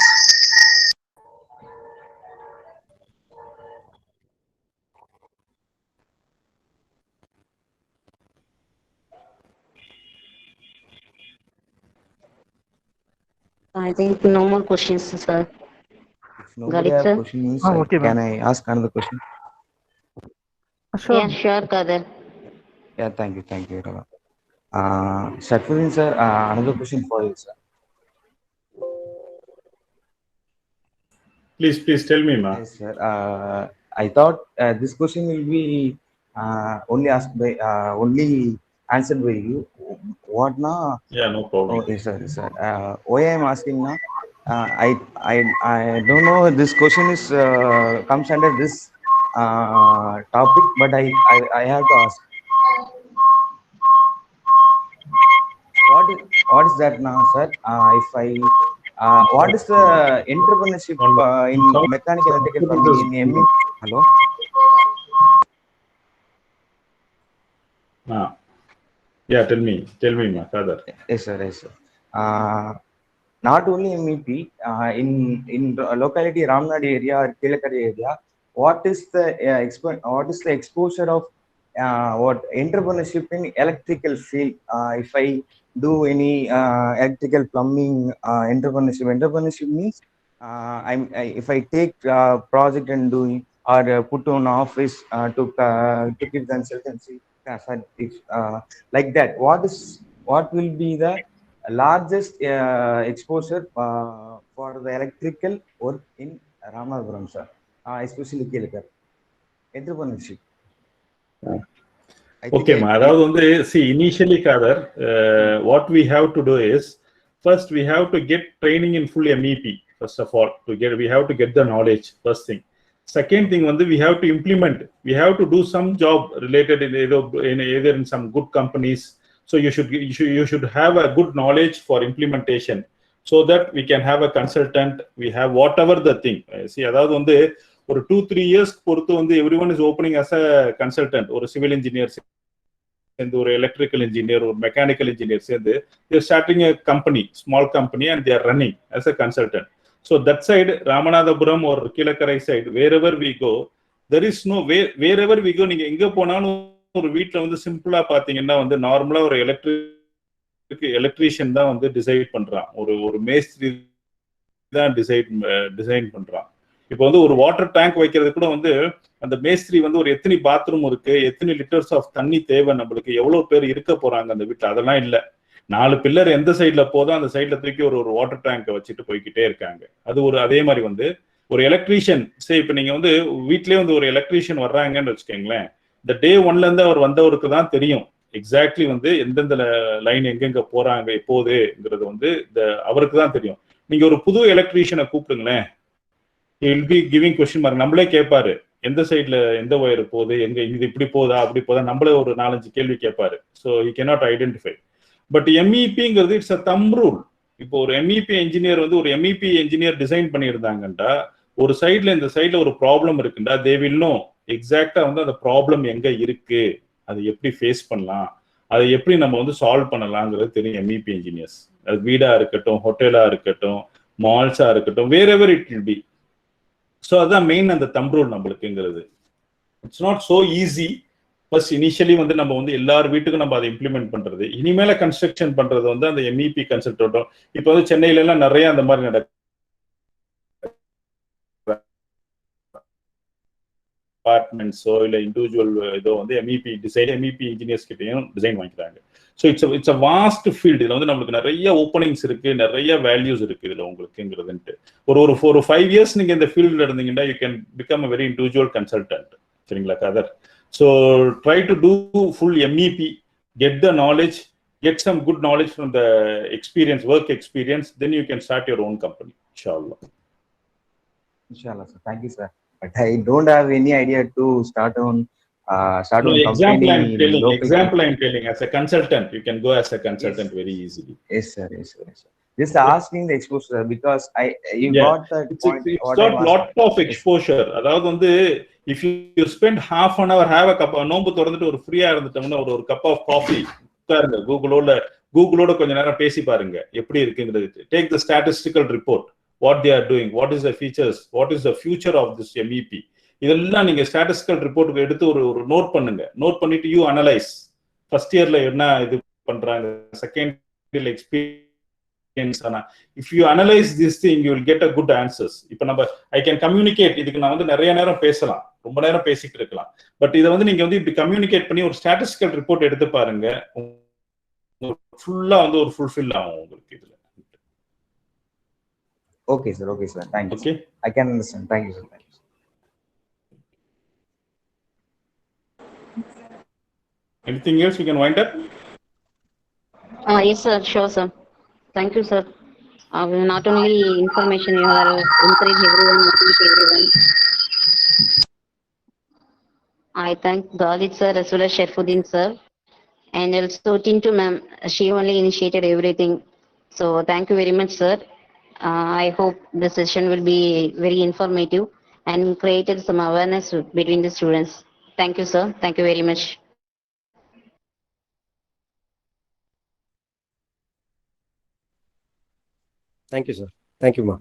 Speaker 1: I think no more questions, sir.
Speaker 5: If
Speaker 1: Got
Speaker 5: nobody
Speaker 1: it,
Speaker 5: have
Speaker 1: sir?
Speaker 5: questions,
Speaker 2: Okay,
Speaker 5: can
Speaker 2: ma'am.
Speaker 5: I ask another question?
Speaker 2: Sure.
Speaker 1: Yeah, sure, Kader.
Speaker 5: Yeah, thank you, Rama. Sharfuddin sir, another question for you, sir.
Speaker 6: Please tell me, ma.
Speaker 5: Yes, sir. I thought this question will be only answered by you. What now?
Speaker 6: Yeah, no problem.
Speaker 5: Oh, yes, sir. Why I'm asking now? I don't know. This question is comes under this topic, but I have to ask. What is that now, sir? If I what is the entrepreneurship in mechanical electrical plumbing in ME? Hello.
Speaker 6: Yeah, tell me, ma, Kader.
Speaker 5: Yes, sir. Yes, sir. Uh, Not only MEP, in the locality Ramnad area or Kilakari area, what is the exposure of what entrepreneurship in electrical field? If I do any electrical plumbing entrepreneurship means if I take project and doing or put on office to give consultancy if, like that. What will be the largest exposure for the electrical work in Ramanathapuram, sir, especially Kilakar. Entrepreneurship. I think
Speaker 6: Okay, ma. அதாவது வந்து see initially Kader, what we have to do is first we have to get training in full MEP first of all we have to get the knowledge first thing. Second thing வந்து we have to implement. We have to do some job related in either in some good companies. So you should have a good knowledge for implementation so that we can have a consultant. We have whatever the thing. See அதாவது வந்து ஒரு 2-3 years பொறுத்து வந்து everyone is opening as a consultant ஒரு civil engineer சேர்ந்து ஒரு electrical engineer ஒரு mechanical engineer சேர்ந்து தேர் starting a company small company and they are running as a consultant. So that side Ramanathapuram or Keelakarai side wherever we go there is no wherever we go நீங்க எங்க போனாலும் ஒரு வீட்ல வந்து சிம்பிளா பாத்தீங்கன்னா வந்து நார்மலா ஒரு எலக்ட்ரீஷியன் தான் வந்து டிசைட் பண்றான் ஒரு மேஸ்திரி தான் டிசைன் பண்றான். இப்போ வந்து ஒரு வாட்டர் டேங்க் வைக்கிறது கூட வந்து அந்த மேஸ்திரி வந்து ஒரு எத்தனை பாத்ரூம் இருக்கு எத்தனை லிட்டர்ஸ் ஆஃப் தண்ணி தேவை நம்மளுக்கு எவ்வளவு பேர் இருக்க போறாங்க அந்த வீட்டுல அதெல்லாம் இல்ல 4 பில்லர் எந்த சைட்ல போதும் அந்த சைட்ல தூக்கி ஒரு வாட்டர் டேங்கை வச்சுட்டு போய்கிட்டே இருக்காங்க. அது ஒரு அதே மாதிரி வந்து ஒரு எலக்ட்ரீஷியன் சரி இப்ப நீங்க வந்து வீட்லயே வந்து ஒரு எலக்ட்ரீஷியன் வர்றாங்கன்னு வச்சுக்கோங்களேன் இந்த டே 1ல இருந்து அவர் வந்தவருக்கு தான் தெரியும் எக்ஸாக்ட்லி வந்து எந்தெந்த லைன் எங்கெங்க போறாங்க எப்போதுங்கிறது வந்து அவருக்கு தான் தெரியும். நீங்க ஒரு புது எலக்ட்ரீஷியனை கூப்பிடுங்களேன் will be giving question mark நம்மளே கேட்பாரு எந்த சைட்ல எந்த ஒயர் போகுது எங்க இது இப்படி போதா அப்படி போதா நம்மளே ஒரு 4-5 கேள்வி கேட்பாரு. So he cannot identify. But MEPங்கிறது இட்ஸ் அ தம் ரூல். இப்போ ஒரு MEP என்ஜினியர் வந்து ஒரு MEP என்ஜினியர் டிசைன் பண்ணியிருந்தாங்கன்றா ஒரு சைட்ல இந்த சைட்ல ஒரு ப்ராப்ளம் இருக்குண்டா தே வில் நோ எக்ஸாக்டா வந்து அந்த ப்ராப்ளம் எங்க இருக்கு அதை எப்படி ஃபேஸ் பண்ணலாம் அதை எப்படி நம்ம வந்து சால்வ் பண்ணலாங்கிறது தெரியும் MEP என்ஜினியர்ஸ். அது வீடா இருக்கட்டும் ஹோட்டலா இருக்கட்டும் மால்ஸா இருக்கட்டும் wherever it will be. So அதுதான் மெயின் அந்த தம் ரூல் நம்மளுக்குங்கிறது. It's not so easy. First initially வந்து நம்ம வந்து எல்லார் வீட்டுக்கும் நம்ம அதை இம்ப்ளிமெண்ட் பண்றது இனிமேல கன்ஸ்ட்ரக்ஷன் பண்றது வந்து அந்த MEP கன்சல்டன்ட்டும் இப்போ வந்து சென்னையில எல்லாம் நிறைய அந்த மாதிரி நடக்கும். அபார்ட்மெண்ட்ஸோ இல்லை இண்டிவிஜுவல் இதோ வந்து MEP இன்ஜினியர்ஸ் கிட்டையும் டிசைன் வாங்கிக்கிறாங்க. So it's a vast field. இதில் வந்து நம்மளுக்கு நிறைய ஓப்பனிங்ஸ் இருக்கு நிறைய வேல்யூஸ் இருக்கு இதில் உங்களுக்குங்கிறதுன்ட்டு ஒரு 5 இயர்ஸ் நீங்க இந்த ஃபீல்டில் இருந்தீங்கன்னா you can become a very individual consultant. சரிங்களா Khader? So try to do full MEP, get the knowledge, get some good knowledge from the experience work experience, then you can start your own company. Inshallah.
Speaker 5: Inshallah, sir. Thank you, sir. But I don't have any idea to start on
Speaker 6: example
Speaker 5: company.
Speaker 6: I'm telling as a consultant you can go as a consultant very easily.
Speaker 5: Yes sir. Just asking the exposure because you
Speaker 6: Yeah.
Speaker 5: got that point.
Speaker 6: It's not lot of exposure. அதாவது வந்து if you spend half an hour have a cup நோம்பு திறந்துட்டு ஒரு ஃப்ரீயா இருந்துட்டோம்னா ஒரு cup of coffee உட்காருங்க கூகுளோட கொஞ்ச நேரம் பேசி பாருங்க எப்படி இருக்குங்கிறது. Take the statistical report, what they are doing, what is the features, what is the future of this MEP. இதெல்லாம் நீங்க ஸ்டாட்டிஸ்டிக்கல் ரிப்போர்ட் எடுத்து ஒரு நோட் பண்ணுங்க. நோட் பண்ணிட்டு யூ அனலைஸ் ஃபர்ஸ்ட் இயர்ல என்ன இது பண்றாங்க செகண்ட் இயர்ல எக்ஸ்பீரியன்ஸ் ஆனா if you analyse this thing you will get a good answers. இப்போ நம்ம ஐ கேன் கம்யூனிகேட் இதுக்கு நான் வந்து நிறைய நேரம் பேசலாம் ரொம்ப நேரம் பேசிட்டு இருக்கலாம். பட் இதை வந்து நீங்க வந்து இப்படி கம்யூனிகேட் பண்ணி ஒரு ஸ்டாட்டிஸ்டிக்கல் ரிப்போர்ட் எடுத்து பாருங்க ஃபுல்லா வந்து ஒரு ஃபுல்ஃபில் ஆகும் உங்களுக்கு இதுல.
Speaker 5: Okay sir. Thank you.
Speaker 6: Okay.
Speaker 5: I can understand. Thank you sir.
Speaker 6: Anything else we can wind up?
Speaker 1: Yes, sir. Sure, sir. Thank you, sir. Not only information you are encourage everyone, motivate everyone. I thank Galit sir as well as Sharfuddin sir, and also Tintu ma'am. She only initiated everything. So thank you very much, sir. I hope the session will be very informative and created some awareness between the students. Thank you, sir. Thank you very much.
Speaker 3: Thank you, sir. Thank you, ma'am.